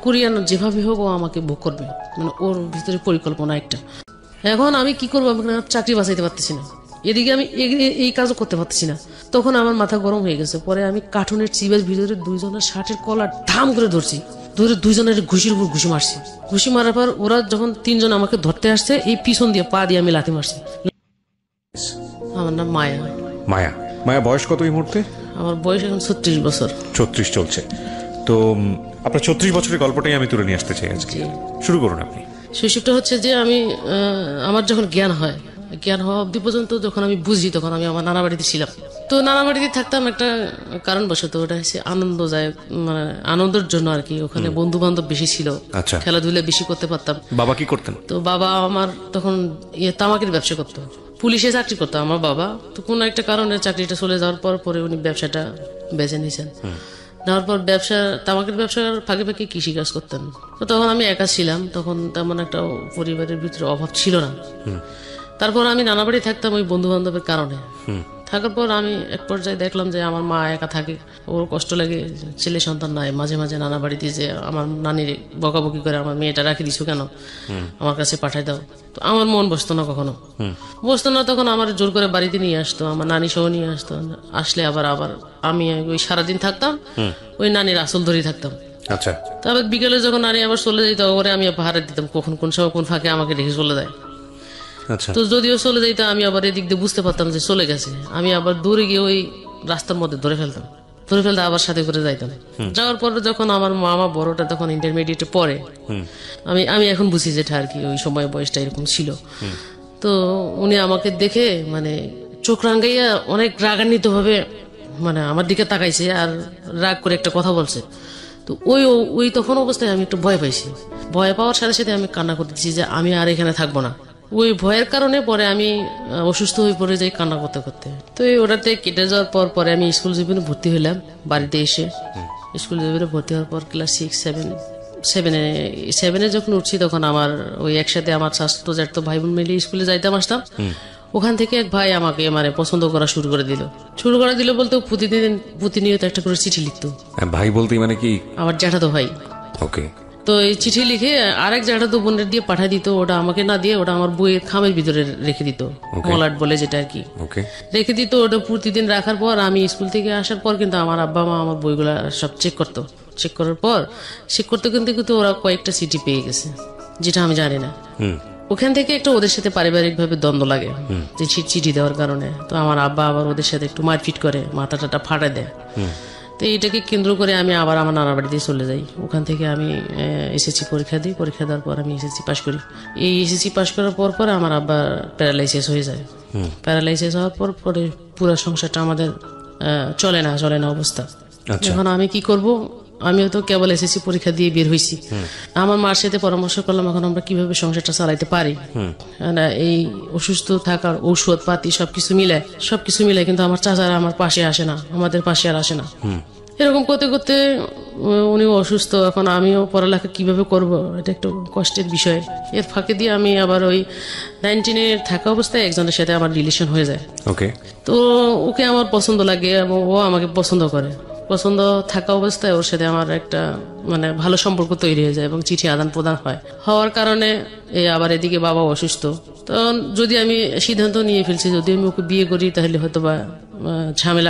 Korean যেভাবে হোক ও আমাকে ভোগ করবে, মানে ওর ভিতরে পরিকল্পনা একটা। এখন আমি কি করবো, আমি চাকরি বাঁচাইতে পারতেছি না, এদিকে আমি এই কাজও করতে পারতেছি না। তখন আমার মাথা গরম হয়ে গেছে। পরে আমি কার্টুনের চিপের ভিতরে দুইজনের শার্টের কলার ধাম করে ধরছি, ধরে দুইজনের ঘুষির উপর ঘুষি মারছি। ঘুষি মারার পর ওরা যখন তিনজন আমাকে ধরতে আসছে, এই পিছন দিয়ে পা দিয়ে আমি লাথি মারছি। আমার নাম মায়া। মায়া, মায়া বয়স কত এই মুহূর্তে? আমার বয়স এখন 36 বছর। 36 চলছে। তো আপনার 36 বছরের গল্পটাই আমি তুলে নিয়ে আসতে চাই আজকে। শুরু করুন আপনি। শৈশবটা হচ্ছে যে আমি আমার যখন জ্ঞান হওয়া অব্দি পর্যন্ত যখন আমি বুঝি, তখন আমি আমার নানা বাড়িতে ছিলাম। তো নানা বাড়িতে থাকতাম একটা কারণবশত, ওটা হচ্ছে আনন্দদায়ক, মানে আনন্দের জন্য আর কি। ওখানে বন্ধু বান্ধব বেশি ছিল, খেলাধুলা বেশি করতে পারতাম। বাবা কি করতেন? তো বাবা আমার তখন তামাকের ব্যবসা করতো, পুলিশে চাকরি করতো আমার বাবা। তো কোনো একটা কারণে চাকরিটা চলে যাওয়ার পরে উনি ব্যবসাটা বেছে নিয়েছেন। নেওয়ার পর তামাকের ব্যবসার ফাঁকে ফাঁকে কৃষিকাজ করতেন। তো তখন আমি একা ছিলাম, তখন তেমন একটা পরিবারের ভিতরে অভাব ছিল না। তারপর আমি নানা বাড়ি থাকতাম ওই বন্ধু বান্ধবের কারণে। থাকার পর আমি এক পর্যায়ে দেখলাম যে আমার মা একা থাকে, ওর কষ্ট লাগে, ছেলে সন্তান নাই। মাঝে মাঝে নানা বাড়িতে যে আমার নানির বকাবকি করে, আমার মেয়েটা রাখি দিছো কেন, আমার কাছে পাঠাই দাও। তো আমার মন বসতো না, কখনো বসতো না। তখন আমার জোর করে বাড়িতে নিয়ে আসতো, আমার নানি সহ নিয়ে আসতো। আসলে আবার আমি ওই সারাদিন থাকতাম, ওই নানির আসল ধরেই থাকতাম। আচ্ছা। তারপর বিকেলে যখন নানি আবার চলে যেত, ওরে আমি পাহাড়ে দিতাম কখন কোন সময় কোন ফাঁকে আমাকে রেখে চলে যায়। তো যদিও চলে যাইতো, আমি আবার এদিক দিয়ে বুঝতে পারতাম যে চলে গেছে। আমি আবার দূরে গিয়ে ওই রাস্তার মধ্যে ধরে ফেলতে আবার সাথে করে যাইতাম। যাওয়ার পরে যখন আমার মামা বড়টা তখন ইন্টারমিডিয়েটে পড়ে, আমি এখন বুঝি যেটা আর কি, ওই সময় বয়সটা এরকম ছিল। তো উনি আমাকে দেখে মানে চোখ রাঙ্গাইয়া অনেক রাগান্বিত ভাবে মানে আমার দিকে তাকাইছে, আর রাগ করে একটা কথা বলছে। তো ওই তখন অবস্থায় আমি একটু ভয় পাইছি। ভয় পাওয়ার সাথে সাথে আমি কান্না করতেছি যে আমি আর এখানে থাকবো না। ওই ভয়ের কারণে পরে আমি অসুস্থ হয়ে পড়ে যাই কান্না করতে করতে। তো ওটাতে কেটে যাওয়ার পরে আমি স্কুল জীবনে ভর্তি হইলাম। বাড়িতে এসে স্কুল জীবনে ভর্তি হওয়ার পর ক্লাস 6, 7 যখন উঠছি, তখন আমার ওই একসাথে আমার স্বাস্থ্য জ্যাঠতো ভাই বোন মিলে স্কুলে যাইতাম আসতাম। ওখান থেকে এক ভাই আমাকে মানে পছন্দ করা শুরু করে দিল বলতে প্রতিনিয়ত একটা করে চিঠি লিখতো। ভাই বলতে মানে কি? আমার জ্যাঠাতো ভাই। ওকে। তো এই চিঠি লিখে আরেক জ্যাঠাতো বোনের দিয়ে পাঠিয়ে দিত। ওটা আমাকে না দিয়ে ওটা আমার বইয়ের খামের ভিতরে রেখে দিত, মলাট বলে যেটা আর কি, রেখে দিত। ওটা প্রতিদিন রাখার পর আমি স্কুল থেকে আসার পর কিন্তু আমার আব্বা মা আমার বইগুলা সব চেক করতো। চেক করার পর কিন্তু ওরা কয়েকটা চিঠি পেয়ে গেছে, যেটা আমি জানি না। ওখান থেকে একটা ওদের সাথে পারিবারিক ভাবে দ্বন্দ্ব লাগে যে চিঠি দেওয়ার কারণে। তো আমার আব্বা আবার ওদের সাথে একটু মারপিট করে, মাথা টাটা ফাটায় দেয়। তো এটাকে কেন্দ্র করে আমি আবার আমার নানা বাড়িতে চলে যাই। ওখান থেকে আমি এসএসসি পরীক্ষা দিই। পরীক্ষা দেওয়ার পর আমি এসএসসি পাশ করি। এই এসএসসি পাশ করার পর আমার আব্বা প্যারালাইসিস হয়ে যায়। প্যারালাইসিস হওয়ার পরে পুরো সংসারটা আমাদের চলে না অবস্থা। এখন আমি কি করব, আমিও তো কেবল এসএসসি পরীক্ষা দিয়ে বের হয়েছি। আমার মার সাথে পরামর্শ করলাম এখন আমরা কিভাবে সংসারটা চালাইতে পারি। এই অসুস্থ থাকার ঔষধ পাতি সবকিছু মিলে কিন্তু আমার চাচারা আমার পাশে আসে না, আমাদের পাশে আর আসে না। এরকম করতে করতে উনিও অসুস্থ। এখন আমিও পড়ালেখা কিভাবে করব, এটা একটু কষ্টের বিষয়। এর ফাঁকে দিয়ে আমি আবার ওই 19 থাকা অবস্থায় একজনের সাথে আমার রিলেশন হয়ে যায়। তো ওকে আমার পছন্দ লাগে এবং ও আমাকে পছন্দ করে। পছন্দ থাকা অবস্থায় ওর সাথে আমার একটা মানে ভালো সম্পর্ক তৈরি হয়ে যায় এবং চিঠি আদান প্রদান হওয়ার কারণে আবার এদিকে বাবা অসুস্থ। তখন যদি আমি সিদ্ধান্ত নিয়ে ফেলছি যদি আমি ওকে বিয়ে করি তাহলে হয়তো বা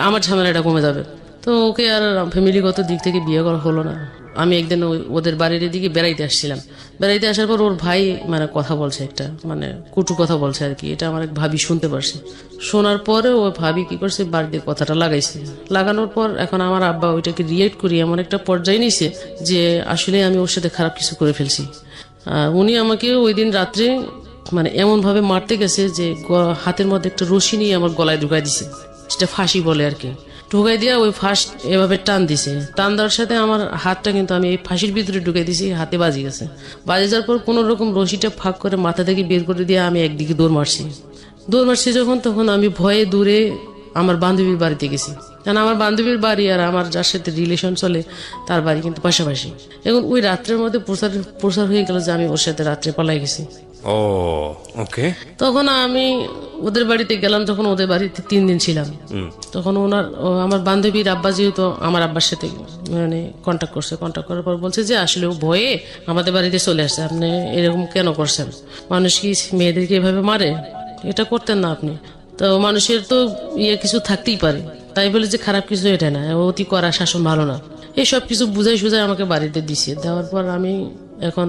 আমার ঝামেলাটা কমে যাবে। তো ওকে আর ফ্যামিলিগত দিক থেকে বিয়ে করা হলো না। আমি একদিন ওদের বাড়ির দিকে বেড়াইতে আসছিলাম। বেড়াইতে আসার পর ওর ভাই মানে কথা বলছে, একটা মানে কটু কথা বলছে আর কি। এটা আমার এক ভাবি শুনতে পারছে। শোনার পরে ও ভাবি কি করছে, বাড়িতে কথাটা লাগাইছে। লাগানোর পর এখন আমার আব্বা ওইটাকে রিয়েক্ট করি এমন একটা পর্যায়ে নিয়েছে যে আসলে আমি ওর সাথে খারাপ কিছু করে ফেলছি। উনি আমাকে ওই দিন রাত্রে মানে এমন ভাবে মারতে গেছে যে হাতের মধ্যে একটা রশি নিয়ে আমার গলায় ঢুকাই দিছে, সেটা ফাঁসি বলে আর কি। ঢুকাই দিয়া ওই ফার্স্ট এভাবে টান দিছে। টান দেওয়ার সাথে আমার হাতটা কিন্তু আমি এই ফাঁসির ভিতরে ঢুকাই দিছি, হাতে বাজি গেছে। বাজি যাওয়ার পর কোন রকম রশিটা ফাঁক করে মাথা থেকে বের করে দিয়ে আমি একদিকে দৌড় মারছি তখন আমি ভয়ে দূরে আমার বান্ধবীর বাড়িতে গেছি। কারণ আমার বান্ধবীর বাড়ি আর আমার যার সাথে রিলেশন চলে তার বাড়ি কিন্তু পাশাপাশি। এখন ওই রাত্রের মধ্যে প্রচার হয়ে গেল যে আমি ওর সাথে রাত্রে পালাই গেছি। ও ওকে। তখন আমি ওদের বাড়িতে গেলাম, যখন ওদের বাড়িতে 3 দিন ছিলাম, তখন আমার বান্ধবীর আব্বা যেহেতু আমার আব্বার সাথে মানে কন্ট্যাক্ট করার পর বলছে যে আসলে ও ভয়ে আমাদের বাড়িতে চলে আসছে, আপনি এরকম কেন করছেন, মানুষ কি মেয়েদেরকে এভাবে মারে, এটা করতেন না আপনি, তো মানুষের তো কিছু থাকতেই পারে, তাই বলে যে খারাপ কিছু এটা না, অতি করা শাসন ভালো না, এইসব কিছু বুঝাই সুঝাই আমাকে বাড়িতে দিছে। দেওয়ার পর আমি এখন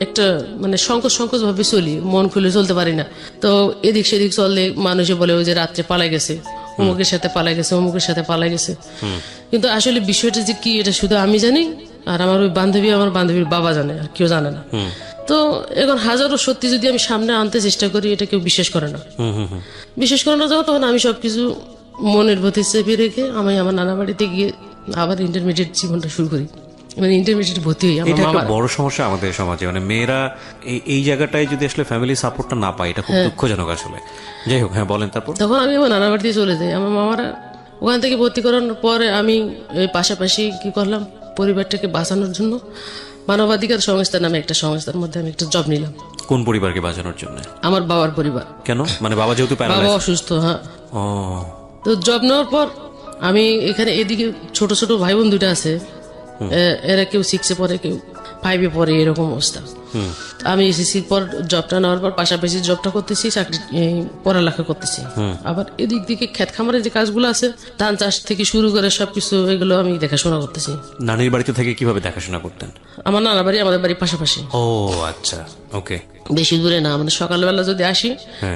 একটা মানে সংকোচ ভাবে চলি, মন খুলে চলতে পারি না। তো এদিক সেদিক চললে মানুষে বলে ওই যে রাত্রে পালাই গেছে, অমুকের সাথে পালাই গেছে, অমুকের সাথে পালাই গেছে, কিন্তু আসলে বিষয়টা যে কি এটা শুধু আমি জানি, আর আমার ওই আমার বান্ধবীর বাবা জানে, আর কেউ জানে না। তো এখন হাজারো সত্যি যদি আমি সামনে আনতে চেষ্টা করি, এটা কেউ বিশ্বাস করে না। তখন আমি সবকিছু মনের প্রতি চেপে রেখে আমি আমার নানা বাড়িতে গিয়ে আবার ইন্টারমিডিয়েট জীবনটা শুরু করি। মানে ইন্টারমিডিয়েট ভর্তি হই। এটা একটা বড় সমস্যা আমাদের সমাজে, মানে মেয়েরা এই জায়গাটায় যদি আসলে ফ্যামিলি সাপোর্টটা না পায়, এটা খুব দুঃখজনক আসলে। যাই হোক, হ্যাঁ বলেন। তারপর তখন আমি আমার নানা বাড়িতে চলে যাই। আমার মামারা ওখান থেকে ভর্তি করানোর পরে আমি এই পাশাপাশি কি করলাম, পরিবারটাকে বাঁচানোর জন্য মানবাধিকার সংস্থা নামে একটা সংস্থার মধ্যে আমি একটা জব নিলাম। কোন পরিবারকে বাঁচানোর জন্য? আমার বাবার পরিবার। কেন? মানে বাবা যেহেতু বাবা অসুস্থ। হ্যাঁ। ও, তো জব নেওয়ার পর আমি এখানে এদিকে ছোট ছোট ভাই বোন 2টা আছে, এরা কেউ 6-এ পড়ে, কেউ 5-এ পড়ে, এরকম অবস্থা। আমি এসএসসির পর জবটা নেওয়ার পর পাশাপাশি জবটা করতেছি, চাকরি পড়ালেখা করতেছি। আবার এদিক দিকে ক্ষেত খামারের যে কাজগুলো আছে, ধান চাষ থেকে শুরু করে সবকিছু, এগুলো আমি দেখাশোনা করতেছি। নানির বাড়িতে থেকে কিভাবে দেখাশোনা করতেন? আমার নানা বাড়ি আমাদের বাড়ির পাশাপাশি। ও আচ্ছা, ওকে। বেশি দূরে না, মানে সকালবেলা যদি আসি,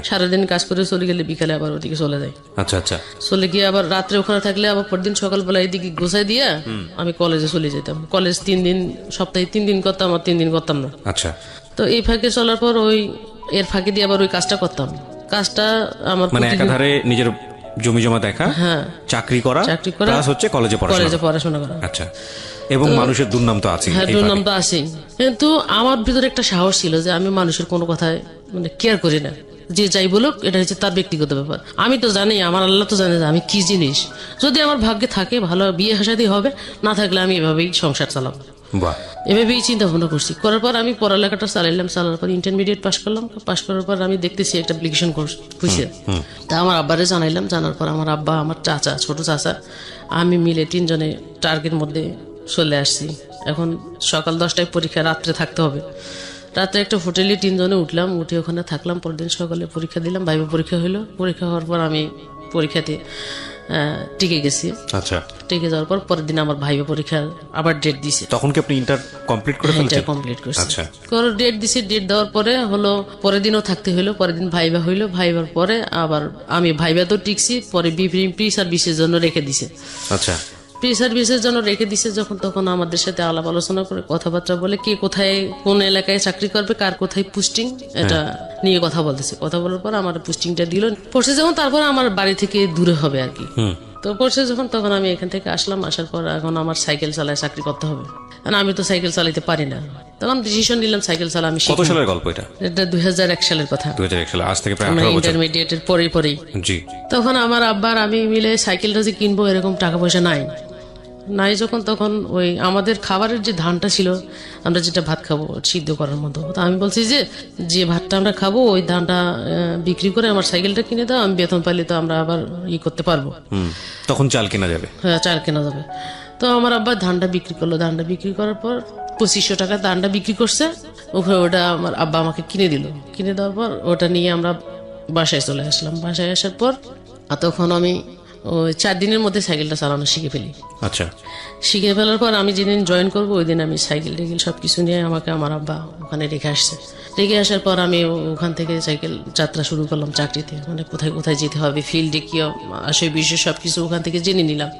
সারাদিন কাজ করে চলে গেলে বিকালে আবার ওদিকে চলে যাই। আচ্ছা আচ্ছা। চলে গিয়ে আবার রাত্রে ওখানে থাকলে আবার পরদিন সকালবেলা এদিকে গোছাই দিয়া আমি কলেজে চলে যেতাম। কলেজ 3 দিন, সপ্তাহে 3 দিন করতাম, আর 3 দিন করতাম না। আচ্ছা। তো এই ফাঁকে চলার পর এর ফাঁকে দিয়ে আবার ওই কাজটা করতাম। কাজটা আমার মানে একাধারে নিজের জমি জমা দেখা, হ্যাঁ, চাকরি করা প্লাস হচ্ছে কলেজে পড়াশোনা করা। আচ্ছা। এবং মানুষের দুর্নাম তো আছে। হ্যাঁ, দুর্নাম তো আছেই, কিন্তু আমার ভিতরে একটা সাহস ছিল যে আমি মানুষের কোনো কথায় মানে কেয়ার করি না, যে যাই বলুক এটা হচ্ছে তার ব্যক্তিগত ব্যাপার। আমি তো জানি, আমার আল্লাহ তো জানে যে আমি কি জিনিস। যদি আমার ভাগ্যে থাকে ভালো বিয়ে হাসাদি হবে, না থাকলে আমি এভাবেই সংসার চালাবো। এভাবেই চিন্তা ভাবনা করছি। করার পর আমি পড়ালেখাটা চালার পর ইন্টারমিডিয়েট পাস করলাম। পাস করার পর আমি দেখতেছি একটা অ্যাপ্লিকেশন কোর্স হয়েছে, তা আমার আব্বারে জানাইলাম। জানার পর আমার আব্বা, আমার চাচা, ছোট চাচা, আমি মিলে 3 জনে টার্গের মধ্যে চলে আসছি। এখন সকাল 10টায় পরীক্ষা, রাত্রে থাকতে হবে। রাত্রে একটা হোটেলে 3 জনে উঠলাম, উঠে ওখানে থাকলাম। পরদিন সকালে পরীক্ষা দিলাম, ভাইবা পরীক্ষা হইলো। পরীক্ষা হওয়ার পর আমি পরীক্ষাতে টিকে গেছি। আচ্ছা। টিকে যাওয়ার পর পরের দিন আমার ভাইবা পরীক্ষার আবার ডেট দিছে। তখন কি আপনি ইন্টার কমপ্লিট করে ফেলেছেন? ইন্টার কমপ্লিট করছি। আচ্ছা। ডেট দিছে, ডেট দেওয়ার পরে হলো পরের দিনও থাকতে হইলো। পরের দিন ভাইবা হইলো। ভাইবার পরে আবার আমি ভাইবা তো টিকছি, পরে প্রি সার্ভিসের জন্য রেখে দিছে। আচ্ছা। প্রি সার্ভিসের জন্য রেখে দিছে যখন, তখন আমাদের সাথে আলাপ আলোচনা করে কথাবার্তা বলে কে কোথায় কোন এলাকায় চাকরি করবে, কার কোথায় পোস্টিং, এটা নিয়ে কথা বলতেছে। কথা বলার পর আমার পোস্টিংটা দিল। পড়ছে যখন, তারপর আমার বাড়ি থেকে দূরে হবে আর কি। তো পড়ছে যখন, তখন আমি এখান থেকে আসলাম। আসার পর এখন আমার সাইকেল চালায় চাকরি করতে হবে, কারণ আমি তো সাইকেল চালাতে পারি না। তখন ডিসিশন নিলাম সাইকেল চালা আমি শিখব। কত সালের গল্প এটা? এটা 2001 সালের কথা। 2001 সালে, আজ থেকে প্রায় 18 বছর। ইন্টারমিডিয়েটের পরেই। জি। তখন আমার আব্বার আমি মিলে সাইকেলটা যে কিনবো এরকম টাকা পয়সা নাই যখন, তখন ওই আমাদের খাবারের যে ধানটা ছিল, আমরা যেটা ভাত খাবো সিদ্ধ করার মতো, তো আমি বলছি যে ভাতটা আমরা খাবো ওই ধানটা বিক্রি করে আমার সাইকেলটা কিনে দাও, আমি বেতন পাইলে তো আমরা আবার করতে পারবো। তখন চাল কেনা যাবে। হ্যাঁ, চাল কেনা যাবে। তো আমার আব্বা ধানটা বিক্রি করলো। ধানটা বিক্রি করার পর 2500 টাকা ধানটা বিক্রি করছে। ওটা আমার আব্বা আমাকে কিনে দিল। কিনে দেওয়ার পর ওটা নিয়ে আমরা বাসায় চলে আসলাম। বাসায় আসার পর তখন আমি ওই 4 দিনের মধ্যে সাইকেলটা চালানো শিখে ফেলি। আচ্ছা। শিখে ফেলার পর আমি যেদিন জয়েন করবো ওই দিন আমি সাইকেল সবকিছু নিয়ে আমাকে আমার আব্বা ওখানে রেখে আসছে। রেখে আসার পর আমি ওখান থেকে সাইকেল যাত্রা শুরু করলাম চাকরিতে। মানে কোথায় কোথায় যেতে হবে, ফিল্ডে কি সেই বিষয়ে সবকিছু ওখান থেকে জেনে নিলাম,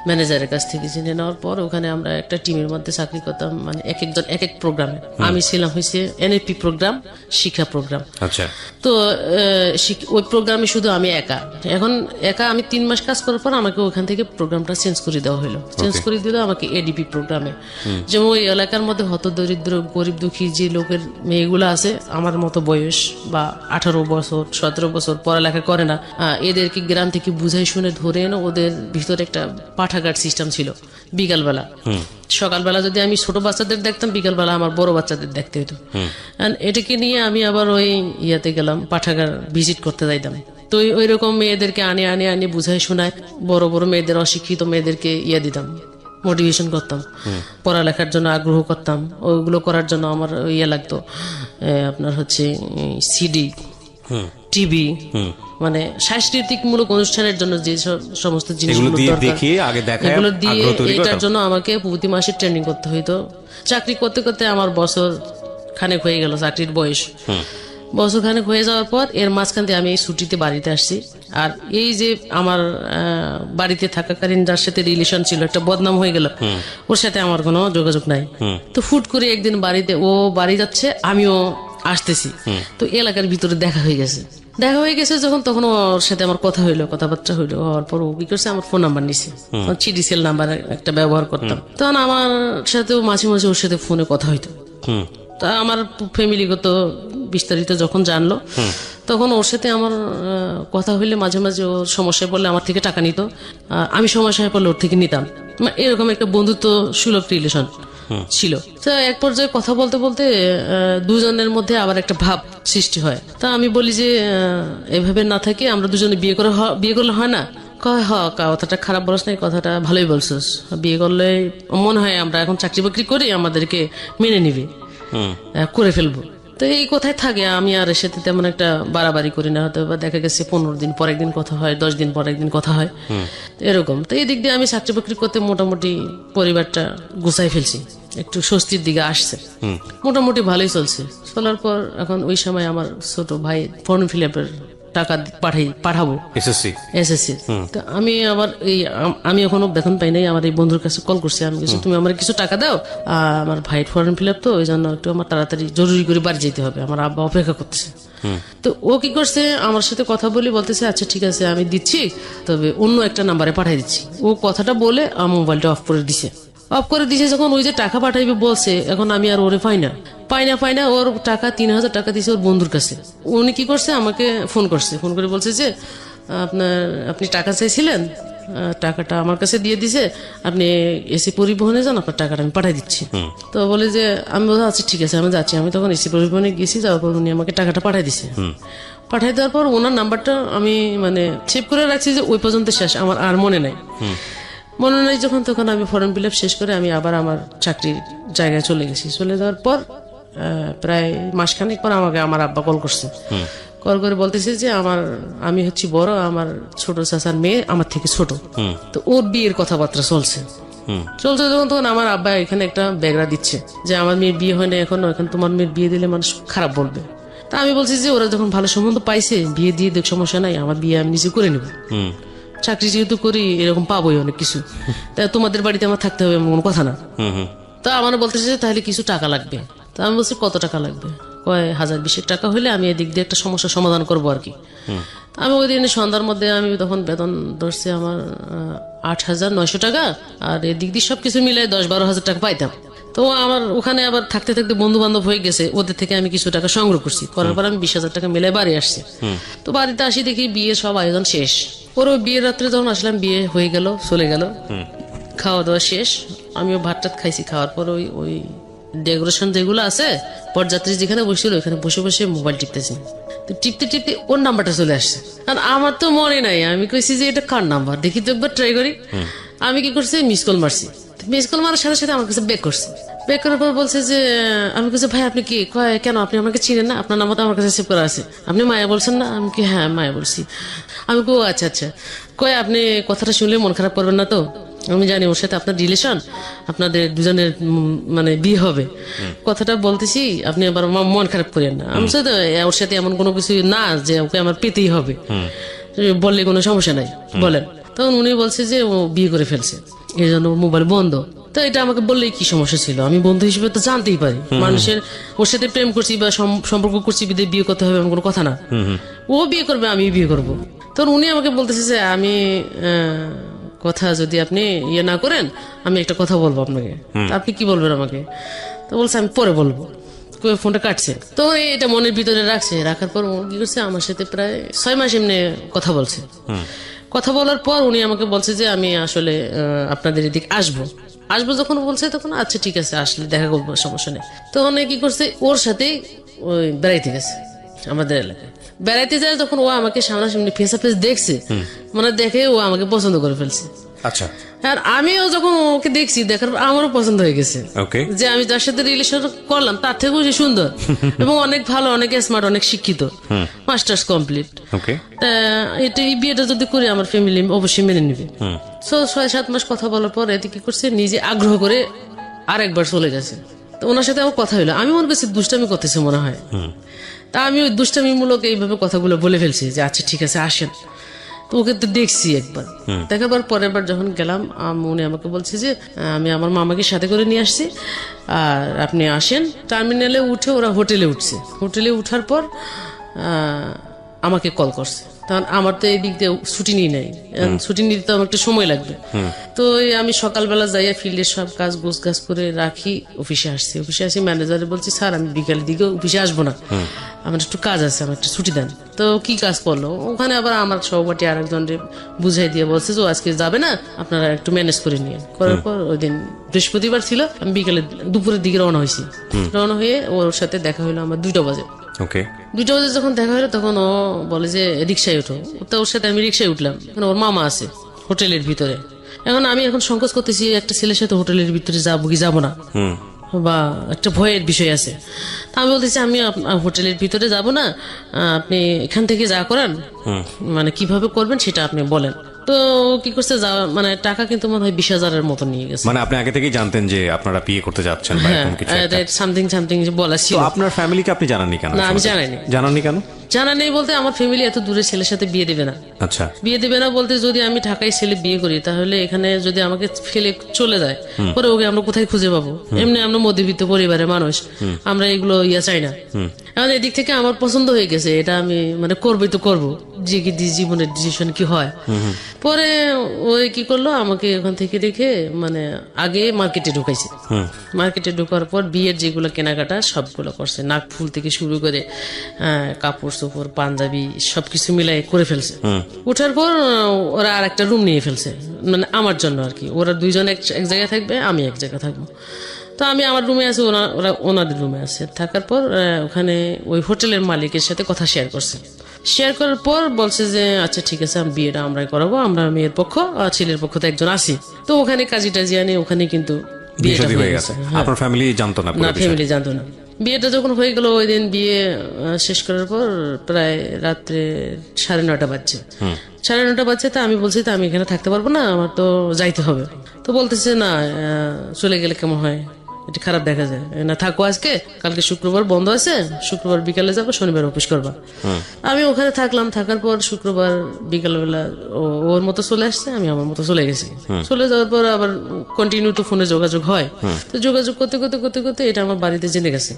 ম্যানেজারের কাছ থেকে জেনে নেওয়ার পর ওখানে আমরা একটা টিমের মধ্যে চাকরি করতাম। মানে এক একজন এক এক প্রোগ্রামে। আমি ছিলাম হয়েছে NLP প্রোগ্রাম, শিক্ষা প্রোগ্রাম। আচ্ছা। তো ওই প্রোগ্রামে শুধু আমি একা। এখন আমি 3 মাস কাজ করার পর আমাকে ওখান থেকে প্রোগ্রামটা চেঞ্জ করে দেওয়া হলো। হলো, চেঞ্জ করে দিল আমাকে এডিপি প্রোগ্রামে। যেমন ওই এলাকার মধ্যে হতদরিদ্র গরিব দুঃখী যে লোকের মেয়েগুলো আছে আমার মতো বয়স বা 18 বছর 17 বছর পড়ালেখা করে না, এদেরকে গ্রাম থেকে বুঝাই শুনে ধরে এনে ওদের ভিতরে একটা পাঠাগার সিস্টেম ছিল। বিকালবেলা সকালবেলা যদি আমি ছোট বাচ্চাদের দেখতাম, বিকালবেলা আমার বড় বাচ্চাদের দেখতে হতো। এটাকে নিয়ে আমি আবার ওই ইয়াতে গেলাম, পাঠাগার ভিজিট করতে যাইতাম। তো ওই রকম মেয়েদেরকে আনে বুঝাই শোনায়, বড় বড় মেয়েদের, অশিক্ষিত মেয়েদেরকে দিতাম, মোটিভেশন করতাম, পড়ালেখার জন্য আগ্রহ করতাম। ওইগুলো করার জন্য আমার লাগতো আপনার হচ্ছে সিডি, টিভি, মানে সাংস্কৃতিকমূলক অনুষ্ঠানের জন্য যে সমস্ত জিনিসগুলো দরকার, এগুলো দিয়ে এটার জন্য আমাকে প্রতি মাসে ট্রেনিং করতে হইতো। চাকরি করতে করতে আমার বছর খানেক হয়ে গেল, চাকরির বয়স বছর খানেক হয়ে যাওয়ার পর এর মাঝখান দিয়ে আমি এই ছুটিতে বাড়িতে আসছি। আর এই যে আমার বাড়িতে থাকাকালীন যার সাথে রিলেশন ছিল, একটা বদনাম হয়ে গেল, ওর সাথে আমার কোনো যোগাযোগ নাই। তো ফুট করে একদিন বাড়িতে, ও বাড়ি যাচ্ছে, আমিও আসতেছি, তো এলাকার ভিতরে দেখা হয়ে গেছে যখন, তখন ওর সাথে আমার কথা হইলো, কথাবার্তা হইলো। হওয়ার পর ও কি করছে, আমার ফোন নাম্বার নিছে, চিডিসেল নাম্বার একটা ব্যবহার করতাম, তখন আমার সাথেও মাঝে মাঝে ওর সাথে ফোনে কথা হইতো। তা আমার ফ্যামিলিগত বিস্তারিত যখন জানলো, তখন ওর সাথে আমার কথা হইলে মাঝে মাঝে ওর সমস্যায় পড়লে আমার থেকে টাকা নিত, আমি সমস্যায় পড়লে ওর থেকে নিতাম। এরকম একটা বন্ধুত্ব সুলভ রিলেশন ছিল। তো এক পর্যায়ে কথা বলতে বলতে দুজনের মধ্যে আবার একটা ভাব সৃষ্টি হয়। তা আমি বলি যে এভাবে না থাকে আমরা দুজনে বিয়ে করলে হয় না? কয় কথাটা খারাপ বলছ না, কথাটা ভালোই বলছিস, বিয়ে করলে মনে হয় আমরা এখন চাকরি বাকরি করি, আমাদেরকে মেনে নিবে, করে ফেলবো। তো এই কথায় থাকে, আমি আর এর সাথে তেমন একটা বাড়াবাড়ি করি না। হয়তো দেখা গেছে 15 দিন পর একদিন কথা হয়, 10 দিন পর একদিন কথা হয়, এরকম। তো এই দিক দিয়ে আমি চাকরি বাকরি করতে মোটামুটি পরিবারটা গুছাই ফেলছি, একটু স্বস্তির দিকে আসছে, মোটামুটি ভালোই চলছে। চলার পর এখন ওই সময় আমার ছোট ভাই ফর্ম ফিল আপের টাকা পাঠাবো এসএসসি। তো আমি আবার আমি এখনো বেতন পাই নাই, আমার এই বন্ধুর কাছে কল করছি, আমি কিছু তুমি আমার কিছু টাকা দাও, আমার ভাইয়ের ফর্ম ফিল আপ, তো ওই জন্য একটু আমার তাড়াতাড়ি জরুরি করে বাড়ি যেতে হবে, আমার আব্বা অপেক্ষা করতেছে। তো ও কি করছে, আমার সাথে কথা বলে বলতেছে আচ্ছা ঠিক আছে আমি দিচ্ছি, তবে অন্য একটা নাম্বারে পাঠিয়ে দিচ্ছি। ও কথাটা বলে আমার মোবাইলটা অফ করে দিছে। যখন ওই যে টাকা পাঠাইবে বলছে, এখন আমি আর ওরে পাই না। ওর টাকা 3000 টাকা দিছে ওর বন্ধুর কাছে। উনি কি করছে, আমাকে ফোন করে বলছে যে আপনি টাকা চাইছিলেন, টাকাটা আমার কাছে দিয়ে দিছে, আপনি এসি পরিবহনে যান, আপনার টাকাটা আমি পাঠাই দিচ্ছি। তো বলে যে আমি বলছি আচ্ছা ঠিক আছে আমি যাচ্ছি। আমি তখন এসি পরিবহনে গেছি, যাওয়ার পর উনি আমাকে টাকাটা পাঠাই দিছে। পাঠাই দেওয়ার পর ওনার নাম্বারটা আমি সেভ করে রাখছি, যে ওই পর্যন্ত শেষ, আমার আর মনে নাই। যখন তখন আমি ফর্ম ফিল আপ শেষ করে আমি আবার আমার চাকরির জায়গায় চলে গেছি। চলে যাওয়ার পর প্রায় মাসখানেক পর আমাকে আমার আব্বা কল করছে। কল করে বলতেছে যে আমি হচ্ছি বড়, আমার ছোট চাচার মেয়ে আমার থেকে ছোট, তো ওর বিয়ের কথাবার্তা চলছে যখন, তখন আমার আব্বা এখানে একটা ব্যাগরা দিচ্ছে যে আমার মেয়ের বিয়ে হয় না এখন তোমার মেয়ের বিয়ে দিলে মানুষ খারাপ বলবে। তা আমি বলছি যে ওরা যখন ভালো সম্বন্ধ পাইছে, বিয়ে দিয়ে দেখ, সমস্যা নাই, আমার বিয়ে আমি নিজে করে নেব, চাকরি যেহেতু করি এরকম পাবোই অনেক কিছু, তাই তোমাদের বাড়িতে আমার থাকতে হবে এমন কোনো কথা না। তা আমার বলতেছে যে তাহলে কিছু টাকা লাগবে। তা আমি বলছি কত টাকা লাগবে? কয় 1020 টাকা হইলে আমি এদিক দিয়ে একটা সমস্যার সমাধান করবো আর কি। আমি ওই দিন সন্ধ্যার মধ্যে, আমি তখন বেতন ধরছি আমার 8900 টাকা, আর এদিক দিয়ে সবকিছু মিলাই 10-12 হাজার টাকা পাইতাম। তো আমার ওখানে আবার থাকতে থাকতে বন্ধু বান্ধব হয়ে গেছে, ওদের থেকে আমি কিছু টাকা সংগ্রহ করছি। করার পর আমি 20,000 টাকা মিলাই বাড়ি আসছি। তো বাড়িতে আসি দেখি বিয়ের সব আয়োজন শেষ। ওর ওই বিয়ের রাত্রে যখন আসলাম, বিয়ে হয়ে গেল, চলে গেল, খাওয়া দাওয়া শেষ, আমিও ভাত টাত খাইছি। খাওয়ার পর ওই ডেকোরেশন যেগুলো আছে, পরযাত্রী যেখানে বসছিল ওইখানে বসে বসে মোবাইল টিপতেছি। তো টিপতে ওর নাম্বারটা চলে আসছে, আর আমার তো মনে নাই। আমি কইছি যে এটা কার নাম্বার, দেখি তো একবার ট্রাই করি। আমি কি করছি, মিস কল মারছি। মিস কল মারার সাথে সাথে আমার কাছে ব্যাক করছে। ব্যাক করার পর বলছে যে, আমি বলছি ভাই আপনি কি, কেন আপনি আমাকে চিনেন না? আপনার নাম্বার তো আমার কাছে সেভ করা আছে, আপনি মায়া বলছেন না? আমি কি হ্যাঁ মায়া বলছি। আমি কো আচ্ছা আপনি কথাটা শুনলে মন খারাপ করবেন না তো? আমি জানি ওর সাথে আপনার রিলেশন, আপনাদের দুজনের বিয়ে হবে, কথাটা বলতেছি, আপনি আবার মন খারাপ করেন না। আমি সাথে ওর সাথে এমন কোনো কিছু না যে ওকে আমার পেতেই হবে, বললে কোনো সমস্যা নাই, বলেন। তখন উনি বলছে যে ও বিয়ে করে ফেলছে, এই জন্য মোবাইল বন্ধ। তো এটা আমাকে বললেই কি সমস্যা ছিল? আমি বন্ধু হিসেবে তো জানতেই পারি, মানুষের ওর সাথে প্রেম করছি বা সম্পর্ক করছি, বিয়ে করতে হবে এমন কোনো কথা না। ও বিয়ে করবে, আমি বিয়ে করবো। তখন উনি আমাকে বলতেছে যে আমি কথা যদি আপনি ইয়ে না করেন, আমি একটা কথা বলবো আপনাকে। আপনি কি বলবেন আমাকে? তো বলছে আমি পরে বলবো। ফোনটা কাটছে। তো এটা মনের ভিতরে রাখছে, রাখার পর কি করছে, আমার সাথে প্রায় 6 মাস এমনি কথা বলছে। কথা বলার পর উনি আমাকে বলছে যে আমি আসলে আপনাদের এদিকে আসবো। যখন বলছে তখন আচ্ছা ঠিক আছে, আসলে দেখা করবো, সমস্যা নেই। তখন কি করছে, ওর সাথে ওই বেড়াইতে গেছে আমাদের এলাকায়। বেড়াইতে যায় যখন ও আমাকে সামনাসামনি ফেস টু ফেস দেখছে, মানে দেখে ও আমাকে পছন্দ করে ফেলছে। আচ্ছা। আর আমিও যখন ওকে দেখছি, দেখার পর আমারও পছন্দ হয়ে গেছে যে আমি যার সাথে রিলেশন করলাম তার থেকেও সে সুন্দর এবং অনেক ভালো, অনেক স্মার্ট, অনেক শিক্ষিত, মাস্টার্স কমপ্লিট। এটা এই বিয়েটা যদি করি আমার ফ্যামিলি অবশ্যই মেনে নিবে। 6-7 মাস কথা বলার পর এতে কি করছে, নিজে আগ্রহ করে আরেকবার চলে গেছে। তো ওনার সাথে আমার কথা হইলো, আমি ওর কাছে দুষ্টামি করতেছে মনে হয়। তা আমি ওই দুষ্টামিমূলক এইভাবে কথাগুলো বলে ফেলছি যে আচ্ছা ঠিক আছে আসেন। তো ওকে তো দেখছি একবার, দেখাবার পরের বার যখন গেলাম, উনি আমাকে বলছে যে আমি আমার মামাকে সাথে করে নিয়ে আসছি, আর আপনি আসেন। টার্মিনালে উঠে ওরা হোটেলে উঠছে। হোটেলে উঠার পর আমাকে কল করছে, কারণ আমার তো এই দিক দিয়ে ছুটি নিয়ে নেই, ছুটি নিতে তো আমার একটু সময় লাগবে। তো আমি সকালবেলা যাইয়া ফিল্ডের সব কাজ গোছগাছ করে রাখি, অফিসে আসছি। অফিসে আসি, ম্যানেজারে বলছি স্যার আমি বিকালের দিকে অফিসে আসবো না, আমার একটু কাজ আছে, আমার একটু ছুটি দেন। তো কি কাজ করলো ওখানে, আবার আমার সহপাঠী আরেকজনকে বুঝাই দিয়ে বলছে যে আজকে যাবে না, আপনারা একটু ম্যানেজ করে নিয়ে। করার পর ওই দিন বৃহস্পতিবার ছিল, আমি বিকালে দুপুরের দিকে রওনা হয়েছি। রওনা হয়ে ওর সাথে দেখা হলো আমার 2টা বাজে। 2টা বাজে যখন দেখা হলো তখন ও বলে যে রিক্সায় ওঠো। তো ওর সাথে আমি রিক্সায় উঠলাম, ওর মামা আছে হোটেলের ভিতরে। আমি এখন সংকোচ করতেছি একটা ছেলের সাথে হোটেলের ভিতরে যাবো কি যাবো না, বা একটা ভয়ের বিষয় আছে। তা আমি বলতেছি আমি হোটেলের ভিতরে যাব না, আপনি এখান থেকে যা করেন, মানে কিভাবে করবেন সেটা আপনি বলেন। তো কি করছে, মানে টাকা কিন্তু মনে হয় 20,000-এর মতো নিয়ে গেছে। মানে আপনি আগে থেকেই জানতেন যে আপনারা বিয়ে করতে যাচ্ছেন বা এরকম কিছু একটা? সামথিং বলা ছিল। আপনার ফ্যামিলিকে আপনি জানাননি কেন? না, আমি জানাইনি কেন? জানা নেই বলতে আমার ফ্যামিলি এত দূরে ছেলের সাথে বিয়ে দেবে না। আচ্ছা। বিয়ে দেবে না বলতে, যদি আমি ঢাকায় ছেলে বিয়ে করি তাহলে এখানে যদি আমাকে ফেলে চলে যায়, পরে ওকে আমরা কোথায় খুঁজে পাবো? এমনি আমরা মধ্যবিত্ত পরিবারের মানুষ, আমরা এগুলো চাই না। এখন এদিক থেকে আমার পছন্দ হয়ে গেছে, এটা আমি মানে করবোই তো করবো, যে কি জীবনের ডিসিশন কি হয়। পরে ওই কি করলো, আমাকে ওখান থেকে রেখে মানে আগে মার্কেটে ঢুকাইছে। মার্কেটে ঢোকার পর বিয়ের যেগুলো কেনাকাটা সবগুলো করছে, নাক ফুল থেকে শুরু করে কাপড় চোপড় পাঞ্জাবি সবকিছু মিলাই করে ফেলছে। উঠার পর ওরা আর একটা রুম নিয়ে ফেলছে, মানে আমার জন্য আর কি। ওরা 2জন এক জায়গায় থাকবে, আমি এক জায়গায় থাকবো। তো আমি আমার রুমে আছি, ওরা ওনাদের রুমে আছে। থাকার পর ওখানে ওই হোটেলের মালিকের সাথে কথা শেয়ার করছে। শেয়ার করার পর বলছে যে আচ্ছা ঠিক আছে, আমি বিয়েটা আমরাই করাবো, আমরা মেয়ের পক্ষ আর ছেলের পক্ষ তো একজন আসি। তো ওখানে কাজী টাজি আনে, ওখানে কিন্তু বিয়েটা হয়ে গেছে। আপনার ফ্যামিলি জানতো না? না, ফ্যামিলি জানতো না। বিয়েটা যখন হয়ে গেল, ওই দিন বিয়ে শেষ করার পর প্রায় রাত্রে 9:30 বাজছে। 9:30 বাজছে। তা আমি বলছি, তা আমি এখানে থাকতে পারবো না, আমার তো যাইতে হবে। তো বলতেছে না, চলে গেলে কেমন হয়, এটা খারাপ দেখা যায় না, থাকো আজকে, কালকে শুক্রবার বন্ধ আছে, শুক্রবার বিকালে যাবো, শনিবার অফিস করবা। আমি ওখানে থাকলাম। থাকার পর শুক্রবার বিকালবেলা ওর মতো চলে আসছে, আমি আমার মতো চলে গেছি। চলে যাওয়ার পর আবার কন্টিনিউ তো ফোনে যোগাযোগ হয়। তো যোগাযোগ করতে করতে করতে করতে এটা আমার বাড়িতে জেনে গেছে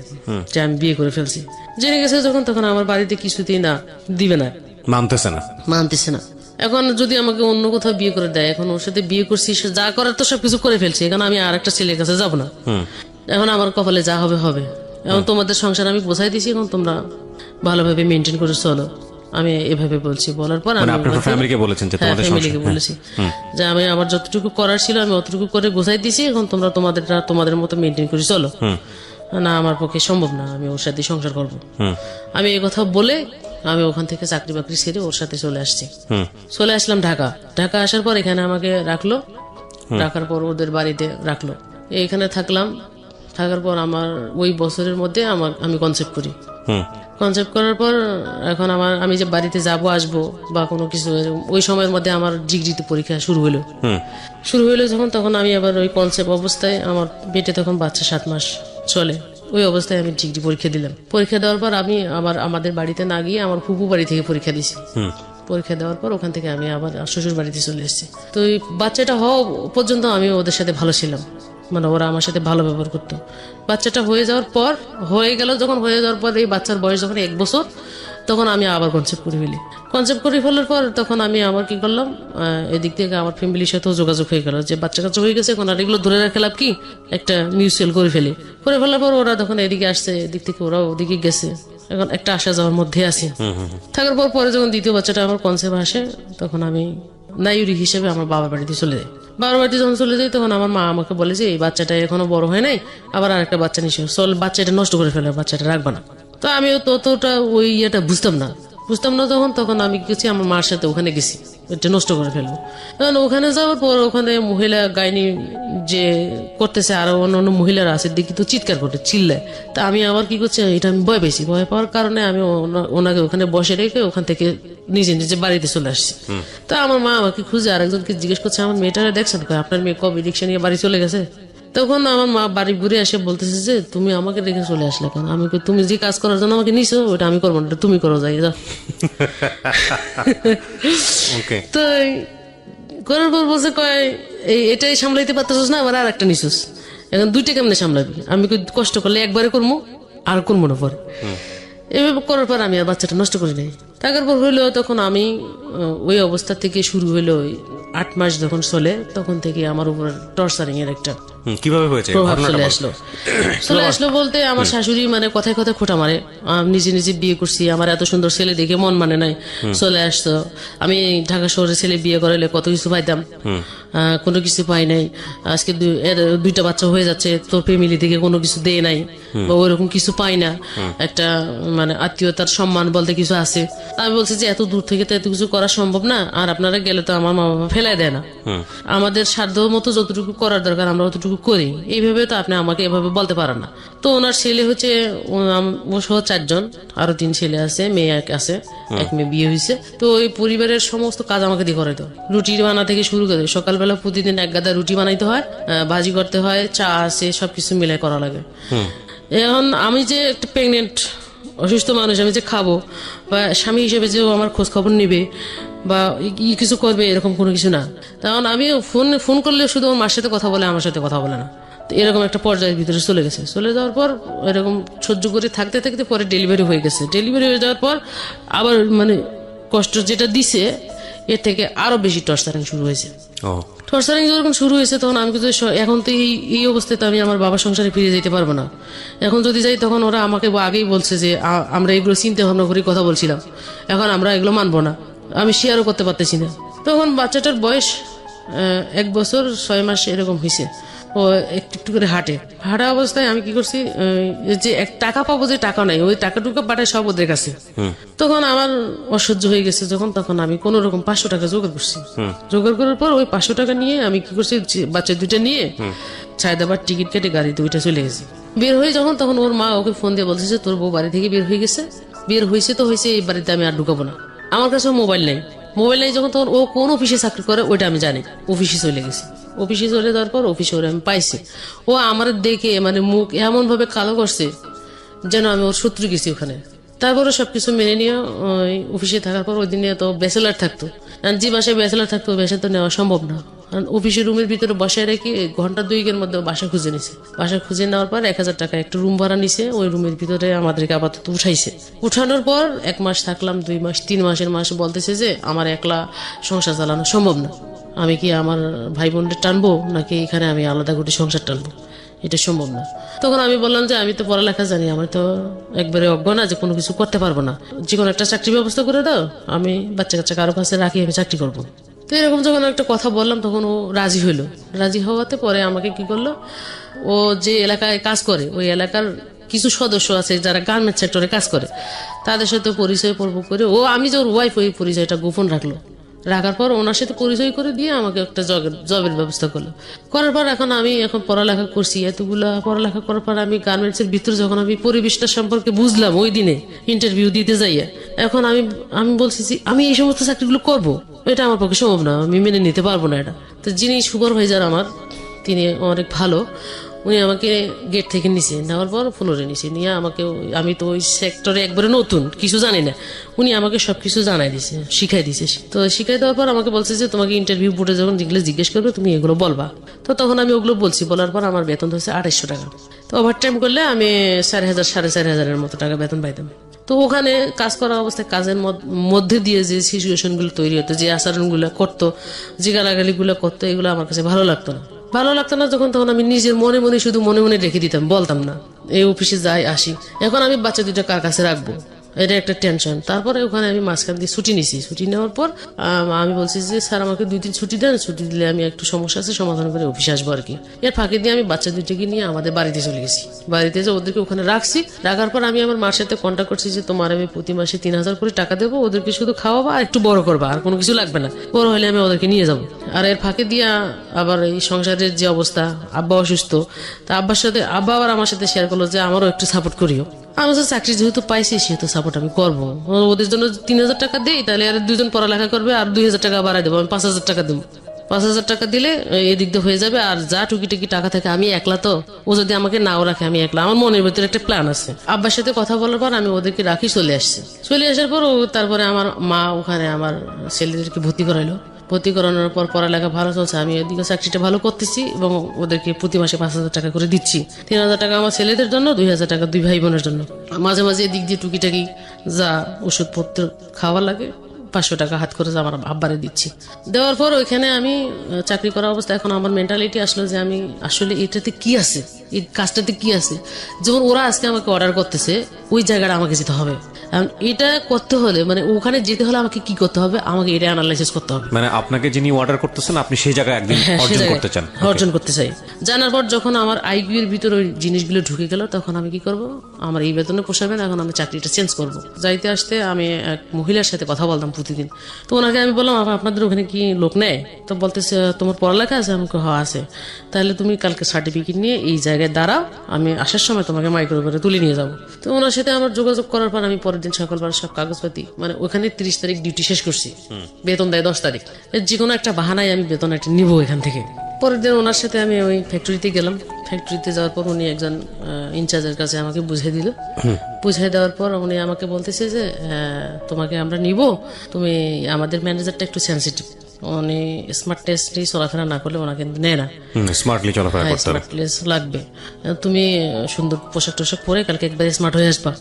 যে আমি বিয়ে করে ফেলছি। জেনে গেছে যখন, তখন আমার বাড়িতে কিছুতেই না দিবে না, মানতেছে না। এখন যদি আমাকে অন্য কোথাও বিয়ে করে দেয়, এখন ওর সাথে বিয়ে করছি, সে যা করার তো সবকিছু করে ফেলছি, এখন আমি আর একটা ছেলের কাছে যাবো না। এখন আমার কপালে যা হবে হবে। এখন তোমাদের সংসার আমি বোঝাই দিছি, এখন তোমরা ভালোভাবে মেনটেন করে চলো, আমি এভাবে বলছি। বলার পর আমি ফ্যামিলিকে বলেছি যে আমি আমার যতটুকু করার ছিল আমি অতটুকু করে বোঝাই দিছি, এখন তোমরা তোমাদের মতো মেনটেন করে চলো। না, আমার পক্ষে সম্ভব না, আমি ওর সাথে সংসার করবো। আমি এই কথা বলে আমি ওখান থেকে চাকরি বাকরি ছেড়ে ওর সাথে চলে আসছি। চলে আসলাম ঢাকা আসার পর এখানে আমাকে রাখলো। রাখার পর ওদের বাড়িতে রাখলো, এখানে থাকলাম। থাকার পর আমার ওই বছরের মধ্যে আমি কনসেপ্ট করি। কনসেপ্ট করার পর এখন আমি যে বাড়িতে যাব আসবো বা কোনো কিছু, ওই সময়ের মধ্যে আমার ডিগ্রিতে পরীক্ষা শুরু হলো যখন, তখন আমি আবার ওই কনসেপ্ট অবস্থায়, আমার পেটে তখন বাচ্চা 7 মাস চলে, ওই অবস্থায় আমি ডিগ্রি পরীক্ষা দিলাম। পরীক্ষা দেওয়ার পর আমি আবার আমাদের বাড়িতে না গিয়ে আমার ফুপু বাড়ি থেকে পরীক্ষা দিছি। পরীক্ষা দেওয়ার পর ওখান থেকে আমি আবার শ্বশুর বাড়িতে চলে এসেছি। তো এই বাচ্চাটা হওয়া পর্যন্ত আমি ওদের সাথে ভালো ছিলাম, মানে ওরা আমার সাথে ভালো ব্যবহার করতো। বাচ্চাটা হয়ে যাওয়ার পর যখন হয়ে যাওয়ার পর এই বাচ্চার বয়স যখন 1 বছর, তখন আমি আবার কনসেপ্ট করে ফেলি। কনসেপ্ট করে ফেলার পর তখন আমি আমার কি করলাম, এদিক থেকে আমার ফ্যামিলির সাথেও যোগাযোগ হয়ে গেল যে বাচ্চা কাচ্চা হয়ে গেছে, এখন আর এগুলো ধরে রাখে লাভ কি, একটা মিউচুয়াল করে ফেলি। করে ফেলার পর ওরা তখন এদিকে আসছে, এদিক থেকে ওরা ওদিকে গেছে, এখন একটা আসা যাওয়ার মধ্যে আছি। থাকার পর পরে যখন দ্বিতীয় বাচ্চাটা আমার কনসেপ্ট আসে, তখন আমি নাইউরি হিসেবে আমার বাবার বাড়িতে চলে যাই। বাবার বাড়িতে যখন চলে যাই তখন আমার মা আমাকে বলে যে এই বাচ্চাটা এখনো বড় হয় নাই, আবার আরেকটা বাচ্চা নিশ্চয় চল, বাচ্চাটা নষ্ট করে ফেলে, বাচ্চাটা রাখবা না। তো আমিও ততটা ওই ইয়েটা বুঝতাম না তখন আমি গেছি আমার মার সাথে, ওখানে গেছি এটা নষ্ট করে ফেলবো। কারণ ওখানে যাওয়ার পর ওখানে মহিলা গাইনি যে করতেছে, আরো অন্য মহিলারা আছে, দেখি তো চিৎকার করতে চিল্লায়। তা আমি আবার কি করছি, এটা আমি ভয় পেয়েছি, ভয় পাওয়ার কারণে আমি ওনাকে ওখানে বসে রেখে ওখান থেকে নিজে বাড়িতে চলে আসছি। তা আমার মা আমাকে খুঁজে আরেকজনকে জিজ্ঞেস করছে, আমার মেয়েটারা দেখছেন, আপনার মেয়ে কবে রিক্সা নিয়ে বাড়ি চলে গেছে? তখন আমার মা বাড়ি ঘুরে এসে বলতেছে যে তুমি আমাকে রেখে চলে আসলে কেন? আমি তুমি যে কাজ করার জন্য আমাকে নিছো ওটা আমি করবো না, তুমি করো, যাই যাও। তো করার পর বলছে কয় এটাই সামলাইতে পারতেছিস না, আবার আর একটা নিছিস, এখন দুইটা কেমনে সামলাবি? আমি কষ্ট করলে একবারে করবো আর করবো না পরে। এভাবে করার পর আমি আর বাচ্চাটা নষ্ট করি নাই। টাকার পর হইলো তখন আমি ওই অবস্থা থেকে শুরু হইলো 8 মাস যখন চলে, তখন থেকে আমার উপর টর্চারিং এর একটা কিভাবে হয়েছে প্রভাব চলে আসলো বলতে আমার শাশুড়ি মানে কথায় কথায় খোঁটা মারে, নিজে বিয়ে করছি, আমার এত সুন্দর ছেলে দেখে মন মানে নাই, চলে আসতো। আমি ঢাকা শহরে ছেলে বিয়ে করাইলে কত কিছু পাইতাম, কোনো কিছু পাই নাই, আজকে দুইটা বাচ্চা হয়ে যাচ্ছে, তোর ফ্যামিলি থেকে কোনো কিছু দেয় নাই বা ওইরকম কিছু পাই না, একটা মানে আত্মীয়তার সম্মান বলতে কিছু আছে। আমি বলছি যে এত দূর থেকে তো এত কিছু করা সম্ভব না, আর আপনারা গেলে তো আমার মা বাবা ফেলাই দেয় না, আমাদের সাধ্য মতো যতটুকু করার দরকার আমরা অতটুকু করি, এইভাবে তো আপনি আমাকে এভাবে বলতে পারেন না। তো ওনার ছেলে হচ্ছে ও সহ 4 জন, আরো 3 ছেলে আছে, মেয়ে এক আছে, এক মেয়ে বিয়ে হয়েছে। তো ওই পরিবারের সমস্ত কাজ আমাকে দিয়ে করাইতে হয়, রুটি বানা থেকে শুরু করে সকালবেলা প্রতিদিন 1 গাদা রুটি বানাইতে হয়, ভাজি করতে হয়, চা আছে, সবকিছু মিলাই করা লাগে। এখন আমি যে একটা প্রেগনেন্ট অসুস্থ মানুষ, আমি যে খাবো বা স্বামী হিসেবে যে আমার খোঁজ খবর নিবে বা কিছু করবে এরকম কোনো কিছু না। কারণ আমি ফোন করলে শুধু আমার মার সাথে কথা বলে, আমার সাথে কথা বলে না। এরকম একটা পর্যায়ের ভিতরে চলে গেছে। চলে যাওয়ার পর এরকম সহ্য করে থাকতে থাকতে পরে ডেলিভারি হয়ে গেছে। ডেলিভারি হয়ে যাওয়ার পর আবার মানে কষ্ট যেটা দিছে এর থেকে আরো বেশি টর্চারিং শুরু হয়েছে। টর্চারিং যখন শুরু হয়েছে তখন আমি কিন্তু এখন তো এই অবস্থায় তো আমি আমার বাবার সংসারে ফিরে যেতে পারবো না। এখন যদি যাই তখন ওরা আমাকে আগেই বলছে যে আমরা এগুলো চিন্তা ভাবনা করে কথা বলছিলাম, এখন আমরা এগুলো মানবো না, আমি শেয়ারও করতে পারতেছি না। তখন বাচ্চাটার বয়স 1 বছর 6 মাস এরকম হয়েছে। ও একটু করে হাঁটা অবস্থায় আমি কি করছি, যে টাকা পাবো, যে টাকা নাই, ওই টাকাটুকু পাঠায় সব ওদের কাছে। তখন আমার অসহ্য হয়ে গেছে তখন আমি কোন রকম 500 টাকা জোগাড় করছি। জোগাড় করার পর ওই 500 টাকা নিয়ে আমি কি করছি, বাচ্চা 2টা নিয়ে ছায়দাবাদ টিকিট কেটে গাড়িতে ওইটা চলে গেছি। বের হয়ে তখন ওর মা ওকে ফোন দিয়ে বলছে যে তোর বউ বাড়ি থেকে বের হয়ে গেছে, বের হয়েছে তো হয়েছে, এই বাড়িতে আমি আর ঢুকাবো না। আমার কাছে মোবাইল নেই যখন, তখন ও কোন অফিসে চাকরি করে ওইটা আমি জানি। অফিসে চলে গেছি, অফিসে চলে যাওয়ার পর অফিসে ওরা আমি পাইছি। ও আমার দেখে মানে মুখ এমন ভাবে কালো করছে যেন আমি ওর শত্রু গেছি ওখানে। তারপরে সবকিছু মেনে নিয়ে ওই অফিসে থাকার পর ওই দিনে তো ব্যাচেলার থাকতো, যে বাসায় ব্যাচেলার থাকতো ওই বাসায় তো নেওয়া সম্ভব না। কারণ অফিসের রুমের ভিতরে বসায় রেখে ঘন্টা 2 মধ্যে বাসা খুঁজে নিছে। বাসা খুঁজে নেওয়ার পর 1000 টাকা একটা রুম ভাড়া নিছে, ওই রুমের ভিতরে আমাদেরকে আপাতত উঠাইছে। উঠানোর পর 1 মাস থাকলাম, 2 মাস, 3 মাসের মাস বলতেছে যে আমার একলা সংসার চালানো সম্ভব না, আমি কি আমার ভাই বোনদের টানবো নাকি এখানে আমি আলাদা করে সংসার টানবো, এটা সম্ভব না। তখন আমি বললাম যে আমি তো পড়ালেখা জানি, আমার তো একবারে অজ্ঞ না যে কোনো কিছু করতে পারবো না, যে কোনো একটা চাকরির ব্যবস্থা করে দাও, আমি বাচ্চা কাচ্চা কারো কাছে রাখি, আমি চাকরি করবো। তো এরকম যখন একটা কথা বললাম তখন ও রাজি হইলো। রাজি হওয়াতে পরে আমাকে কি করলো, ও যে এলাকায় কাজ করে ওই এলাকার কিছু সদস্য আছে যারা গার্মেন্টস সেক্টরে কাজ করে, তাদের সাথে পরিচয় পর্ব করে আমি যে ওর ওয়াইফ ওই পরিচয়টা গোপন রাখার পর ওনার সাথে পরিচয় করে দিয়ে আমাকে একটা জবের ব্যবস্থা করলো। করার পর আমি এখন পড়ালেখা করছি, এতগুলা পড়ালেখা করার পর আমি গার্মেন্টস এর ভিতরে যখন আমি পরিবেশটা সম্পর্কে বুঝলাম, ওই দিনে ইন্টারভিউ দিতে যাইয়া এখন আমি বলছি যে আমি এই সমস্ত চাকরিগুলো করবো, এটা আমার পক্ষে সম্ভব না, আমি মেনে নিতে পারবো না এটা। তো যিনি সুপারভাইজার আমার, তিনি অনেক ভালো, উনি আমাকে গেট থেকে নিচে নেওয়ার পর ফ্লোরে নিচে নিয়ে আমাকে, আমি তো ওই সেক্টরে একবারে নতুন, কিছু জানি না, উনি আমাকে সবকিছু জানাই দিছে, শিখাই দিছে। তো শিখাই দেওয়ার পর আমাকে বলছে যে তোমাকে ইন্টারভিউ বোর্ডে যখন যেগুলো জিজ্ঞেস করবে তুমি এগুলো বলবা। তো তখন আমি ওগুলো বলছি, বলার পর আমার বেতন হচ্ছে 2800 টাকা। তো ওভার টাইম করলে আমি 4000 4500 মতো টাকা বেতন পাইতাম। তো ওখানে কাজ করা অবস্থায় কাজের মধ্যে দিয়ে যে সিচুয়েশন গুলো তৈরি হতো, যে আচরণ গুলো করতো, যে গালাগালি গুলো করতো, এগুলো আমার কাছে ভালো লাগতো না যখন, তখন আমি নিজের মনে মনে শুধু মনে মনে রেখে দিতাম, বলতাম না। এই অফিসে যাই আসি, এখন আমি বাচ্চা দুইটা কার কাছে রাখবো, এটা একটা টেনশন। তারপরে ওখানে আমি মাঝখান দিয়ে ছুটি নিছি। ছুটি নেওয়ার পর আমি বলছি যে স্যার আমাকে 2 দিন ছুটি দেন, ছুটি দিলে আমি একটু সমস্যা আছে সমাধান করে অফিসে আসবো আর কি। এর ফাঁকে দিয়ে আমি বাচ্চা দুইটাকে নিয়ে আমাদের বাড়িতে চলে গেছি। বাড়িতে এসে ওদেরকে ওখানে রাখছি। রাখার পর আমি আমার মার সাথে কন্ট্যাক্ট করছি যে তোমার আমি প্রতি মাসে 3000 করে টাকা দেবো, ওদেরকে শুধু খাওয়াবা আর একটু বড় করবা, আর কোনো কিছু লাগবে না, বড় হলে আমি ওদেরকে নিয়ে যাবো। আর এর ফাঁকে দিয়া আবার এই সংসারের যে অবস্থা, আব্বা অসুস্থ, তা আব্বা আবার আমার সাথে শেয়ার করলো যে আমারও একটু সাপোর্ট করিও। আমি তো চাকরি যেহেতু পাইছি সেহেতু সাপোর্ট আমি করবো। ওদের জন্য 3000 টাকা দিই, তাহলে আর 2 জন পড়ালেখা করবে, আর 2000 টাকা বাড়াই দেবো, আমি 5000 টাকা দেবো। 5000 টাকা দিলে এদিক দিয়ে হয়ে যাবে। আর যা টুকি টাকা থাকে, আমি একলা তো, ও যদি আমাকে নাও রাখে আমি একলা, আমার মনের ভিতরে একটা প্ল্যান আছে। আব্বার সাথে কথা বলার পর আমি ওদেরকে রাখি চলে আসছি। চলে আসার পর তারপরে আমার মা ওখানে আমার ছেলেদেরকে ভর্তি করাইলো। ভর্তি করানোর পর পড়ালেখা ভালো চলছে, আমি এদিকে চাকরিটা ভালো করতেছি এবং ওদেরকে প্রতি মাসে 5000 টাকা করে দিচ্ছি। 3000 টাকা আমার ছেলেদের জন্য, 2000 টাকা 2 ভাই বোনের জন্য। মাঝে মাঝে এদিক দিয়ে টুকিটাকি যা ওষুধপত্র খাওয়া লাগে 500 টাকা হাত খরচ আমার আব্বারে দিচ্ছি। দেওয়ার পর ওইখানে আমি চাকরি করা অবস্থা, এখন আমার মেন্টালিটি আসলো যে আমি আসলে এটাতে কি আছে, এই কাজটাতে কি আছে। যেমন ওরা আজকে আমাকে অর্ডার করতেছে, ওই জায়গাটা আমাকে যেতে হবে। এটা করতে হলে মানে ওখানে যেতে হলে আমাকে কি করতে হবে, আমাকে এটা অ্যানালাইসিস করতে হবে। মানে আপনাকে যিনি অর্ডার করতেছেন আপনি সেই জায়গায় একদিন অর্জন করতে চান। অর্জন করতে চাই। জানার পর যখন আমার আইকিউ এর ভিতরে ওই জিনিসগুলো ঢুকে গেল, তখন আমি কি করব, আমার এই বেতনে পোষাবে না, এখন আমি চাকরিটা চেঞ্জ করব। যাইতে আসতে আমি এক মহিলার সাথে কথা বলতাম প্রতিদিন। তো ওনাকে আমি বললাম আপনাদের ওখানে কি লোক নেয়? তো বলতেছে তোমার পড়ালেখা আছে? আমাকে হ্যাঁ আছে। তাহলে তুমি কালকে সার্টিফিকেট নিয়ে এই জায়গায় দাঁড়াও, আমি আসার সময় তোমাকে মাইক্রো করে তুলে নিয়ে যাবো। তো ওনার সাথে আমার যোগাযোগ করার পর আমি পরের দিন সকালবেলা সব কাগজপাতি, মানে ওখানে 30 তারিখ ডিউটি শেষ করছি, বেতন দেয় 10 তারিখ। যে কোনো একটা বাহানায় আমি বেতন একটা নিবো এখান থেকে। পরের দিন ওনার সাথে আমি ওই ফ্যাক্টরিতে গেলাম। ফ্যাক্টরিতে যাওয়ার পর উনি একজন ইনচার্জের কাছে আমাকে বুঝিয়ে দিল। বুঝিয়ে দেওয়ার পর উনি আমাকে বলতেছে যে তোমাকে আমরা নিব, তুমি আমাদের ম্যানেজারটা একটু সেন্সিটিভ, উনি স্মার্ট টেস্টে চলাফেরা না করলে ওনাকে নেয় না, স্মার্টলি চলাফেরা করতে হবে, লাগবে। তুমি সুন্দর পোশাক টোশাক পরে কালকে একবার স্মার্ট হয়ে আসবা,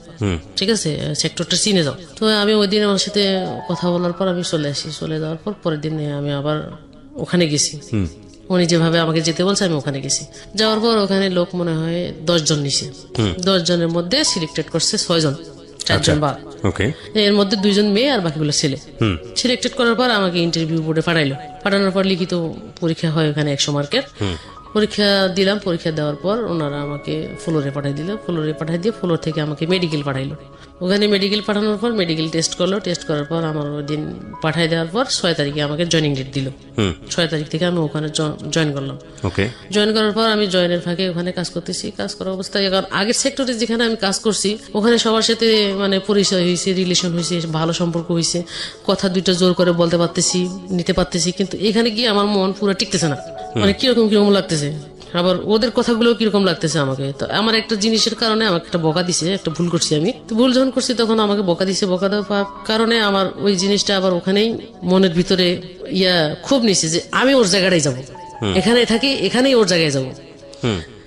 ঠিক আছে, সেক্টরটা চিনে যাও। তো আমি ওই দিন ওনার সাথে কথা বলার পর আমি চলে আসি। চলে যাওয়ার পর পরের দিন আমি আবার ওখানে গেছি। উনি যেভাবে আমাকে যেতে বলছে আমি ওখানে গেছি। যাওয়ার পর ওখানে লোক মনে হয় 10 জন নিছে। 10 জনের মধ্যে সিলেক্টেড করছে 6 জন, 4 জন বাদ। এর মধ্যে 2 জন মেয়ে আর বাকিগুলো ছেলে। সিলেক্টেড করার পর আমাকে ইন্টারভিউ বোর্ডে পাঠানোর পর লিখিত পরীক্ষা হয় ওখানে 100 মার্কের। পরীক্ষা দিলাম। পরীক্ষা দেওয়ার পর ওনারা আমাকে ফ্লোরে পাঠিয়ে দিল। ফ্লোরে পাঠিয়ে দিয়ে ফ্লোর থেকে আমাকে মেডিকেল পাঠাইলো। ওখানে মেডিকেল পাঠানোর পর মেডিকেল টেস্ট করলো। টেস্ট করার পর আমার ওই দিন পাঠিয়ে দেওয়ার পর 6 তারিখে আমাকে জয়নিং ডেট দিল। 6 তারিখ থেকে আমি ওখানে জয়েন করলাম। জয়েন করার পর আমি জয়েনের ফাঁকে ওখানে কাজ করতেছি। কাজ করার অবস্থায় আগের সেক্টরে যেখানে আমি কাজ করছি ওখানে সবার সাথে মানে পরিচয় হয়েছে, রিলেশন হয়েছে, ভালো সম্পর্ক হয়েছে, কথা দুইটা জোর করে বলতে পারতেছি, নিতে পারতেছি। কিন্তু এখানে গিয়ে আমার মন পুরো টিকতেছে না, মানে কিরকম লাগতেছে, আবার ওদের কথাগুলো কিরকম লাগতেছে আমাকে। তো আমার একটা জিনিসের কারণে আমাকে একটা বকা দিছে, একটা ভুল করছি আমি। তো ভুল যখন করছি তখন আমাকে বকা দিছে। বকা দেওয়ার কারণে আমার ওই জিনিসটা আবার ওখানেই মনের ভিতরে খুব নিছে যে আমি ওর জায়গাটাই যাবো, এখানে থাকি, এখানেই ওর জায়গায় যাবো।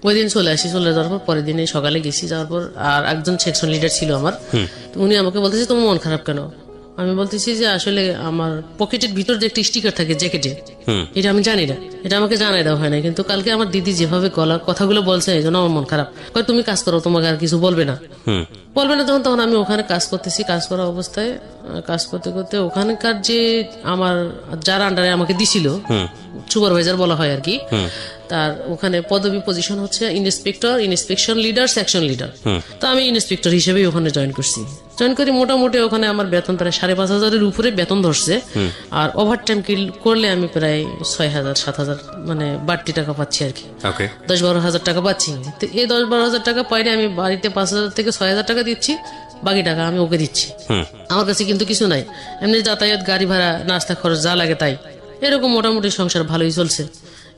ওই দিন চলে আসি। চলে যাওয়ার পর পরের দিনে সকালে গেছি। যাওয়ার পর আর একজন সেকশন লিডার ছিল আমার। তো উনি আমাকে বলতেছে তোমার মন খারাপ কেন? আমি বলতেছি যে আসলে আমার পকেটের ভিতর যে একটা স্টিকার থাকে জ্যাকেটে, এটা আমি জানি না, এটা আমাকে জানাই দেওয়া হয় না। কিন্তু কালকে আমার দিদি যেভাবে কথাগুলো বলছে এই জন্য আমার মন খারাপ। তুমি কাজ করো, তোমাকে আর কিছু বলবে না। তখন আমি ওখানে কাজ করতেছি। কাজ করা অবস্থায় কাজ করতে করতে ওখানকার যে আমার যার আন্ডারে আমাকে দিছিল, সুপারভাইজার বলা হয় আর কি, তার ওখানে পদবি পজিশন হচ্ছে inspector, inspection leader, section leader. তো আমি ইন্সপেক্টর হিসেবে ওখানে জয়েন করছি। জয়েন করি মোটামুটি ওখানে আমার বেতন প্রায় 5,500-এর উপরে বেতন ধরছে। আর ওভারটাইম করলে আমি প্রায় 6,000-7,000 মানে বাড়তি টাকা পাচ্ছি আর কি, 10-12,000 টাকা পাচ্ছি। তো এই 10-12,000 টাকা পাইলে আমি বাড়িতে 5,000 থেকে 6,000 টাকা দিচ্ছি, বাকি টাকা আমি ওকে দিচ্ছি। আমার কাছে কিন্তু কিছু নাই, এমনি যাতায়াত, গাড়ি ভাড়া, নাস্তা খরচ যা লাগে তাই। এরকম মোটামুটি সংসার ভালোই চলছে।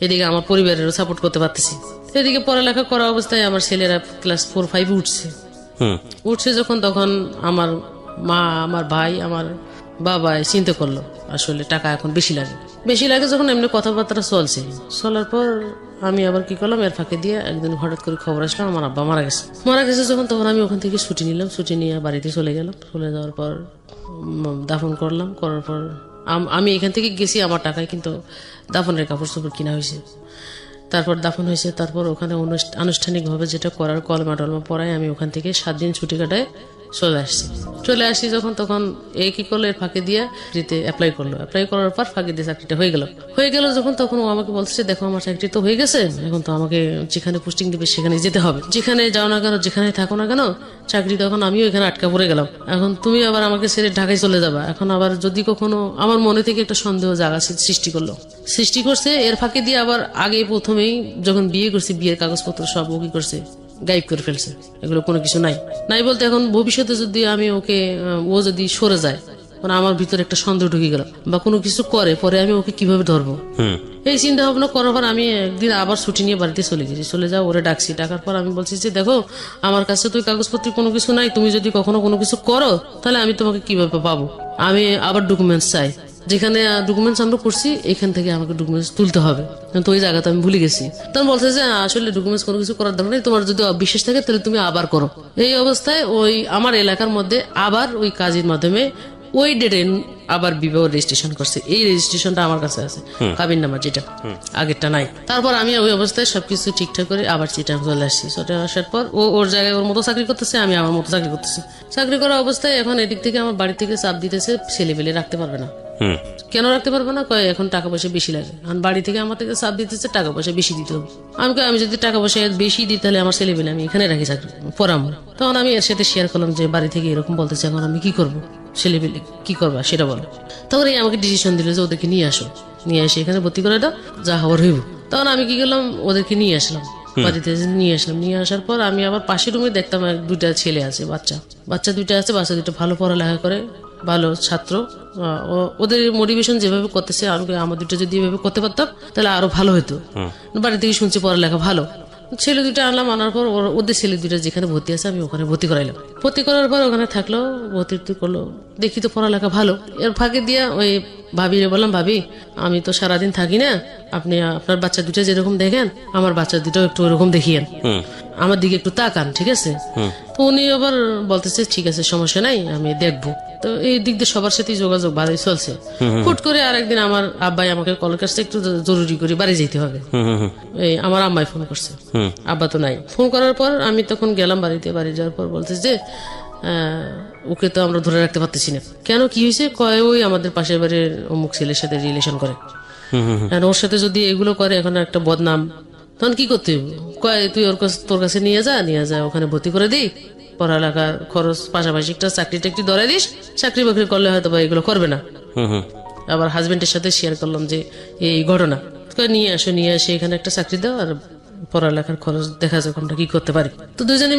এদিকে আমার পরিবারেরও সাপোর্ট করতে পারতেছি। এদিকে পড়ালেখা করা অবস্থায় আমার ছেলেরা ক্লাস 4-5 উঠছে যখন, তখন আমার মা, আমার ভাই, আমার বাবা চিন্তা করলো আসলে টাকা এখন বেশি লাগে যখন এমনি কথাবার্তা চলছে। চলার পর আমি আবার কি করলাম, এর ফাঁকে দিয়ে একদিন হঠাৎ করে খবর আসলাম আমার আব্বা মারা গেছে যখন, তখন আমি ওখান থেকে ছুটি নিলাম, ছুটি নিয়ে বাড়িতে চলে গেলাম। চলে যাওয়ার পর দাফন করলাম, করার পর আমি এখান থেকে গেছি আমার টাকায়, কিন্তু দাফনের কাপড় চোপড় কিনা হয়েছে। তারপর দাফন হয়েছে, তারপর ওখানে আনুষ্ঠানিকভাবে যেটা করার কলমা টলমা পড়ায় আমি ওখান থেকে 7 দিন ছুটি কাটায় চলে আসছি যখন, তখন কি করলো, এর ফাঁকে দিয়ে চাকরিতে অ্যাপ্লাই করার পর ফাঁকে দিয়ে চাকরিটা হয়ে গেল যখন, তখন ও আমাকে বলছে দেখো আমার চাকরি তো হয়ে গেছে, এখন তো আমাকে যেখানে পোস্টিং দিবে সেখানে যেতে হবে, যেখানে যাও না কেন, যেখানে থাকো না কেন চাকরি, তখন আমিও এখানে আটকা পড়ে গেলাম। এখন তুমি আবার আমাকে ছেড়ে ঢাকায় চলে যাবা। এখন আবার যদি কখনো আমার মনে থেকে একটা সন্দেহ জায়গা সৃষ্টি করছে। এর ফাঁকে দিয়ে আবার আগে প্রথমেই যখন বিয়ে করছি, বিয়ের কাগজপত্র সব ও কি করছে, গায়েব করে ফেলছে, এগুলো কোনো কিছু নাই বলতে। এখন ভবিষ্যতে যদি আমি ওকে, ও যদি সরে যায়, মানে আমার ভিতরে একটা সন্দেহ ঢুকে গেল বা কোনো কিছু করে, পরে আমি ওকে কিভাবে ধরবো, এই চিন্তা ভাবনা করার পর আমি একদিন আবার ছুটি নিয়ে বাড়িতে চলে যাও, ওরে ডাকার পর আমি বলছি যে দেখো আমার কাছে তো কাগজপত্র কোনো কিছু নাই, তুমি যদি কখনো কোনো কিছু করো তাহলে আমি তোমাকে কিভাবে পাবো, আমি আবার ডকুমেন্টস চাই, যেখানে ডকুমেন্টস আমরা করছি এখান থেকে আমাকে ডকুমেন্টস তুলতে হবে, তো ওই জায়গাতে আমি ভুলে গেছি। তখন বলছে যে আসলে ডকুমেন্টস কোনো কিছু করার দরকার নেই, তোমার যদি অবিশ্বাস থাকে তাহলে তুমি আবার করো। এই অবস্থায় ওই আমার এলাকার মধ্যে আবার ওই কাজের মাধ্যমে ওই ডেটে আবার বিবাহ রেজিস্ট্রেশন করছে। এই রেজিস্ট্রেশনটা আমার কাছে আছে, কাবিন নামা, যেটা আগেরটা নাই। তারপর আমি ওই অবস্থায় সবকিছু ঠিকঠাক করে আবার চিটাং চলে আসছি। চলে আসার পর ও ওর জায়গায় ওর মতো চাকরি করতেছে, আমি আমার মতো চাকরি করতেছি। চাকরি করা অবস্থায় এখন এদিক থেকে আমার বাড়ি থেকে চাপ দিতেছে, ছেলে পেলে রাখতে পারবে না। কেন রাখতে পারবো না, কয় এখন টাকা পয়সা বেশি লাগে। আর বাড়ি থেকে আমার থেকে চাপ দিতেছে টাকা পয়সা বেশি দিতে হবে। আমি যদি টাকা পয়সা বেশি দিই তাহলে আমার ছেলে পেলে আমি এখানে রাখি চাকরি পড়াবো। তখন আমি এর সাথে শেয়ার করলাম যে বাড়ি থেকে এরকম বলতেছে, এখন আমি কি করবো, ছেলে পেলে কি করবা সেটা বলো। তখন আমাকে ডিসিশন দিল যে ওদেরকে নিয়ে এসে এখানে ভর্তি করে দাও, যা হওয়ার হইব। তখন আমি কি করলাম, ওদেরকে নিয়ে আসলাম বাড়িতে, নিয়ে আসার পর আমি আবার পাশের রুমে দেখতাম 2টা ছেলে আছে, বাচ্চা 2টা আছে, বাচ্চা 2টা ভালো পড়ালেখা করে, ভালো ছাত্র। ওদের মোটিভেশন যেভাবে করতেছে, আমার 2টা যদি এভাবে করতে পারতাম তাহলে আরো ভালো হতো। বাড়ি থেকে শুনছি পড়ালেখা ভালো। ছেলে 2টা আনলাম, আনার পর ওদের ছেলে 2টা যেখানে ভর্তি আছে আমি ওখানে ভর্তি করাইলাম। ভর্তি করার পর ওখানে থাকলো, ভর্তি করলো, দেখি তো পড়ালেখা ভালো। এর ফাঁকে দিয়া ওই ভাবিরে বললাম, ভাবি আমি তো সারাদিন থাকি না, আপনি আপনার বাচ্চা 2টা যেরকম দেখেন আমার বাচ্চা 2টাও একটু ওরকম দেখিয়েন, আমার দিকে একটু তাকান, ঠিক আছে? তো উনি আবার বলতেছে ঠিক আছে সমস্যা নাই, আমি দেখবো। তো এই দিক দিয়ে সবার সাথে যোগাযোগ ভালোই চলছে। হুট করে আরেকদিন আমার আব্বাই আমাকে কলের কাছে একটু জরুরি করে বাড়ি যেতে হবে, এই আমার আম্মাই ফোন করছে, আব্বা তো নাই। ফোন করার পর আমি তখন গেলাম বাড়িতে। বাড়ি যাওয়ার পর বলতেছে যে ওকে তো আমরা ধরে রাখতে পারতেছি না। কেন, কি হয়েছে? কয় ওই আমাদের পাশের বাড়ির অমুক ছেলের সাথে রিলেশন করে, ওর সাথে যদি এগুলো করে এখন একটা বদনাম, তখন কি করতে হবে? কয় তুই তোর কাছে নিয়ে যা, ওখানে ভর্তি করে দিই, পড়ালেখার খরচ পাশাপাশি একটা চাকরি টাকরি ধরে দিস, চাকরি বাকরি করলে হয়তো বা এগুলো করবে না। আবার হাজবেন্ডের সাথে শেয়ার করলাম যে এই ঘটনা, নিয়ে আসে এখানে একটা চাকরি দাও, আর পড়ালেখার খরচ দেখা যাক আমরা কি করতে পারি। তো দুজনে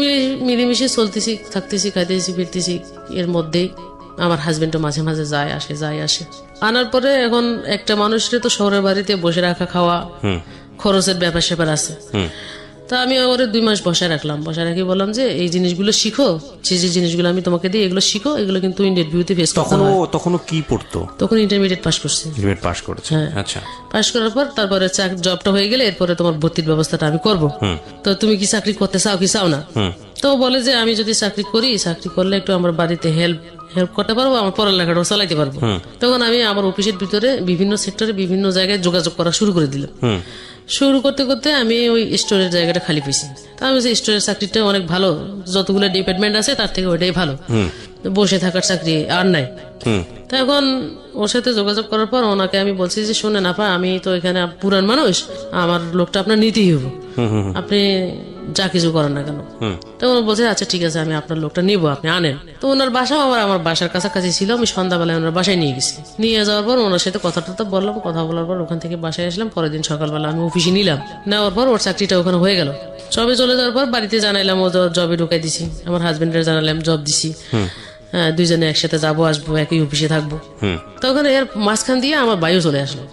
মিলেমিশে চলতেছি, থাকতেছি, খাইতেছি, ফিরতেছি। এর মধ্যেই আমার হাজবেন্ডও মাঝে মাঝে যায় আসে। আনার পরে এখন একটা মানুষের তো শহরের বাড়িতে বসে রাখা খাওয়া খরচের ব্যাপার স্যাপার আছে। তা আমি ওরে 2 মাস বসায় রাখি, বললাম যে এই জিনিসগুলো শিখো, যে জিনিসগুলো আমি তোমাকে দিই এগুলো শিখো, এগুলো কিন্তু ইন্টারভিউতে ফেস করতে হয়। তখনও কি পড়তো? তখন ইন্টারমিডিয়েট পাস করছে। আচ্ছা, পাস করার পর তারপরে জবটা হয়ে গেলে এরপরে তোমার ভর্তির ব্যবস্থাটা আমি করবো। তো তুমি কি চাকরি করতে চাও কি চাও না? তো বলে যে আমি যদি চাকরি করলে একটু আমার বাড়িতে হেল্প করতে পারবো, আমার পড়ালেখাটাও চালাইতে পারবো। তখন আমি আমার অফিসের ভিতরে বিভিন্ন সেক্টরে বিভিন্ন জায়গায় যোগাযোগ করা শুরু করে দিলাম। শুরু করতে করতে আমি ওই স্টোরের জায়গাটা খালি পেয়েছি। তা আমি স্টোরের চাকরিটা অনেক ভালো, যতগুলো ডিপার্টমেন্ট আছে তার থেকে ওইটাই ভালো, বসে থাকার চাকরি আর নাই। তা এখন ওর সাথে যোগাযোগ করার পর ওনাকে আমি বলছি যে শোনেন আপা, আমি তো এখানে পুরান মানুষ, আমার লোকটা আপনার নিতেই হবে, আপনি যা কিছু করেন না কেন। তো উনি বলছে আচ্ছা ঠিক আছে, আমি আপনার লোকটা নিবো, আপনি আনেন। তো ওনার বাসাও আমার বাসার কাছাকাছি ছিল। আমি সন্ধ্যাবেলায় ওনার বাসায় নিয়ে গেছি। নিয়ে যাওয়ার পর ওনার সাথে কথা বললাম, কথা বলার পর ওখান থেকে বাসায় আসলাম। পরের দিন সকালবেলা আমি অফিসে নেওয়ার পর ওর চাকরিটা ওখানে হয়ে গেল। সবে চলে যাওয়ার পর বাড়িতে জানাইলাম, ও জবে ঢুকাই দিছি। আমার হাজবেন্ডের জানালাম জব দিছি, দুইজনে একসাথে যাবো আসবো, একই অফিসে থাকবো। তখন এর মাঝখান দিয়ে আমার ভাইও চলে আসলো।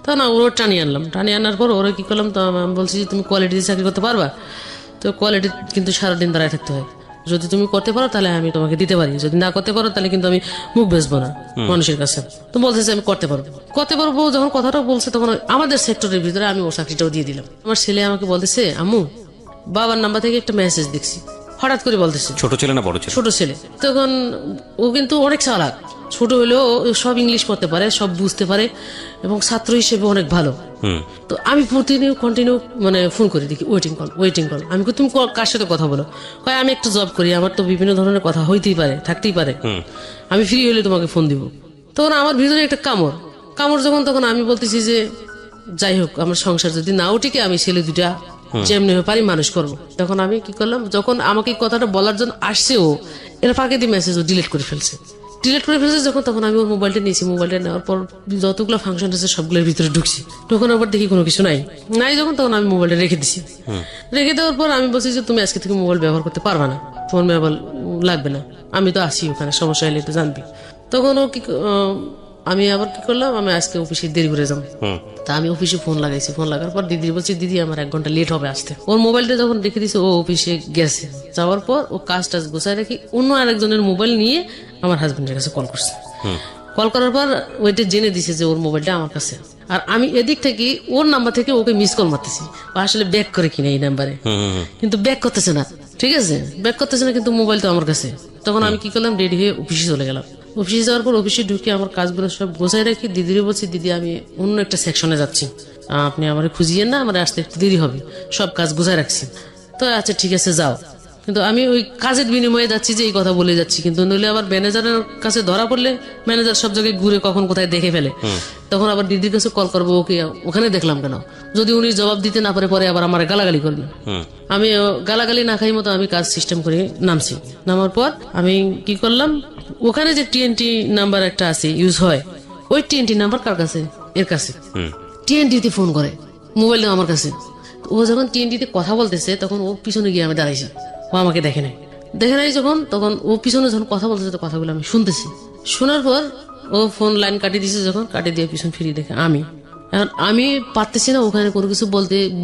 তখন ওর টানিয়ে আনার পর ওরা কি করলাম, তো আমি বলছি যে তুমি কোয়ালিটি চাকরি করতে পারবা? তো কোয়ালিটি কিন্তু সারাদিন দাঁড়ায় থাকতে হয়, যদি তুমি করতে পারো তাহলে আমি তোমাকে দিতে পারি, যদি না করতে পারো তাহলে কিন্তু আমি মুখ বেচবো না মানুষের কাছে। তো বলতেছে আমি করতে পারবো। যখন কথাটা বলছে তখন আমাদের সেক্টরের ভিতরে আমি ওর চাকরিটাও দিয়ে দিলাম। আমার ছেলে আমাকে বলতেছে আম্মু বাবার নাম্বার থেকে একটা মেসেজ দেখছি, হঠাৎ করে বলতেছে। ছোট ছেলে না বড় ছেলে? ছোট ছেলে। তখন ও কিন্তু অনেক চালাক, ছোট হলেও সব ইংলিশ পড়তে পারে, সব বুঝতে পারে এবং ছাত্র হিসেবে অনেক ভালো। তো আমি প্রতিদিন কন্টিনিউ মানে ফোন করে দেখি ওয়েটিং কল। আমি তুমি কার সাথে কথা বলো? আমি একটা জব করি, আমার তো বিভিন্ন ধরনের কথা হইতেই পারে, থাকতেই পারে, আমি ফ্রি হলে তোমাকে ফোন দিব। তখন আমার ভিতরে একটা কামড় যখন, তখন আমি বলতেছি যে যাই হোক আমার সংসার যদি নাও টিকে আমি ছেলে দুটা যেমনি পারি মানুষ করবো। তখন আমি কি করলাম, যখন আমাকে কথাটা বলার জন্য আসছে ও এর ফাঁকে দিয়ে মেসেজ ও ডিলিট করে ফেলছে যখন, তখন আমি ওর মোবাইলটা নিয়েছি। মোবাইলটা নেওয়ার পর যতগুলো ফাংশন আছে সবগুলোর ভিতরে ঢুকছি, তখন আবার দেখি কোনো কিছু নাই যখন, তখন আমি মোবাইলটা রেখে দিছি। রেখে দেওয়ার পর আমি বলছি যে তুমি আজকে থেকে মোবাইল ব্যবহার করতে পারবা না, তোমার মোবাইল লাগবে না, আমি তো আসি ওখানে, সমস্যা হলে তো জানবি। তখন ও আমি আবার কি করলাম, আমি আজকে অফিসে দেরি করে যাবো। তা আমি অফিসে ফোন লাগাইছি, ফোন লাগার পর দিদি বলছি দিদি আমার 1 ঘন্টা লেট হবে আসতে। ওর মোবাইলটা যখন রেখে দিয়েছে ও অফিসে গেছে, যাওয়ার পর ও কাজ টাজ গোছায় রেখে অন্য আরেকজনের মোবাইল নিয়ে আমার হাজবেন্ডের কাছে কল করছে। কল করার পর ওইটা জেনে দিছে যে ওর মোবাইলটা আমার কাছে, আর আমি এদিক থেকে ওর নাম্বার থেকে ওকে মিস কল মারতেছি, আসলে ব্যাক করে কিনা এই নাম্বারে, কিন্তু ব্যাক করতেছে না। ঠিক আছে, ব্যাক করতেছে না, কিন্তু মোবাইল তো আমার কাছে। তখন আমি কি করলাম, রেডি হয়ে অফিসে চলে গেলাম। অফিসে যাওয়ার পর অফিসে ঢুকে আমার কাজগুলো সব গোছায় রাখি, দিদির বলছি দিদি আমি অন্য একটা সেকশনে যাচ্ছি, আপনি আমার খুঁজিয়েন না, আমার আসতে একটু দেরি হবে, সব কাজ গোছায় রাখছি। তো আচ্ছা ঠিক আছে যাও। কিন্তু আমি ওই কাজের বিনিময়ে যাচ্ছি যে এই কথা বলে যাচ্ছি, কিন্তু নইলে আবার ম্যানেজারের কাছে ধরা পড়লে ম্যানেজার সব জায়গায় ঘুরে কখন কোথায় দেখে ফেলে, তখন আবার দিদির কাছে কল করবো, ওকে ওখানে দেখলাম কেন, যদি উনি জবাব দিতে না পারে পরে আবার আমার গালাগালি করবে। আমি গালাগালি না খাই মতো আমি কাজ সিস্টেম করে নামছি। নামার পর আমি কি করলাম, ওখানে যে TNT নাম্বার একটা আছে ইউজ হয়, ওই TNT নাম্বার কার কাছে? এর কাছে। TNT তে ফোন করে, মোবাইল আমার কাছে। ও যখন TNT তে কথা বলতেছে তখন ও পিছনে গিয়ে আমি দাঁড়াইছি, ও আমাকে দেখে নাই যখন, তখন ও পিছনে যখন কথা বলতেছে তো কথাগুলো আমি শুনতেছি। শোনার পর ও ফোন লাইন কাটিয়ে দিয়েছে, যখন কাটিয়ে দিয়ে পিছন ফিরিয়ে দেখে এখন আমি পারতেছি না ওখানে কোনো কিছু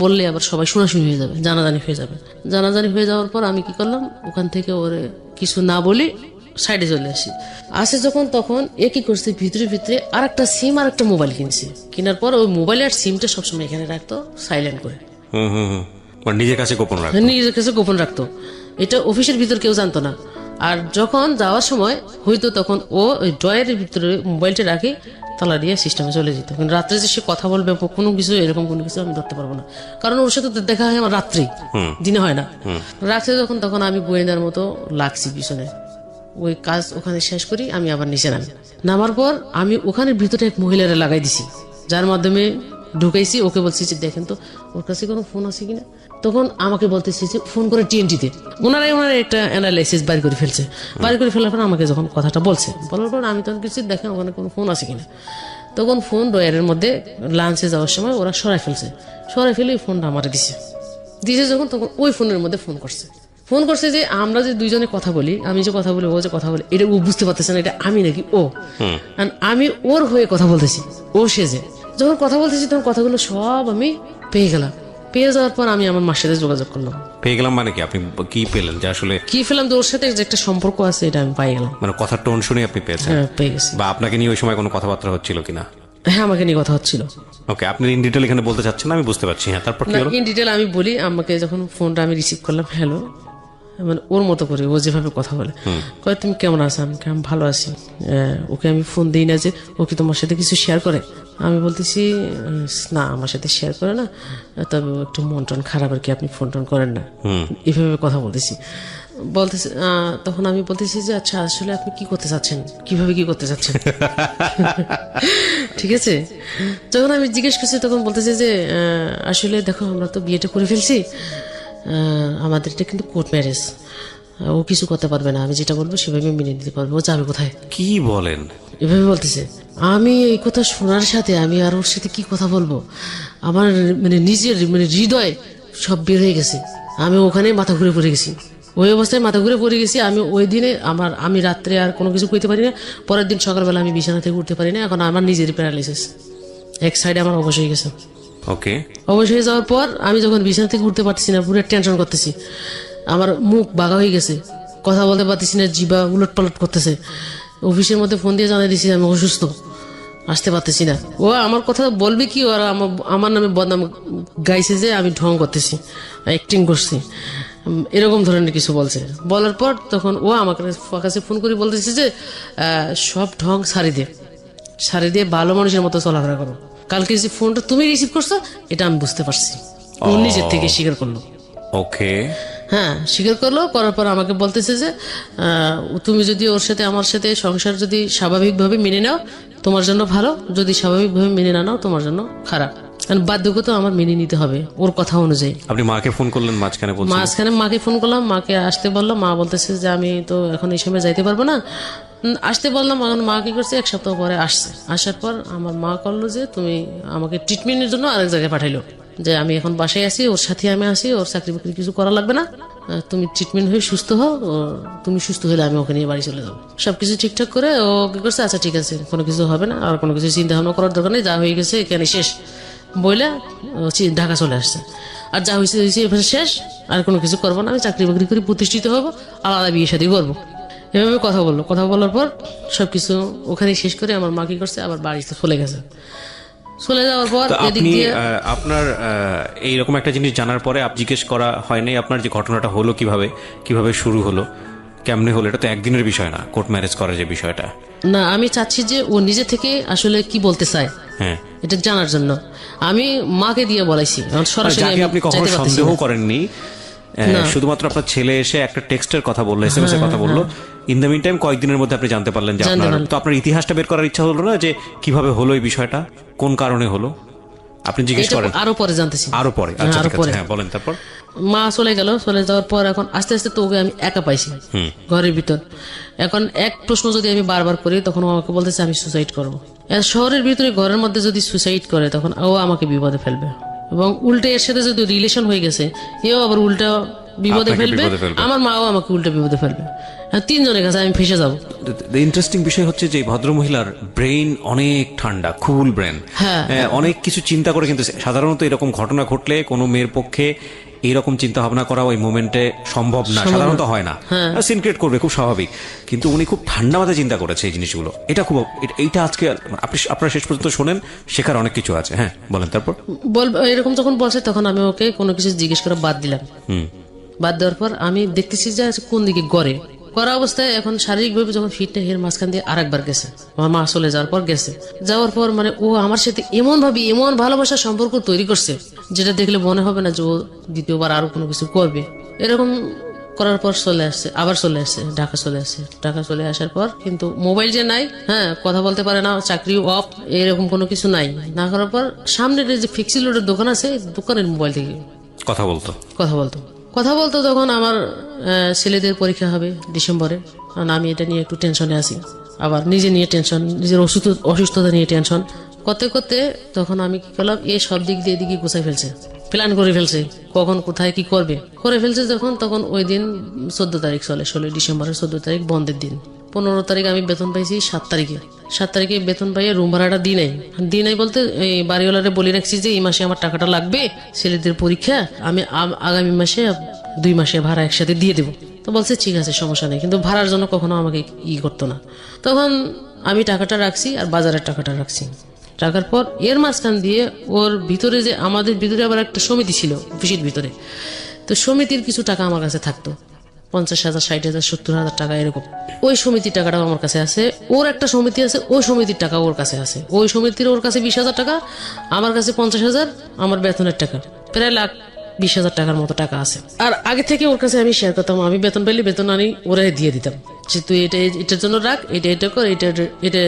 বললে আবার সবাই শোনাশুনি হয়ে যাবে, জানাজানি হয়ে যাওয়ার পর আমি কি করলাম, ওখান থেকে ওরে কিছু না বলি সাইডে চলে আসে যখন, তখন এ কি করছে, ভিতরে আর একটা সিম আর একটা মোবাইল কিনছে। কেনার পর ওই মোবাইল আর সিমটা সবসময় এখানে রাখতো সাইলেন্ট করে, নিজের কাছে গোপন রাখতো। এটা অফিসের ভিতর কেউ জানতো না। আর যখন যাওয়ার সময় হয়তো তখন ও ওই ড্রয়ারের ভিতরে মোবাইলটা রাখে, তালা দিয়ে সিস্টেমে চলে যেত। কিন্তু রাত্রে যে সে কথা বলবে কোনো কিছু এরকম কোনো কিছু আমি ধরতে পারবো না, কারণ ওর সাথে দেখা হয় আমার রাত্রি, দিনে হয় না। রাত্রে যখন, তখন আমি গোয়েন্দার মতো লাগছি পিছনে, ওই কাজ ওখানে শেষ করি, আমি আবার নিচে নামার পর আমি ওখানে ভিতরে এক মহিলারে লাগাই দিছি, যার মাধ্যমে ঢুকাইছি। ওকে বলছি যে দেখেন তো ওর কাছে কোনো ফোন আছে কিনা। তখন আমাকে বলতেছি যে ফোন করে TNT তে, ওনারা একটা অ্যানালাইসিস বাইর করে ফেলার পর আমাকে যখন কথাটা বলার পর আমি তখন কিছু দেখেন ওখানে কোনো ফোন আছে কিনা। তখন ফোন ড্রয়ারের মধ্যে লাঞ্চে যাওয়ার সময় ওরা সরাই ফেলে ফোনটা আমার দিছে যখন, তখন ওই ফোনের মধ্যে ফোন করছে যে আমরা যে দুইজনে কথা বলি, আমি যে কথা বলি, ও যে কথা বলি, এটা ও বুঝতে পারতেছে না এটা আমি নাকি ও। আমি ওর হয়ে কথা বলতেছি, ও সেজে যখন কথা বলতেছি তখন কথাগুলো সব আমি পেয়ে গেলাম। পেয়ে যাওয়ার পর আমি আমার মার সাথে যোগাযোগ করলাম। পেয়ে গেলাম মানে কি, আপনি কি পেলেন যে আসলে কি পেলাম, যে ওর সাথে যে একটা সম্পর্ক আছে এটা আমি পাই গেলাম, মানে কথার টোন শুনে আপনি পেয়েছেন? হ্যাঁ, পেয়ে গেছি। বা আপনাকে নিয়ে ওই সময় কোনো কথাবার্তা হচ্ছিল কিনা? হ্যাঁ, আমাকে নিয়ে কথা হচ্ছিল। ওকে, আপনি ইন ডিটেল এখানে বলতে চাচ্ছেন, আমি বুঝতে পারছি। হ্যাঁ, তারপর কি হলো? ইন ডিটেল আমি বলি, আমাকে যখন ফোনটা আমি রিসিভ করলাম, হ্যালো, মানে ওর মতো করে ও যেভাবে কথা বলে, কয় তুমি কেমন আছো? আমি ভালো আছি। ওকে আমি ফোন দিই না যে ও কি তোমার সাথে কিছু শেয়ার করে? আমি বলতেছি না, আমার সাথে শেয়ার করে না, তবে ও একটু মন টন খারাপ আর কি, আপনি ফোন টোন করেন না, এভাবে কথা বলতেছি। তখন আমি বলতেছি যে আচ্ছা আসলে আপনি কি করতে চাচ্ছেন, কিভাবে কি করতে চাচ্ছেন? ঠিক আছে, যখন আমি জিজ্ঞেস করছি তখন বলতেছে যে আসলে দেখো আমরা তো বিয়েটা করে ফেলছি, আমাদের এটা কিন্তু কোর্ট ম্যারেজ, ও কিছু করতে পারবে না, আমি যেটা বলবো সেভাবে মেনে নিতে পারবে, ও যাবে কোথায়? কি বলেন? এভাবে বলতেছে। আমি এই কথা শোনার সাথে আমি আর ওর সাথে কি কথা বলবো, আমার নিজের হৃদয় সব বের হয়ে গেছে। আমি ওখানে মাথা ঘুরে পড়ে গেছি, ওই অবস্থায় মাথা ঘুরে পড়ে গেছি। আমি ওই দিনে আমি রাত্রে আর কোনো কিছু কইতে পারি না, পরের দিন সকালবেলা আমি বিছানা থেকে উঠতে পারি না। এখন আমার নিজেরই প্যারালাইসিস, এক সাইডে আমার অবশ হয়ে গেছে। ওকে, অবশ হয়ে যাওয়ার পর আমি যখন বিছানা থেকে উঠতে পারতেছি না, পুরো টেনশন করতেছি, আমার মুখ বাঁকা হয়ে গেছে, কথা বলতে পারতেছি না, জিবা উলট পালট করতেছে। অফিসের মধ্যে ফোন দিয়ে জানিয়ে দিছি আমি অসুস্থ, আসতে পারতেছি না। ও আমার কথা বলবে কি, ওরা আমার নামে বদনাম গাইছে যে আমি ঢং করতেছি, অ্যাক্টিং করছি, এরকম ধরনের কিছু বলছে। বলার পর তখন ও আমার কাছে ফোন করে বলতেছে যে সব ঢং সারি দিয়ে ভালো মানুষের মতো চলাফেরা করো। কালকে যে ফোনটা তুমি রিসিভ করছো এটা আমি বুঝতে পারছি। ও নিজের থেকে স্বীকার করলো। ওকে, হ্যাঁ স্বীকার করলো। করার পর আমাকে বলতেছে যে তুমি যদি ওর সাথে আমার সাথে সংসার যদি স্বাভাবিকভাবে মেনে নাও তোমার জন্য ভালো, যদি স্বাভাবিকভাবে মেনে না নাও তোমার জন্য খারাপ। কারণ বাধ্যগত আমার মেনে নিতে হবে ওর কথা অনুযায়ী। আপনি মাকে ফোন করলেন মাঝখানে? মাকে ফোন করলাম, মাকে আসতে বললাম। মা বলতেছে যে আমি তো এখন এই সময় যাইতে পারবো না। আসতে বললাম, এখন মা কি করছে, এক সপ্তাহ পরে আসছে। আসার পর আমার মা করলো যে তুমি আমাকে ট্রিটমেন্টের জন্য আরেক জায়গায় পাঠাইলো, যে আমি এখন বাসায় আছি, ওর সাথে আমি আসি, ওর চাকরি বাকরি কিছু করা লাগবে না, তুমি ট্রিটমেন্ট হয়ে সুস্থ হও, তুমি সুস্থ হলে আমি ওকে নিয়ে বাড়ি চলে যাবো। সবকিছু ঠিকঠাক করে ও কি করছে, আচ্ছা ঠিক আছে কোনো কিছু হবে না, আর কোনো কিছু চিন্তা ভাবনা করার দরকার নেই, যা হয়ে গেছে এখানে শেষ বইলে ঢাকা চলে আসছে। আর যা হয়েছে এবার শেষ, আর কোনো কিছু করবো না, আমি চাকরি বাকরি করে প্রতিষ্ঠিত হবো, আলাদা বিয়ে শাদী করবো। এভাবে কথা বলার পর সবকিছু ওখানে শেষ করে আমার মা কি করছে, আবার বাড়িতে চলে গেছে। চলে যাওয়ার পর আপনার এইরকম একটা জিনিস জানার পরে আপনি জিজ্ঞেস করা হয়নি আপনার যে ঘটনাটা হলো কিভাবে শুরু হলো, কেমনে হলো? এটা তো একদিনের বিষয় না, কোর্ট ম্যারেজ করার যে বিষয়টা। না, আমি চাচ্ছি যে ও নিজে থেকে আসলে কি বলতে চায় হ্যাঁ এটা জানার জন্য আমি মাকে দিয়ে বলাইছি। সরাসরি আপনি কখনো সন্দেহ করেননি, শুধুমাত্র আপনার ছেলে এসে একটা টেক্সটের কথা বললো, এসএমএস এর কথা বললো, ইন দ্য মিন টাইম কয়েকদিনের মধ্যে আপনি জানতে পারলেন যে আপনার ইতিহাসটা বের করার ইচ্ছা হলো না, যে কিভাবে হলো এই বিষয়টা, কোন কারণে হলো আপনি জিজ্ঞেস করেন? আরো পরে জানতেছি, আরো পরে। আচ্ছা ঠিক আছে, হ্যাঁ বলেন। তারপর মা চলে যাওয়ার পর এখন আস্তে আস্তে তো ওকে আমি একা পাইছি ঘরের ভিতর। এখন এক প্রশ্ন যদি আমি বারবার করি তখন ও আমাকে বলতেছে আমি সুসাইড করবো। শহরের ভিতরে ঘরের মধ্যে যদি সুসাইড করে তখন ও আমাকে বিপদে ফেলবে, এবং উল্টে এর সাথে যদি রিলেশন হয়ে গেছে এও আবার উল্টা বিপদে ফেলবে, আমার মাও আমাকে উল্টা বিপদে ফেলবে, তিনজনের কাছে আমি ফেসে যাবো। ইন্টারেস্টিং বিষয় হচ্ছে যে ভদ্রমহিলার ব্রেইন অনেক ঠান্ডা, কুল ব্রেন, অনেক কিছু চিন্তা করে। কিন্তু সাধারণত এরকম ঘটনা ঘটলে কোনো মেয়ের পক্ষে এইরকম চিন্তা ভাবনা করা ওই মোমেন্টে সম্ভব না, সাধারণত হয় না, সিন ক্রিয়েট করবে, খুব স্বাভাবিক। কিন্তু উনি খুব ঠান্ডা মাথায় চিন্তা করেছে এই জিনিসগুলো। এইটা আজকে আপনারা শেষ পর্যন্ত শোনেন, শেখার অনেক কিছু আছে। হ্যাঁ বলেন। তারপর এরকম যখন বলছে তখন আমি ওকে কোনো কিছু জিজ্ঞেস করে বাদ দিলাম। বাদ দেওয়ার পর আমি দেখতেছি যে কোন দিকে গড়ে করা অবস্থায় এখন শারীরিকভাবে যখন ফিটটা এর মাঝখান দিয়ে আরেকবার গেছে, আমার মা চলে যাওয়ার পর মানে ও আমার সাথে এমন ভালোবাসার সম্পর্ক তৈরি করছে যেটা দেখলে মনে হবে না যে ও দ্বিতীয়বার আরো কোনো কিছু করবে। এরকম করার পর আবার চলে আসছে ঢাকা চলে আসার পর কিন্তু মোবাইল যে নাই, কথা বলতে পারে না, চাকরি অফ, এরকম কোনো কিছু নাই। না করার পর সামনের যে ফিক্সি লোডের দোকান আছে, দোকানের মোবাইল থেকে কথা বলতো। তখন আমার ছেলেদের পরীক্ষা হবে ডিসেম্বরে, কারণ আমি এটা নিয়ে একটু টেনশনে আছি, আবার নিজে নিয়ে টেনশন, নিজের অসুস্থতা নিয়ে টেনশন করতে তখন আমি কি করলাম, এই সব দিক দিয়ে এদিকে গুছাই ফেলছে, প্ল্যান করে ফেলছে কখন কোথায় কি করে ফেলছে। তখন ওই দিন 14 তারিখ চলে, 16 ডিসেম্বরের 14 তারিখ বন্ধের দিন। 15 তারিখ আমি বেতন পাইছি, 7 তারিখে বেতন পাইয়ে রুম ভাড়াটা দিই নাই বলতে এই বাড়িওয়ালারে বলে রাখছি যে এই মাসে আমার টাকাটা লাগবে, ছেলেদের পরীক্ষা, আমি আগামী মাসে 2 মাসের ভাড়া একসাথে দিয়ে দেবো। তো বলছে ঠিক আছে সমস্যা নেই, কিন্তু ভাড়ার জন্য কখনো আমাকে করতো না। তখন আমি টাকাটা রাখছি আর বাজারের টাকাটা রাখছি। টাকার পর এর মাঝখান দিয়ে ওর ভিতরে যে আমাদের ভিতরে আবার একটা সমিতি ছিল অফিসের ভিতরে, তো সমিতির কিছু টাকা আমার কাছে থাকতো, 50,000, 60,000, 70,000 টাকা এরকম। ওই সমিতির টাকাটাও আমার কাছে আছে, ওর একটা সমিতি আছে, ওই সমিতির টাকা ওর কাছে আছে, ওই সমিতির ওর কাছে 20,000 টাকা, আমার কাছে 50,000, আমার বেতনের টাকা প্রায় 1,20,000 টাকার মতো টাকা আছে। আর আগে থেকে ওর কাছে আমি শেয়ার করতাম, আমি বেতন পেলে বেতন আনি ওরা দিয়ে দিতাম যে তুই এটার জন্য রাখ, এটা কর, এটা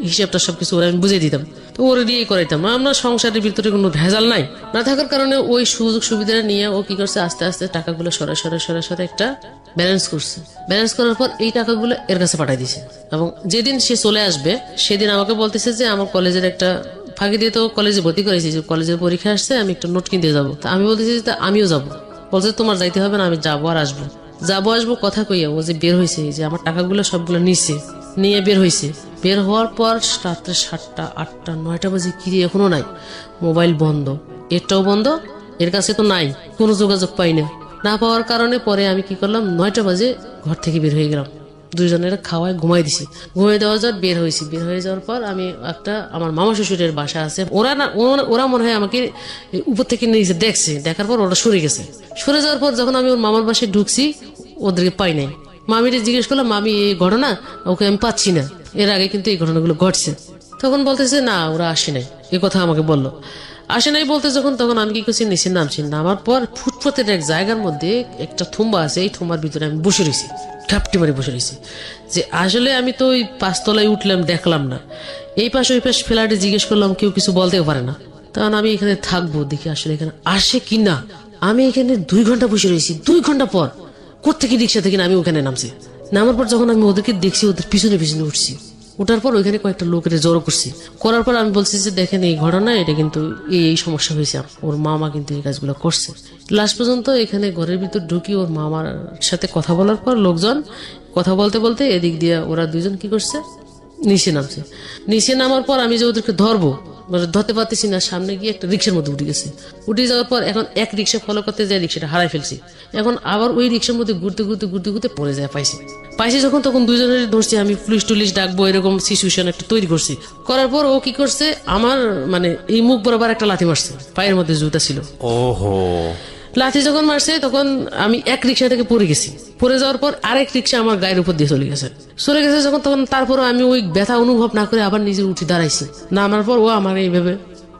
হিসাবটা সবকিছু ওরা আমি বুঝিয়ে দিতাম। তো ওরা দিয়েই করাইতাম। আমরা সংসারের ভিতরে কোনো ভেজাল নাই না থাকার কারণে ওই সুযোগ সুবিধা নিয়ে ও কি করছে, আস্তে আস্তে টাকাগুলো সরে একটা ব্যালেন্স করছে। ব্যালেন্স করার পর এই টাকাগুলো এর কাছে পাঠাই দিছে, এবং যেদিন সে চলে আসবে সেদিন আমাকে বলতেছে যে আমার কলেজের একটা ফাঁকি দিয়ে তো কলেজে ভর্তি করেছি, যে কলেজের পরীক্ষা আসছে, আমি একটা নোট কিনতে যাবো। তা আমি বলতেছি যে আমিও যাবো। বলছে তোমার যাইতে হবে না, আমি যাবো আর আসবো কথা কইয়া ও যে বের হয়েছে, যে আমার টাকাগুলো সবগুলো নিয়ে বের হয়েছে। বের হওয়ার পর রাত্রে 7টা, 8টা, 9টা বাজে, কি এখনো নাই, মোবাইল বন্ধ, এটাও বন্ধ, এর কাছে তো নাই, কোনো যোগাযোগ পাই না পাওয়ার কারণে পরে আমি কি করলাম, 9টা বাজে ঘর থেকে বের হয়ে গেলাম, দুইজনের খাওয়ায় ঘুমাই দিছি। ঘুমাই দেওয়া যাওয়ার বের হয়েছি। বের হয়ে যাওয়ার পর আমি একটা আমার মামা শ্বশুরের বাসা আছে, ওরা মনে হয় আমাকে উপর থেকে নিচে দেখছে, দেখার পর ওরা সরে গেছে। সরে যাওয়ার পর যখন আমি ওর মামার বাসায় ঢুকছি, ওদেরকে পাই নাই। মামিরে জিজ্ঞেস করলাম, মামি এই ঘটনা, ওকে আমি পাচ্ছি না, এর আগে কিন্তু এই ঘটনাগুলো ঘটছে। তখন বলতেছে না, ওরা আসে নাই, এ কথা আমাকে বললো। আসে নাই বলতে তখন আমি কি করছি, নিচে নামছি। নামার পর ফুটপাতের এক জায়গার মধ্যে একটা থুম্বা আছে, এই থুম্বার ভিতরে আমি বসে রয়েছি, ঠাপটি মারি বসে রয়েছি। যে আসলে আমি তো ওই 5 তলায় উঠলাম, দেখলাম না। এই পাশে ওই পাশে ফ্ল্যাটে জিজ্ঞেস করলাম, কেউ কিছু বলতেও পারে না। তখন আমি এখানে থাকবো, দেখি আসলে এখানে আসে কি না। আমি এখানে 2 ঘন্টা বসে রয়েছি। 2 ঘন্টা পর কোত্থেকে রিক্সা থেকে আমি ওখানে নামছি। নামার পর যখন আমি ওদেরকে দেখছি, ওদের পিছনে পিছনে উঠছি। ওঠার পর ওইখানে কয়েকটা লোকের জড়ো করছি। করার পর আমি বলছি যে দেখেন, এই ঘটনা, এটা কিন্তু এই সমস্যা হয়েছে, ওর মামা কিন্তু এই কাজগুলো করছে। লাস্ট পর্যন্ত এখানে ঘরের ভিতর ঢুকি ওর মামার সাথে কথা বলার পর লোকজন কথা বলতে বলতে এদিক দিয়ে ওরা দুইজন কি করছে, নিচে নামছে। নিচে নামার পর আমি যে ওদেরকে ধরবো, ধরতে পারতেছি না, সামনে গিয়ে একটা রিক্সার মধ্যে উঠে গেছে। উঠে যাওয়ার পর এখন এক রিক্সা ফলো করতে যায়, রিক্সাটা হারাই ফেলছি। এখন আবার ওই রিক্সার মধ্যে ঘুরতে ঘুরতে ঘুরতে ঘুরতে পড়ে যায়, পাইছি যখন তখন দুইজনের ধরছি। আমি পুলিশ টুলিশ ডাকবো, এরকম সিচুয়েশন একটা তৈরি করছি। করার পর ও কি করছে, আমার মানে এই মুখ বরাবর একটা লাথি মারছে, পায়ের মধ্যে জুতা ছিল। ওহো, লাথি যখন মারছে তখন আমি এক রিক্সা থেকে পড়ে গেছি। পড়ে যাওয়ার পর আরেক রিক্সা আমার গায়ের উপর দিয়ে চলে গেছে যখন, তখন তারপরে আমি ওই ব্যথা অনুভব না করে আবার নিজের উঠে দাঁড়াইছি। নামার পর ও আমার এইভাবে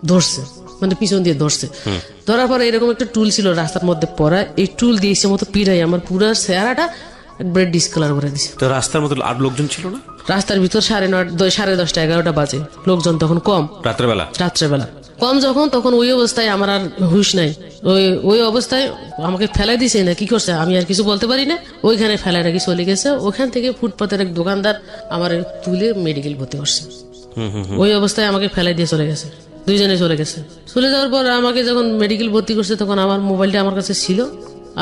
ধরছে, মানে পিছন দিয়ে ধরছে। ধরার পর এরকম একটা টুল ছিল রাস্তার মধ্যে পড়া, এই টুল দিয়ে ইচ্ছে মতো পিড়াই আমার পুরো চেহারাটা একবারে ডিসকালার করে দিছে। তো রাস্তার মধ্যে আর লোকজন ছিল না? রাস্তার ভিতর 9:30, 10:30, 11টা বাজে, লোকজন তখন কম। রাত্রেবেলা কম যখন, তখন ওই অবস্থায় আমার আর হুশ নাই। ওই অবস্থায় আমাকে ফেলাই দিছে না, কি করছে আমি আর কিছু বলতে পারি না। ওইখানে ফেলাই রাখি চলে গেছে। ওখান থেকে ফুটপাতের এক দোকানদার আমার তুলে মেডিকেল ভর্তি করছে। ওই অবস্থায় আমাকে ফেলাই দিয়ে চলে গেছে, দুইজনে চলে গেছে। চলে যাওয়ার পর আমাকে যখন মেডিকেল ভর্তি করছে, তখন আমার মোবাইলটা আমার কাছে ছিল।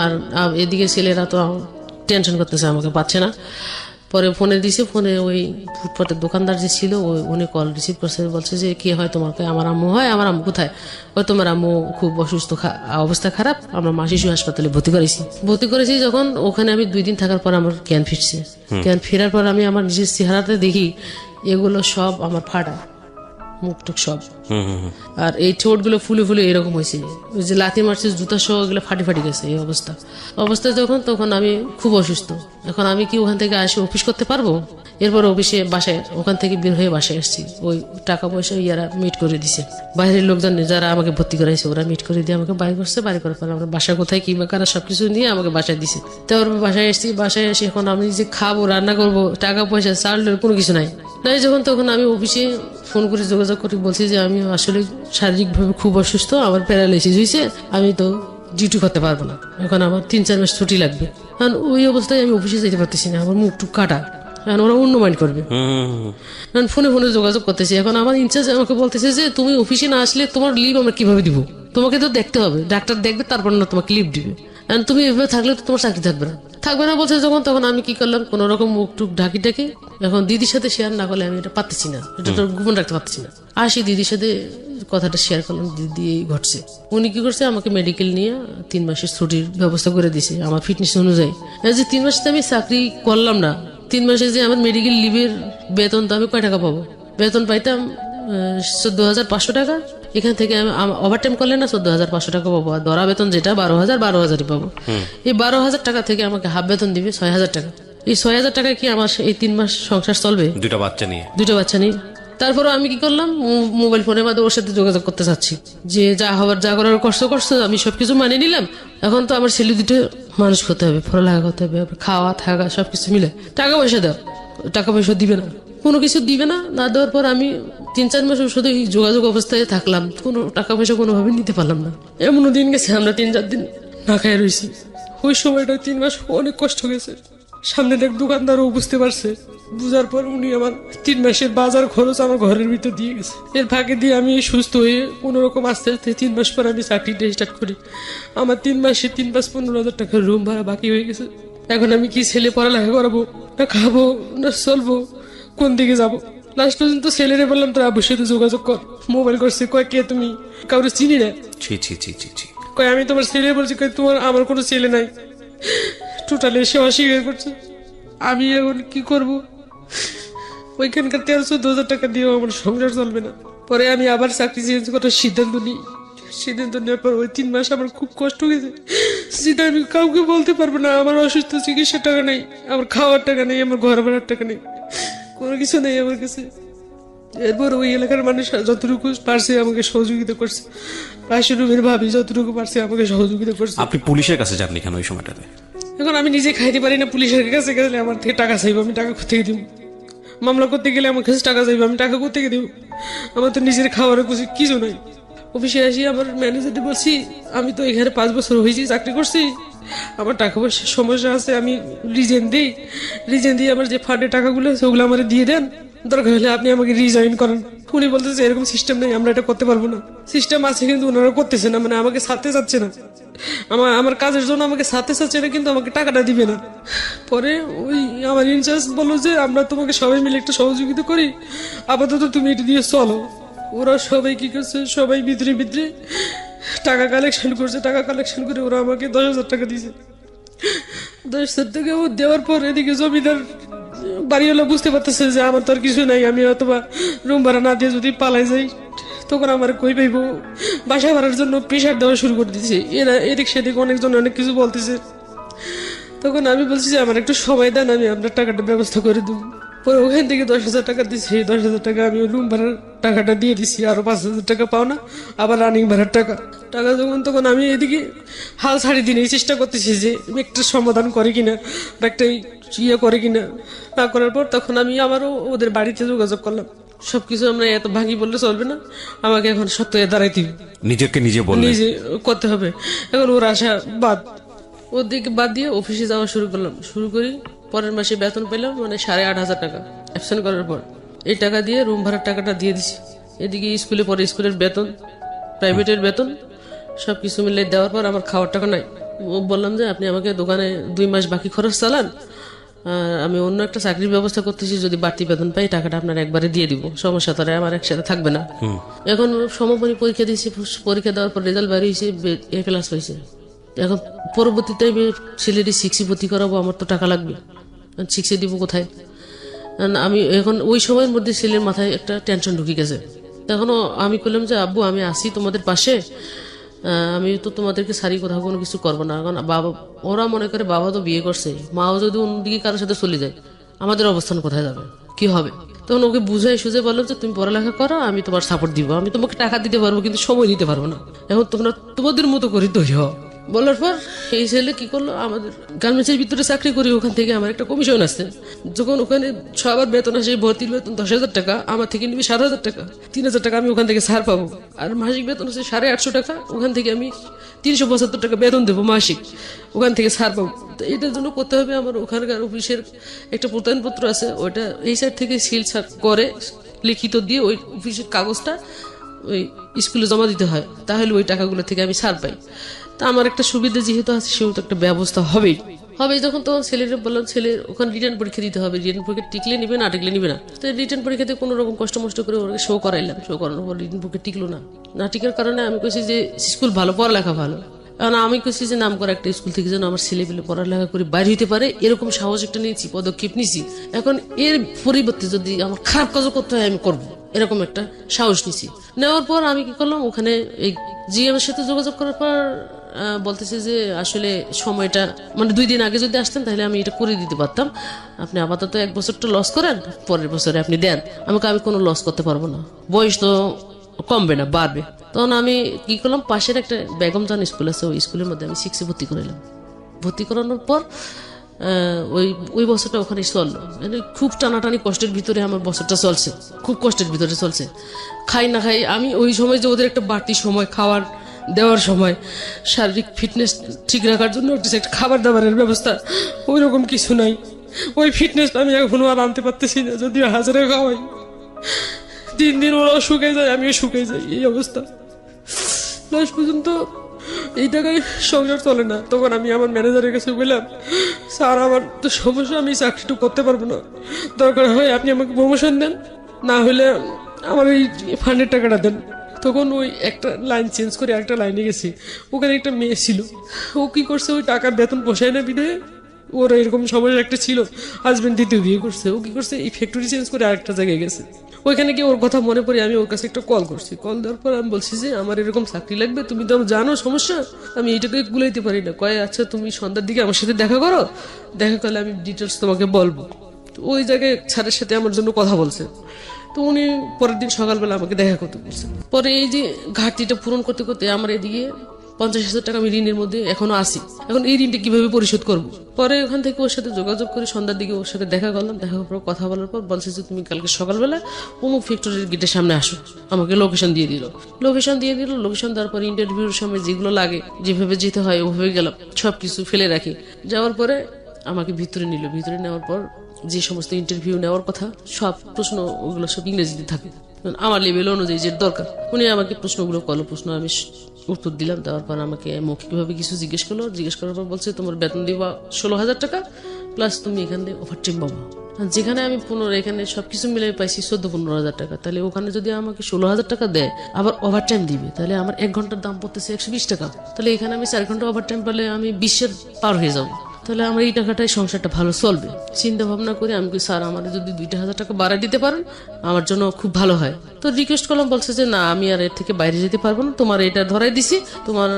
আর এদিকে ছেলেরা তো টেনশন করতেছে, আমাকে পাচ্ছে না। পরে ফোনে দিছে, ফোনে ওই ফুটপাতের দোকানদার যে ছিল উনি কল রিসিভ করছে, বলছে যে কি হয় তোমাকে? আমার আম্মু হয়। আমার আম্মু কোথায়? ওই তোমার আম্মু খুব অসুস্থ, অবস্থা খারাপ, আমরা মা শিশু হাসপাতালে ভর্তি করেছি। যখন ওখানে আমি 2 দিন থাকার পর আমার জ্ঞান ফিরছে। জ্ঞান ফেরার পর আমি আমার নিজের চেহারাতে দেখি এগুলো সব আমার ফাটা, মুখ টুক সব। আর এই ঠোঁট গুলো ফুলে ফুলে এরকম হয়েছে, ওই যে লাথি মারছে জুতা সহ এগুলো ফাটি গেছে। এই অবস্থা তখন আমি খুব অসুস্থ। এখন আমি কি ওখান থেকে আসে অফিস করতে পারবো? এরপর অফিসে বাসায়, ওখান থেকে বের হয়ে বাসায় আসছি। ওই টাকা পয়সা ইয়ারা মিট করে দিছে, বাইরের লোকজন যারা আমাকে ভর্তি করাইছে ওরা মিট করে দিয়ে আমাকে বাড়ি করছে। বাড়ি করার পর আমরা বাসা কোথায় কিংবা কারা সবকিছু নিয়ে আমাকে বাসায় দিছে। তারপর বাসায় এসছি। বাসায় এসে এখন আমি যে খাবো, রান্না করবো, টাকা পয়সা চালের কোনো কিছু নাই। তখন আমি অফিসে ফোন করে যোগাযোগ করে বলছি যে আমি আসলে শারীরিকভাবে খুব অসুস্থ, আমার প্যারালাইসিস হয়েছে, আমি তো ডিউটি করতে পারবো না, এখন আমার 3-4 মাস ছুটি লাগবে। কারণ ওই অবস্থায় আমি অফিসে যেতে পারতেছি না, আমার মুখ টুক কাটা, কারণ ওরা অন্য মাইন্ড করবে। ফোনে যোগাযোগ করতেছি। এখন আমার ইনচার্জ আমাকে বলতেছে যে তুমি অফিসে না আসলে তোমার লিভ আমরা কিভাবে দিব? তোমাকে তো দেখতে হবে, ডাক্তার দেখবে, তারপর না তোমাকে লিভ দিবে। তুমি এভাবে থাকলে তো তোমার চাকরি থাকবে না বলছে তখন আমি কি করলাম, কোন রকম মুখ টুক ঢাকি এখন দিদির সাথে শেয়ার না করলে আমি এটা পারতেছি না, এটা তো গোপন রাখতে পারতেছি না। আসি দিদির সাথে কথাটা শেয়ার করলাম, দিদি ঘটছে। উনি কি করছে, আমাকে মেডিকেল নিয়ে 3 মাসের ছুটির ব্যবস্থা করে দিছে আমার ফিটনেস অনুযায়ী। যে 3 মাসে আমি চাকরি করলাম না, 3 মাসে যে আমার মেডিকেল লিভের বেতন, তো আমি কয় টাকা পাবো? বেতন পাইতাম 14,500 টাকা। এখান থেকে আমি ওভারটাইম করলে না 14,500 টাকা পাবো। আর ধরা বেতন যেটা 12,000 পাবো। এই 12,000 টাকা থেকে আমাকে হাফ বেতন দিবে 6,000 টাকা। এই 6,000 টাকা কি আমার এই 3 মাস সংসার চলবে? 2টা বাচ্চা নিয়ে। তারপরে আমি কি করলাম, মোবাইল ফোনের মাধ্যমে ওর সাথে যোগাযোগ করতে চাচ্ছি যে যা হবার যা করার করছো, আমি সবকিছু মানিয়ে নিলাম। এখন তো আমার ছেলে দুটো মানুষ করতে হবে, পড়ালেখা করতে হবে, খাওয়া থাকা সবকিছু মিলে। টাকা পয়সা দাও, টাকা পয়সা দিবে না, কোনো কিছু দিবে না। না দেওয়ার পর আমি 3-4 মাস শুধু এই যোগাযোগ অবস্থায় থাকলাম, কোনো টাকা পয়সা কোনোভাবে নিতে পারলাম না। এমন দিন গেছে, আমরা 3-4 দিন না খায় রয়েছি। ওই সময়টা 3 মাস অনেক কষ্ট গেছে। সামনে এক দোকানদারও বুঝতে পারছে, বুঝার পর উনি আমার 3 মাসের বাজার খরচ আমার ঘরের ভিতর দিয়ে গেছে। এর ফাঁকে দিয়ে আমি সুস্থ হয়ে কোনো রকম আস্তে আস্তে 3 মাস পর আমি চাকরিটা স্টার্ট করি। আমার 3 মাসে 15,000 টাকার রুম ভাড়া বাকি হয়ে গেছে। এখন আমি কি ছেলে পড়ালেখা করাবো, না খাবো, না চলবো, কোন দিকে যাবো? লাস্ট পর্যন্ত ছেলেরে বললাম তোর আব্বুর সাথে যোগাযোগ কর। মোবাইল করছে, কয় কে তুমি? কাউরে চিনি না। কয় আমি তোমার ছেলে বলছি, কয় তোমার আমার কোনো ছেলে নাই। টোটালি সে অস্বীকার করছে। আমি এখন কি করব? ওইখানকার 13-14,000 টাকা দিয়েও আমার সংসার চলবে না। পরে আমি আবার চাকরি চেঞ্জ করার সিদ্ধান্ত নিই। সিদ্ধান্ত নেওয়ার পর ওই 3 মাস আমার খুব কষ্ট গেছে, যেটা আমি কাউকে বলতে পারবো না। আমার অসুস্থ চিকিৎসার টাকা নেই, আমার খাওয়ার টাকা নেই, আমার ঘর ভাড়ার টাকা নেই, কোনো কিছু নেই আমার কাছে। এরপর ওই এলাকার মানুষ যতটুকু পারছে আমাকে সহযোগিতা করছে, পাশের রুমের ভাবি যতটুকু পারছে আমাকে সহযোগিতা করছে। আপনি পুলিশের কাছে যাননি কেন ওই সময়টাতে? এখন আমি নিজে খাইতে পারি না, পুলিশের কাছে গেলে আমার থেকে টাকা চাইবো, আমি টাকা কোথেকে দিব? মামলা করতে গেলে আমার কাছে টাকা চাইবো, আমি টাকা কোথেকে দিব? আমার তো নিজের খাওয়ার কিছু নাই। অফিসে আসি আমার ম্যানেজারকে বলছি, আমি তো এখানে 5 বছর হয়েছি চাকরি করছি, আমার টাকা পয়সার সমস্যা আছে, আমি রিজেন দিয়ে আমার যে ফান্ডের টাকাগুলো আছে ওগুলো আমার দিয়ে দেন, দরকার হলে আপনি আমাকে রিজাইন করেন। উনি বলতেছে এরকম সিস্টেম নেই, আমরা এটা করতে পারবো না। সিস্টেম আছে কিন্তু ওনারা করতেছে না, মানে আমাকে ছাড়তে চাচ্ছে না, আমার কাজের জন্য আমাকে ছাড়তে চাচ্ছে না, কিন্তু আমাকে টাকাটা দিবে না। পরে ওই আমার ইনচার্জ বললো যে আমরা তোমাকে সবাই মিলে একটা সহযোগিতা করি, আপাতত তুমি এটা দিয়ে চলো। ওরা সবাই কি করছে, সবাই ভিতরে টাকা কালেকশন করছে। টাকা কালেকশন করে ওরা আমাকে 10,000 টাকা দিয়েছে। 10,000 টাকা দেওয়ার পর এদিকে জমিদার বাড়িওয়ালা বুঝতে পারতেছে যে আমার তো আর কিছু নাই, আমি অথবা রুম ভাড়া না দিয়ে যদি পালাই যাই তখন আমার কই পাইব। বাসা ভাড়ার জন্য প্রেশার দেওয়া শুরু করে দিয়েছে। এরা এদিক সেদিক অনেকজন অনেক কিছু বলতেছে। তখন আমি বলছি যে আমার একটু সময় দেন, আমি আপনার টাকাটা ব্যবস্থা করে দেবো। পরে ওখান থেকে 10,000 টাকা দিচ্ছি। 10,000 টাকা আমি রুম ভাড়ার টাকাটা দিয়ে দিচ্ছি, আরো 5,000 টাকা পাও না, আবার রানিং ভাড়ার টাকা তখন আমি এদিকে হাল ছাড়ি দিনের চেষ্টা করতেছি যে একটা সমাধান করে কিনা বা একটা করে কিনা। না করার পর তখন আমি আবারও ওদের বাড়িতে যোগাযোগ করলাম। সবকিছু আমরা এত ভাঙি বললে চলবে না, আমাকে এখন সত্য দাঁড়াইতে নিজে করতে হবে। এখন ওর আশা বাদ, ওর দিকে বাদ দিয়ে অফিসে যাওয়া শুরু করি। পরের মাসে বেতন পেলাম, মানে 8,500 টাকা অ্যাবসেন্ট করার পর। এই টাকা দিয়ে রুম ভাড়ার টাকাটা দিয়ে দিছি। এদিকে স্কুলের বেতন, প্রাইভেটের বেতন সবকিছু মিলে দেওয়ার পর আমার খাওয়ার টাকা নাই। বললাম যে আপনি আমাকে দোকানে 2 মাস বাকি খরচ চালান, আমি অন্য একটা চাকরির ব্যবস্থা করতেছি, যদি বাড়তি বেতন পাই টাকাটা আপনার একবারে দিয়ে দিব, সমস্যা তো আমার একসাথে থাকবে না। এখন সমাপনী পরীক্ষা দিয়েছি, পরীক্ষা দেওয়ার পর রেজাল্ট বাইরে হয়েছে, A ক্লাস পাইছে। এখন পরবর্তী টাইমে ছেলেটি 6 ভর্তি করাবো, আমার তো টাকা লাগবে, 6 দিব কোথায়? আমি এখন ওই সময়ের মধ্যে ছেলের মাথায় একটা টেনশন ঢুকে গেছে। তখনও আমি বললাম যে আব্বু আমি আসি তোমাদের পাশে, আমি তো তোমাদেরকে সারি কোথাও কোনো কিছু করবো না। এখন বাবা, ওরা মনে করে বাবা তো বিয়ে করছে, মাও যদি অন্যদিকে কারোর সাথে চলে যায় আমাদের অবস্থান কোথায় যাবে, কি হবে? তখন ওকে বুঝাই সুঝে বললাম যে তুমি পড়ালেখা করো, আমি তোমার সাপোর্ট দিব, আমি তোমাকে টাকা দিতে পারবো কিন্তু সময় দিতে পারবো না। এখন তোমরা তোমাদের মতো করে তৈরি হও। বলার পর এই ছেলে কি করলো, আমাদের গার্মেন্টসের ভিতরে চাকরি করি, ওখান থেকে আমার একটা কমিশন আছে। যখন ওখানে সবার বেতন আসে, ভর্তির বেতন 10,000 টাকা, আমার থেকে নিবি 7,000 টাকা, 3,000 টাকা আমি ওখান থেকে ছাড় পাবো। আর মাসিক বেতন আছে 850 টাকা, ওখান থেকে আমি 375 টাকা বেতন দেবো মাসিক, ওখান থেকে ছাড় পাবো। তো এটার জন্য করতে হবে আমার ওখানকার অফিসের একটা প্রত্যয়নপত্র আছে, ওইটা এই সাইড থেকে সিল করে লিখিত দিয়ে ওই অফিসের কাগজটা ওই স্কুলে জমা দিতে হয়, তাহলে ওই টাকাগুলো থেকে আমি ছাড় পাই। তা আমার একটা সুবিধা যেহেতু আছে, সেহেতু একটা ব্যবস্থা হবেই। যখন তখন ছেলেরা বললাম, ছেলের ওখানে রিটার্ন পরীক্ষা দিতে হবে, রিটার্ন পরীক্ষা টিকলে নিবে না টিকলে নিবে না। তো রিটার্ন পরীক্ষাতে কোনো রকম কষ্ট করে ওরা শো করাইলাম, শো করানোর পর রিটার্ন পরীক্ষা টিকলো না টিকার কারণে আমি কইছি যে স্কুল ভালো, পড়ালেখা ভালো। কারণ আমি কইছি যে নাম করা একটা স্কুল থেকে যেন আমার ছেলেপেলে পড়ালেখা করে বাইরে হইতে পারে, এরকম সাহস একটা নিয়েছি, পদক্ষেপ নিয়েছি। এখন এর পরিবর্তে যদি আমার খারাপ কাজও করতে হয় আমি করবো, এরকম একটা সাহস নিয়েছি। নেওয়ার পর আমি কি করলাম, ওখানে এই জিএমের সাথে যোগাযোগ করার পর বলতেছে যে আসলে সময়টা, মানে 2 দিন আগে যদি আসতেন তাহলে আমি এটা করে দিতে পারতাম, আপনি আপাতত 1 বছরটা লস করেন, পরের বছরে আপনি দেন। আমি কোনো লস করতে পারবো না, বয়স তো কমবে না, বাড়বে। তখন আমি কি করলাম, পাশের একটা বেগমজান স্কুল আছে, ওই স্কুলের মধ্যে আমি 6-এ ভর্তি করাইলাম। ভর্তি করানোর পর ওই বছরটা ওখানে চললো, মানে খুব টানাটানি কষ্টের ভিতরে আমার বছরটা চলছে, খুব কষ্টের ভিতরে চলছে। খাই না খাই আমি ওই সময় যে ওদের একটা বাড়তি সময় খাওয়ার দেওয়ার সময় শারীরিক ফিটনেস ঠিক রাখার জন্য একটা খাবার দাবারের ব্যবস্থা ওই রকম কিছু নাই। ওই ফিটনেসটা আমি এখনো আর আনতে পারতেছি না, যদিও হাজারে খাওয়াই। দিন ওরাও শুকিয়ে যায়, আমিও শুকিয়ে যাই, এই অবস্থা। লাস্ট পর্যন্ত এই টাকায় সংসার চলে না। তখন আমি আমার ম্যানেজারের কাছে বললাম, স্যার আমার তো সমস্যা, আমি চাকরিটা করতে পারবো না, দরকার হয় আপনি আমাকে প্রমোশন দেন, না হলে আমার এই ফান্ডের টাকাটা দেন। তখন ওই একটা লাইন চেঞ্জ করে একটা লাইনে গেছি, ওখানে একটা মেয়ে ছিল, ও কি করছে, ওই টাকার বেতন পোষায় না বিধে ওর এরকম সমস্যা একটা ছিল, হাজবেন্ড দ্বিতীয় বিয়ে করছে। ও কি করছে, এই ফ্যাক্টরি চেঞ্জ করে আরেকটা জায়গায় গেছে। ওইখানে গিয়ে ওর কথা মনে পড়ে আমি ওর কাছে একটা কল করছি। কল দেওয়ার পর আমি বলছি যে আমার এরকম চাকরি লাগবে, তুমি তো জানো সমস্যা, আমি এইটাকে গুলাইতে পারি না। কয় আচ্ছা তুমি সন্ধ্যার দিকে আমার সাথে দেখা করো, দেখা করলে আমি ডিটেলস তোমাকে বলবো। তো ওই জায়গায় স্যারের সাথে আমার জন্য কথা বলছে। তো উনি পরের দিন সকালবেলা আমাকে দেখা করতে বলছে। পরে এই যে ঘাটতিটা পূরণ করতে করতে আমার এদিকে 50,000 টাকা আমি ঋণের মধ্যে এখনো আসি। এখন এই ঋণটা কিভাবে পরিশোধ করবো? পরে ওখান থেকে ওর সাথে যোগাযোগ করে সন্ধ্যার দিকে ওর সাথে দেখা করলাম। দেখা করার পর কথা বলার পর বলছে যে তুমি কালকে সকালবেলা অমুক ফ্যাক্টরির গেটের সামনে আসো। আমাকে লোকেশন দিয়ে দিল। লোকেশন দেওয়ার পর ইন্টারভিউর সময় যেগুলো লাগে, যেভাবে যেতে হয় ওভাবে গেলাম, সবকিছু ফেলে রাখি। যাওয়ার পরে আমাকে ভিতরে নিল। ভিতরে নেওয়ার পর যে সমস্ত ইন্টারভিউ নেওয়ার কথা সব প্রশ্ন ওগুলো সব ইংরেজিতে থাকে, আমার লেভেল অনুযায়ী যে দরকার। উনি আমাকে প্রশ্নগুলো করলো, প্রশ্ন আমি উত্তর দিলাম। দেওয়ার পর আমাকে মৌখিকভাবে কিছু জিজ্ঞেস করার পর বলছে তোমার বেতন দিবা 16,000 টাকা, প্লাস তুমি এখান থেকে ওভারটাইম পাবো। যেখানে আমি এখানে সবকিছু মিলে পাইছি 14-15,000 টাকা, তাহলে ওখানে যদি আমাকে 16,000 টাকা দেয় আবার ওভারটাইম দিবে, তাহলে আমার 1 ঘন্টার দাম পড়তেছে 120 টাকা। তাহলে এখানে আমি 4 ঘন্টা ওভারটাইম পেলে আমি 20-এর পার হয়ে যাবো। তাহলে আমার এই টাকাটাই সংসারটা ভালো চলবে। চিন্তা ভাবনা করে আমি স্যার আমার যদি 2,000 টাকা বাড়ায় দিতে পারেন আমার জন্য খুব ভালো হয়। তো রিকোয়েস্ট করলাম, বলছে যে না আমি আর এর থেকে বাইরে যেতে পারবো না, তোমার এটা ধরাই দিছি, তোমার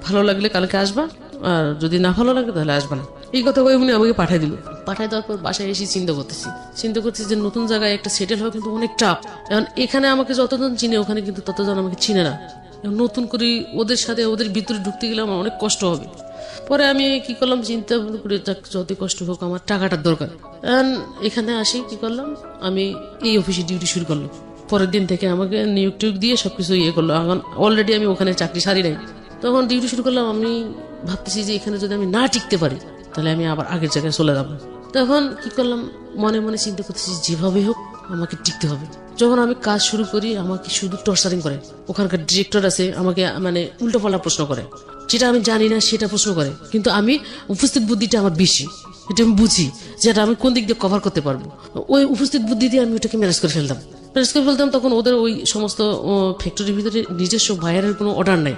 ভালো লাগলে কালকে আসবা, আর যদি না ভালো লাগে তাহলে আসবা না। এই কথা বলে উনি আমাকে পাঠিয়ে দিল। পাঠিয়ে দেওয়ার পর বাসায় এসে চিন্তা করতেছি যে নতুন জায়গায় একটা সেটেল হওয়া কিন্তু অনেক টাফ। এখন এখানে আমাকে যতজন চিনে ওখানে কিন্তু ততজন আমাকে চিনে না। নতুন করে ওদের সাথে ওদের ভিতরে ঢুকতে গেলে আমার অনেক কষ্ট হবে। পরে আমি কি করলাম, চিন্তা করে যত কষ্ট হোক আমার টাকাটার দরকার। এখানে আসি কি করলাম, আমি এই অফিসে ডিউটি শুরু করলাম। পরের দিন থেকে আমাকে নিয়োগ টিয়োগ দিয়ে সবকিছু করলো। এখন অলরেডি আমি ওখানে চাকরি সারি নাই, তখন ডিউটি শুরু করলাম। আমি ভাবতেছি যে এখানে যদি আমি না টিকতে পারি তাহলে আমি আবার আগের জায়গায় চলে যাবো। তখন কি করলাম, মনে মনে চিন্তা করতেছি যেভাবে হোক আমাকে টিকতে হবে। যখন আমি কাজ শুরু করি আমাকে শুধু টর্চারিং করে। ওখানকার ডিরেক্টর আছে, আমাকে উল্টোপাল্টা প্রশ্ন করে, যেটা আমি জানি না সেটা প্রশ্ন করে, কিন্তু আমি উপস্থিত বুদ্ধিটা আমার বেশি, এটা আমি বুঝি যেটা আমি কোন দিক দিয়ে কভার করতে পারবো। ওই উপস্থিত বুদ্ধি দিয়ে আমি ওটাকে ম্যানেজ করে ফেলতাম। তখন ওদের ওই সমস্ত ফ্যাক্টরির ভিতরে নিজস্ব বাইরের কোনো অর্ডার নাই।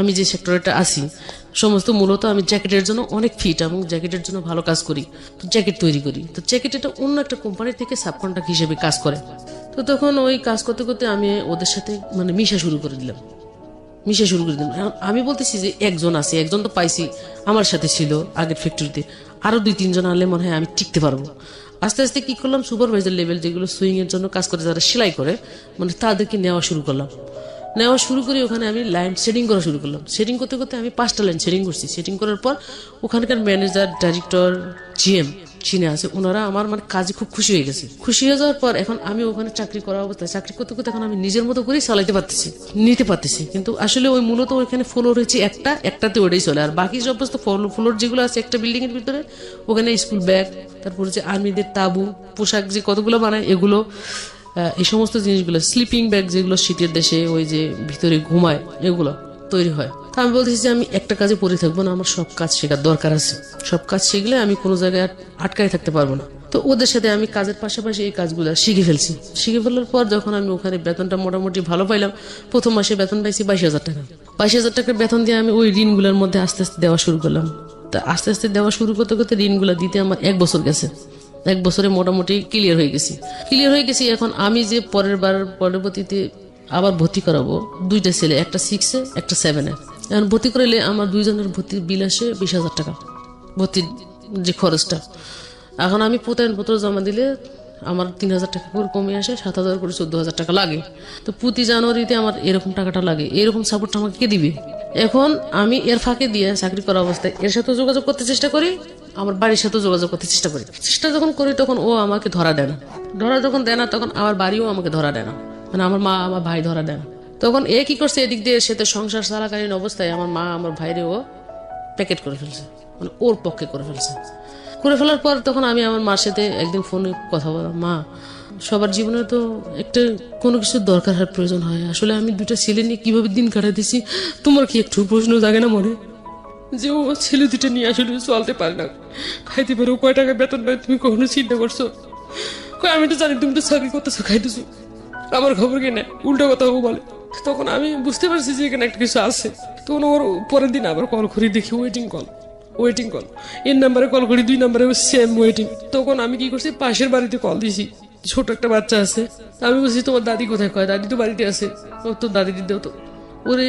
আমি যে সেক্টরটা আছি সমস্ত মূলত আমি জ্যাকেটের জন্য অনেক ফিট এবং জ্যাকেটের জন্য ভালো কাজ করি, তো জ্যাকেট তৈরি করি। তো জ্যাকেট এটা অন্য একটা কোম্পানি থেকে সাবকন্ট্রাক্ট হিসেবে কাজ করে। তো তখন ওই কাজ করতে করতে আমি ওদের সাথে মিশা শুরু করে দিলাম। আমি বলতেছি যে একজন আছে, একজন তো পাইছি আমার সাথে ছিল আগের ফ্যাক্টরিতে, আরো 2-3 জন আনলে মনে হয় আমি টিকতে পারবো। আস্তে আস্তে কি করলাম, সুপারভাইজার লেভেল যেগুলো সুইং এর জন্য কাজ করে, যারা সেলাই করে তাদেরকে নেওয়া শুরু করি। ওখানে আমি লাইন সেটিং করা শুরু করলাম। সেটিং করতে করতে আমি 5টা লাইন সেটিং করছি। সেটিং করার পর ওখানকার ম্যানেজার, ডাইরেক্টর, জিএম চিনে আছে, ওনারা আমার কাজে খুব খুশি হয়ে গেছে। খুশি হয়ে যাওয়ার পর এখন আমি ওখানে চাকরি করা অবস্থায় চাকরি করতে করতে এখন আমি নিজের মতো করেই চালাইতে নিতে পারতেছি। কিন্তু আসলে ওই মূলত ওইখানে ফ্লোর হয়েছে একটাতে ওটাই চলে, আর বাকি সমস্ত ফ্লোর যেগুলো আছে একটা বিল্ডিং এর ভিতরে, ওখানে স্কুল ব্যাগ, তারপর যে আর্মিদের তাবু, পোশাক যে কতগুলো বানায় এগুলো, এই সমস্ত জিনিসগুলো, স্লিপিং ব্যাগ যেগুলো শীতের দেশে ওই যে ভিতরে ঘুমায়, এগুলো তৈরি হয়। তা আমি বলতেছি যে আমি একটা কাজে পড়ে থাকবো না, আমার সব কাজ শেখার দরকার আছে। সব কাজ শিখলে আমি কোনো জায়গায় আটকায় থাকতে পারবো না। তো ওদের সাথে আমি কাজের পাশাপাশি এই কাজগুলো শিখে ফেলার পর যখন আমি ওখানে বেতনটা মোটামুটি ভালো পাইলাম, প্রথম মাসে বেতন পাইছি 22,000 টাকা। 22,000 টাকার বেতন দিয়ে আমি ওই ঋণগুলোর মধ্যে আস্তে আস্তে দেওয়া শুরু করলাম। তা আস্তে আস্তে দেওয়া শুরু করতে করতে ঋণগুলো দিতে আমার 1 বছর গেছে। 1 বছরে মোটামুটি ক্লিয়ার হয়ে গেছি। এখন আমি যে পরবর্তীতে আবার ভর্তি করাবো 2টা ছেলে, একটা 6-এ একটা 7-এ। এখন ভর্তি করাইলে আমার 2 জনের ভর্তির বিল আসে 20,000 টাকা, ভর্তির যে খরচটা। এখন আমি প্রত্যয়নপত্র জমা দিলে আমার 3,000 টাকা করে কমে আসে, 7,000 করে 14,000 টাকা লাগে। তো প্রতি জানুয়ারিতে আমার এরকম টাকাটা লাগে। এরকম সাপোর্টটা আমাকে কে দিবে? এখন আমি এর ফাঁকে দিয়ে চাকরি করা অবস্থায় এর সাথে যোগাযোগ করতে চেষ্টা করি, আমার বাড়ির সাথে যোগাযোগ করতে চেষ্টা যখন করি তখন ও আমাকে ধরা দেয় না, তখন আমার বাড়িও আমাকে ধরা দেয় না, আমার মা আমার ভাই ধরা দেয় না। তখন এ কি করছে, এদিক দিয়ে সাথে সংসার চালাকালীন অবস্থায় আমার মা আমার ভাইরে ও প্যাকেট করে ফেলছে, ওর পক্ষে করে ফেলার পর তখন আমি আমার মার সাথে একদিন ফোনে কথা বললাম, মা সবার জীবনে তো একটা কোনো কিছুর দরকার হয়, প্রয়োজন হয়, আসলে আমি 2টা ছেলে নিয়ে কিভাবে দিন কাটাতেছি, তোমার কি একটু প্রশ্ন জাগে না মনে যে ও ছেলে 2টা নিয়ে আসলে চলতে পারে না, খাইতে পারে, ও কয় টাকা বেতন পায় তুমি কখনো চিন্তা করছো? আমি তো জানি তুমি তো চাকরি করতেছো, খাইতেছো, আমার খবর কি না, উল্টো কথা ও বলে। তখন আমি বুঝতে পারছি যে এখানে একটা কিছু আছে। তখন ওর পরের দিন আবার কল করি, দেখি ওয়েটিং কল। ওয়েটিং কল, এর নাম্বারে কল করি 2 নাম্বারে সেম ওয়েটিং। তখন আমি কি করছি, পাশের বাড়িতে কল দিছি, ছোট একটা বাচ্চা আছে। আমি বলছি তোমার দাদি কোথায়? কয় দাদি তো বাড়িতে আছে। তো দাদি দিতেও তো ওরে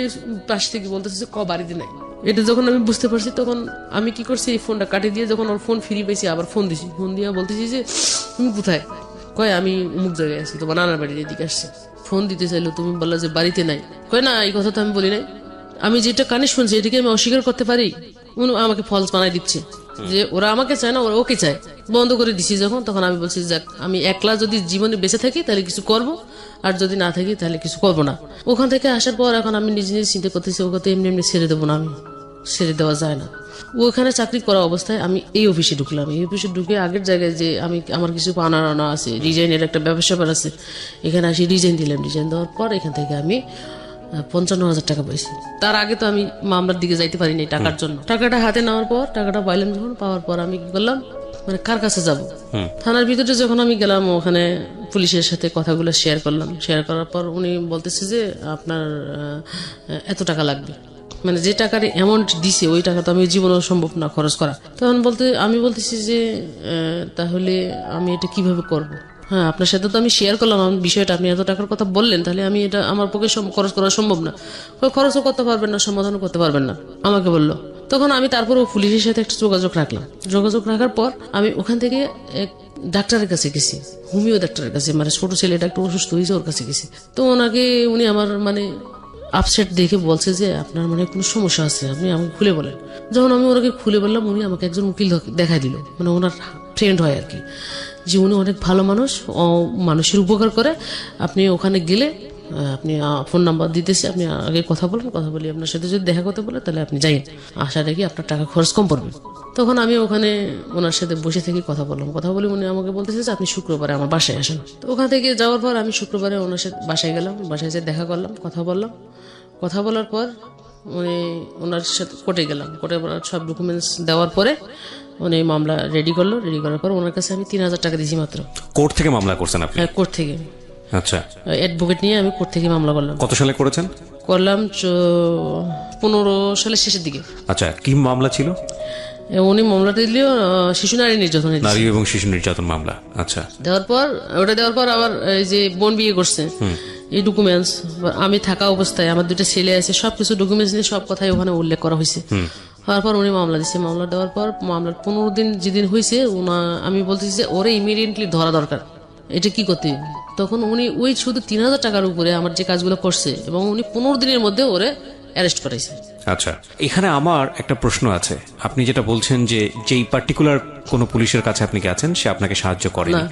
পাশ থেকে বলতেছে বাড়িতে নাই। এটা যখন আমি বুঝতে পারছি তখন আমি কি করছি, এই ফোনটা কাটে দিয়ে যখন ওর ফোন ফ্রি পেয়েছি আবার ফোন দিছি। ফোন দিয়ে বলতেছি যে তুমি কোথায়? কয় আমি অমুক জায়গায় আছি, তোমার নানার বাড়ির এদিকে আসছে। ফোন দিতে চাইলো, তুমি বললা যে বাড়িতে নাই। কয় না, এই কথা তো আমি বলি নাই। আমি যেটা কানে শুনছি এটাকে আমি অস্বীকার করতে পারি? আমাকে ফলস বানাই দিচ্ছে যে ওরা আমাকে চায় না, ওরা ওকে চায়। বন্ধ করে দিছি যখন, তখন আমি বলছি যাক আমি একলা যদি জীবনে বেঁচে থাকি তাহলে কিছু করব, আর যদি না থাকি তাহলে কিছু করবো না। ওখান থেকে আসার পর এখন আমি নিজে নিজে চিন্তা করতেছি ওকে তো এমনি এমনি ছেড়ে দেবো না, আমি ছেড়ে দেওয়া যায় না। ওখানে চাকরি করা অবস্থায় আমি এই অফিসে ঢুকলাম। এই অফিসে ঢুকে আগের জায়গায় যে আমি আমার কিছু পাওনা আছে, ডিজাইনের একটা ব্যবসা আছে, এখানে আসি ডিজাইন দিলাম। ডিজাইন দেওয়ার পর এখান থেকে আমি 55,000 টাকা পাইছি। তার আগে তো আমি মামলার দিকে যাইতে পারিনি টাকার জন্য। টাকাটা হাতে নেওয়ার পর, টাকাটা পাইলাম যখন, পাওয়ার পর আমি কি করলাম, মানে কার কাছে যাব? থানার ভিতরে যখন আমি গেলাম, ওখানে পুলিশের সাথে কথাগুলো শেয়ার করলাম। শেয়ার করার পর উনি বলতেছে যে আপনার এত টাকা লাগবে, মানে যে টাকার অ্যামাউন্ট দিছে ওই টাকা তো আমি জীবনেও সম্ভব না খরচ করা। তখন আমি বলতেছি যে তাহলে আমি এটা কিভাবে করব? হ্যাঁ, আপনার সাথে তো আমি শেয়ার করলাম আমার বিষয়টা, আপনি এত টাকার কথা বললেন, তাহলে আমি এটা আমার পক্ষে খরচ করা সম্ভব না। খরচও করতে পারবেন না, সমাধানও করতে পারবেন না, আমাকে বললো। তখন আমি তারপর পুলিশের সাথে একটা যোগাযোগ রাখলাম। যোগাযোগ রাখার পর আমি ওখান থেকে এক ডাক্তারের কাছে গেছি, হোমিও ডাক্তারের কাছে, মানে ছোট ছেলেটা একটু অসুস্থ হয়েছে, ওর কাছে গেছি। তো উনি আমার মানে আপসেট দেখে বলছে যে আপনার মানে কোনো সমস্যা আছে, আপনি আমাকে খুলে বলেন। যখন আমি ওনাকে খুলে বললাম, উনি আমাকে একজন উকিল দেখাই দিল, মানে ওনার ফ্রেন্ড হয় আর কি, যে উনি অনেক ভালো মানুষ, মানুষের উপকার করে। আপনি ওখানে গেলে আপনি ফোন নাম্বার দিতেছি, আপনি আগে কথা বলেন, কথা বলি আপনার সাথে যদি দেখা করতে বলে তাহলে আপনি যাইন, আশা রাখি আপনার টাকা খরচ কম পড়বে। তখন আমি ওখানে ওনার সাথে বসে থেকে কথা বললাম। কথা বলে উনি আমাকে বলতেছে যে আপনি শুক্রবারে আমার বাসায় আসেন। তো ওখান থেকে যাওয়ার পর আমি শুক্রবারে ওনার সাথে বাসায় গেলাম। বাসায় এসে দেখা করলাম, কথা বললাম। কথা বলার পর ওনার সাথে কোর্টে গেলাম। কোর্টে সব ডকুমেন্টস দেওয়ার পরে উনি মামলা রেডি করলো। রেডি করার পর ওনার কাছে আমি 3,000 টাকা দিয়েছি মাত্র। কোর্ট থেকে মামলা করছেন আপনি? হ্যাঁ, কোর্ট থেকে। আচ্ছা, অ্যাডভোকেট নিয়ে আমি কোর্ট থেকে মামলা করলাম। কত সালে করেছেন? করলাম 15 সালের শেষের দিকে। আচ্ছা, কি মামলা ছিল? উনি মামলাটা দিল শিশু নারী নির্যাতন, নারী এবং শিশু নির্যাতন মামলা। আচ্ছা, দেওয়ার পর আবার এই যে বোন বিয়ে করছে, এই ডকুমেন্টস আমি থাকা অবস্থায়, আমার 2টা ছেলে আছে, সবকিছু ডকুমেন্টস নিয়ে সব কথাই ওখানে উল্লেখ করা হয়েছে। হওয়ার পর উনি মামলা দিচ্ছে। মামলা দেওয়ার পর মামলার 15 দিন যেদিন হয়েছে, আমি বলতেছি যে ওরে ইমিডিয়েটলি ধরা দরকার, এটা কি করতে। তখন উনি ওই শুধু 3,000 টাকার উপরে আমার যে কাজগুলো করছে, এবং উনি 15 দিনের মধ্যে ওরে অ্যারেস্ট করাইছে। আচ্ছা, এখানে আমার একটা প্রশ্ন আছে। আপনি যেটা বলছেন যে যেই পার্টিকুলার কোনো পুলিশের কাছে আপনি গেছেন, সে আপনাকে সাহায্য করেনি,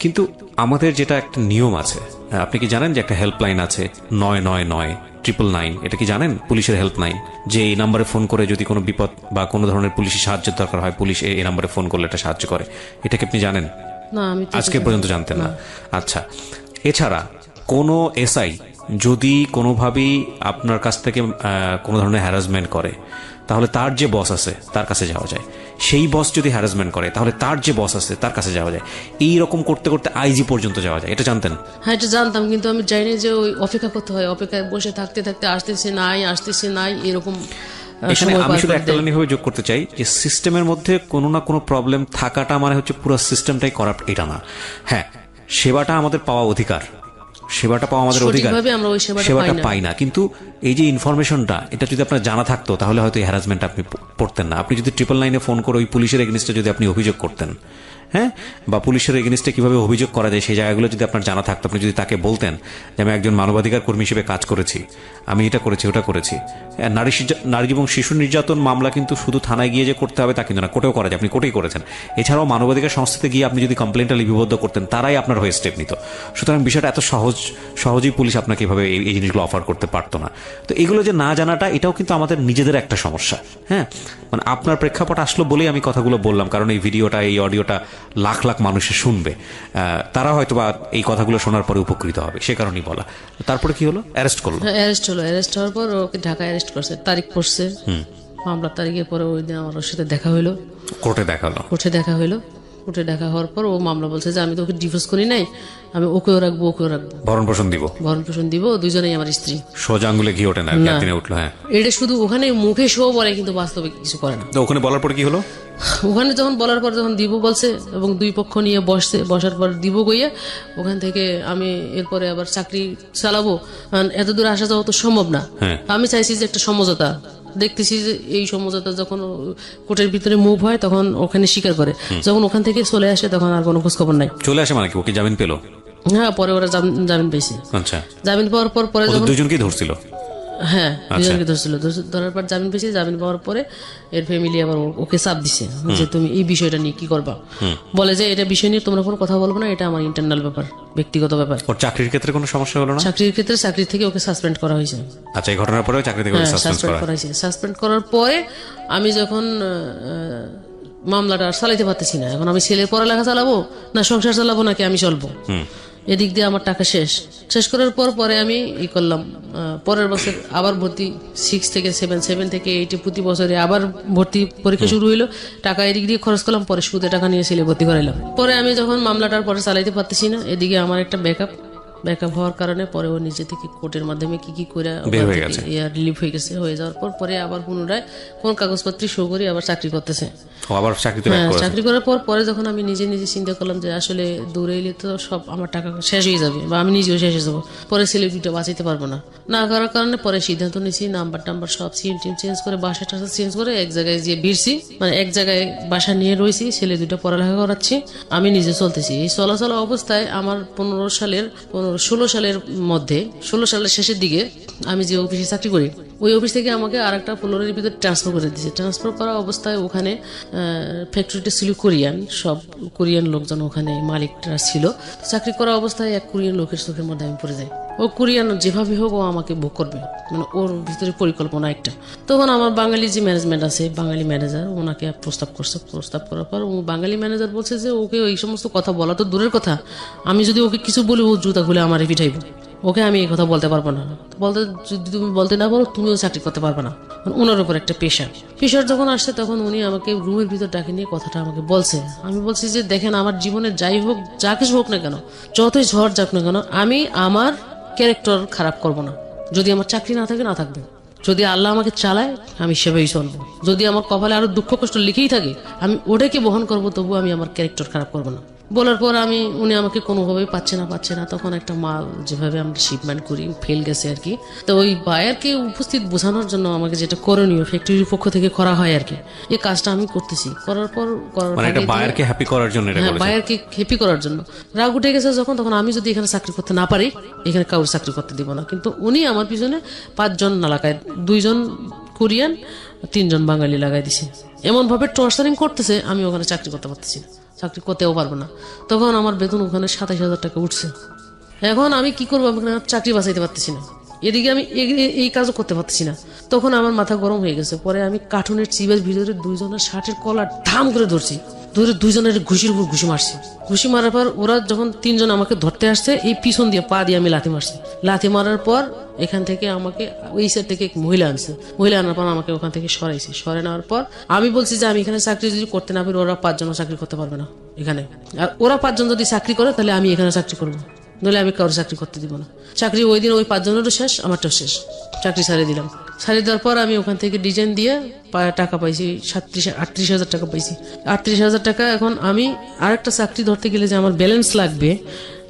কিন্তু আমাদের যেটা একটা নিয়ম আছে, আপনি কি জানেন যে একটা হেল্পলাইন আছে 999-999, এটা কি জানেন? পুলিশের হেল্পলাইন, যে এই নাম্বারে ফোন করে যদি কোনো বিপদ বা কোনো ধরনের পুলিশি সাহায্যের দরকার হয়, পুলিশ এই নাম্বারে ফোন করলে এটা সাহায্য করে। এটা কি আপনি জানেন? না, আমি আজকে পর্যন্ত জানতেন না। আচ্ছা, এছাড়া কোনো এসআই যদি কোনোভাবেই আপনার কাছ থেকে কোনো ধরনের হ্যারাসমেন্ট করে, তাহলে তার যে বস আছে তার কাছে যাওয়া যায়। সেই বস যদি হ্যারাসমেন্ট করে, তাহলে তার যে বস আছে তার কাছে যাওয়া যায়। এই রকম করতে করতে আইজি পর্যন্ত যাওয়া যায়। এটা জানতেন? হ্যাঁ, এটা জানতাম, কিন্তু আমি জানি যে ওই অপেক্ষা করতে হয়, অপেক্ষায় বসে থাকতে থাকতে আসতেছে নাই এরকম। এখানে আমি শুধু একটা লাইনভাবে যোগ করতে চাই যে সিস্টেমের মধ্যে কোনো না কোনো প্রবলেম থাকাটা মানে হচ্ছে পুরো সিস্টেমটাই করাপ্ট, এটা না। হ্যাঁ, সেবাটা আমাদের পাওয়া অধিকার, সেবাটা পাওয়া আমাদের অধিকার, সেবাটা পাই না। কিন্তু এই যে ইনফরমেশনটা, এটা যদি আপনার জানা থাকতো তাহলে হয়তো এই হ্যারাসমেন্ট আপনি পড়তেন না। আপনি যদি 999-এ ফোন করে ওই পুলিশের এগেনিস্টে যদি আপনি অভিযোগ করতেন, হ্যাঁ, বা পুলিশের এগেনিস্টে কিভাবে অভিযোগ করা যায় সেই জায়গাগুলো যদি আপনার জানা থাকতো, আপনি যদি তাকে বলতেন যে আমি একজন মানবাধিকার কর্মী হিসেবে কাজ করেছি, আমি এটা করেছি ওটা করেছি। নারী এবং শিশু নির্যাতন মামলা কিন্তু শুধু থানায় গিয়ে যে করতে হবে তা কিন্তু না, কোর্টেও করা যায়। আপনি কোর্টেই করেছেন। এছাড়াও মানবাধিকার সংস্থাতে গিয়ে আপনি যদি কমপ্লেনটা লিপিবদ্ধ করতেন, তারাই আপনার হয়ে স্টেপ নিত। সুতরাং বিষয়টা এত সহজেই পুলিশ আপনাকে এভাবে এই জিনিসগুলো অফার করতে পারতো না। তো এগুলো যে না জানাটা, এটাও কিন্তু আমাদের নিজেদের একটা সমস্যা। হ্যাঁ, মানে আপনার প্রেক্ষাপট আসলো বলেই আমি কথাগুলো বললাম, কারণ এই ভিডিওটা, এই অডিওটা লাখ লাখ মানুষে শুনবে, তারা হয়তো বা এই কথাগুলো শোনার পরে উপকৃত হবে, সে কারণেই বলা। তারপরে কি হলো? অ্যারেস্ট করলো। অ্যারেস্ট হওয়ার পর ওকে ঢাকা অ্যারেস্ট করছে, তারিখ পড়ছে, মামলার তারিখের পরে ওই দিন আমার ওর সাথে দেখা হইলো, কোর্টে দেখা হইলো। কোর্টে দেখা হওয়ার পর ও মামলা বলছে যে আমি তো ওকে ডিভোর্স করি নাই, আমি ওকেও রাখবো, ভরণ পোষণ দিব, দুইজনেই আমার স্ত্রী। সোজা আঙ্গুলে ঘি ওঠে না, উঠলো। হ্যাঁ, এটা শুধু ওখানে মুখে শো বলে, কিন্তু বাস্তবে কিছু করে না। ওখানে বলার পর কি হলো? ওখানে যখন বলার পর যখন দিব বলছে এবং দুই পক্ষ নিয়ে বসার পর দিব গইয়া ওখান থেকে আমি এরপরে আবার চাকরি চালাবো, এত দূর আসা যাওয়া তো সম্ভব না। আমি চাইছি যে একটা সমঝোতা, দেখতেছি যে এই সমঝোতা যখন কোর্টের ভিতরে মুভ হয় তখন ওখানে স্বীকার করে, যখন ওখান থেকে চলে আসে তখন আর কোনো খোঁজ খবর নাই। চলে আসে মানে কি, ওকে জামিন পেলো? হ্যাঁ, পরে ওরা জামিন পেয়েছে। আচ্ছা, জামিন পাওয়ার পর পরে দুজনকেই ধরছিল। হ্যাঁ, দুজনকে ধরছিল। ধরার পর জামিন পেয়েছে। জামিন পাওয়ার পরে এর ফ্যামিলি আবার ওকে চাপ দিছে যে তুমি এই বিষয়টা নিয়ে কি করবা। বলে যে এটা বিষয় নিয়ে তোমরা কোনো কথা বলবো না, এটা আমার ইন্টারনাল ব্যাপার, ব্যক্তিগত ব্যাপার। ওর চাকরির ক্ষেত্রে কোনো সমস্যা হলো না? চাকরির ক্ষেত্রে চাকরি থেকে ওকে সাসপেন্ড করা হয়েছে। আচ্ছা, এই ঘটনার পরে চাকরি থেকে সাসপেন্ড করা হয়েছে। সাসপেন্ড করার পরে আমি যখন মামলাটা চালাইতে পারতেছি না, এখন আমি ছেলের পড়ালেখা চালাবো না সংসার চালাবো নাকি আমি চলবো, এদিক দিয়ে আমার টাকা শেষ করার পর পরে আমি ই করলাম, পরের বছর আবার ভর্তি 6 থেকে 7 থেকে 8 প্রতি বছরে আবার ভর্তি পরীক্ষা শুরু হইলো। টাকা এদিক দিয়ে খরচ করলাম, পরে সুদে টাকা নিয়ে ছেলে ভর্তি করাইলাম। পরে আমি যখন মামলাটার পরে চালাইতে পারতেছি না, এদিকে আমার একটা ব্যাকআপ হওয়ার কারণে পরে ও নিজে থেকে কোর্টের মাধ্যমে কি করে রিলিফ হয়ে গেছে। হয়ে যাওয়ার পর পরে আবার পুনরায় কোন কাগজপত্র শো করে আবার চাকরি করতেছে। চাকরি করার পর পরে যখন আমি নিজে চিন্তা করলাম যে আসলে দূরে এলে তো সব আমার টাকা শেষ হয়ে যাবে বা আমি নিজেও শেষ হয়ে যাবো, পরে ছেলে দুটো বাঁচাইতে পারবো না করার কারণে পরে সিদ্ধান্ত নিয়েছি নাম্বার সব সিম চেঞ্জ করে বাসা টাসা চেঞ্জ করে এক জায়গায় যে ভিড়ছি, মানে এক জায়গায় বাসা নিয়ে রয়েছি, ছেলে দুটো পড়ালেখা করাচ্ছি, আমি নিজে চলতেছি। এই চলাচল অবস্থায় আমার 16 সালের মধ্যে 16 সালের শেষের দিকে আমি যে অফিসে চাকরি করি ওই অফিস থেকে আমাকে আর একটা ফ্লোরের ভিতরে ট্রান্সফার করে দিয়েছে। ট্রান্সফার করা অবস্থায় ওখানে ফ্যাক্টরিটা ছিল সব কোরিয়ান লোকজন ওখানে মালিকরা ছিল। চাকরি করা অবস্থায় এক কোরিয়ান লোকের চোখের মধ্যে আমি পড়ে যাই। ও কোরিয়ান যেভাবে হোক ও আমাকে ভোগ করবে, মানে ওর ভিতরে পরিকল্পনা একটা। তখন আমার বাঙালি যে ম্যানেজমেন্ট আছে, বাঙালি ম্যানেজার ওনাকে প্রস্তাব করার পর ও বাঙালি ম্যানেজার বলছে যে ওকে এই সমস্ত কথা বলা তো দূরের কথা, আমি যদি ওকে কিছু বলি ও জুতা খুলে আমারে পিঠাইব, ওকে আমি এই কথা বলতে পারবো না। যদি তুমি বলতে না পারো তুমিও চাকরি করতে পারবে না। ওনার উপর একটা প্রেশার যখন আসছে তখন উনি আমাকে রুমের ভিতর ডাকে নিয়ে কথাটা আমাকে বলছে। আমি বলছি যে দেখেন, আমার জীবনে যাই হোক, যা কিছু হোক না কেন, যতই ঝড় যাক না কেন, আমি আমার ক্যারেক্টার খারাপ করব না। যদি আমার চাকরি না থাকবে, যদি আল্লাহ আমাকে চালায় আমি সেভাবেই চলবো। যদি আমার কপালে আরো দুঃখ কষ্ট লিখেই থাকে আমি ওটাকে বহন করবো, তবু আমি আমার ক্যারেক্টার খারাপ করবো না। বলার পর উনি আমাকে কোনোভাবেই পাচ্ছে না। তখন একটা মাল যেভাবে আমরা শিপমেন্ট করি ফেল গেছে আর কি। তো ওই বায়ারকে উপস্থিত বোঝানোর জন্য আমাকে যেটা করণীয় ফ্যাক্টরির পক্ষ থেকে করা হয় আর কি, এই কাজটা আমি করতেছি। করার পর বায়ারকে হ্যাপি করার জন্য রাগ উঠে গেছে যখন, তখন আমি যদি এখানে চাকরি করতে না পারি, এখানে কাউর চাকরি করতে দিব না। কিন্তু উনি আমার পিছনে 5 জন না লাগায়, 2 জন কোরিয়ান 3 জন বাঙালি লাগাই দিছে। এমন ভাবে টর্চারিং করতেছে, আমি ওখানে চাকরি করতে পারতেছি না, চাকরি করতেও পারবো না। তখন আমার বেতন ওখানে 27,000 টাকা উঠছে। এখন আমি কি করবো, আমি চাকরি বাঁচাইতে পারতেছি না, এদিকে আমি এই কাজও করতে পারতেছি না। তখন আমার মাথা গরম হয়ে গেছে। পরে আমি কার্টুনের চিপের ভিতরে 2 জনের শার্টের কলার ধাম করে ধরে 2 জনের ঘুষির উপর ঘুষি মারছি। ঘুষি মারার পর ওরা যখন 3 জন আমাকে ধরতে আসছে, এই পিছন দিয়ে পা দিয়ে আমি লাথি মারছি। লাথি মারার পর এখান থেকে আমাকে ওই সাইড থেকে এক মহিলা আনার পর আমাকে ওখান থেকে সরে নেওয়ার পর আমি বলছি যে আমি এখানে চাকরি যদি করতে না পারি, ওরা 5 জন চাকরি করতে পারবে না এখানে। আর ওরা 5 জন যদি চাকরি করে তাহলে আমি এখানে চাকরি করবো, নইলে আমি কারোর চাকরি করতে দিব না। চাকরি ওই দিন ওই 5 জনেরও শেষ, আমারটাও শেষ। চাকরি ছাড়িয়ে দিলাম। ছাড়িয়ে দেওয়ার পর আমি ওখান থেকে ডিজাইন দিয়ে টাকা পাইছি 38,000 টাকা পাইছি। 38,000 টাকা। এখন আমি আরেকটা চাকরি ধরতে গেলে যে আমার ব্যালেন্স লাগবে,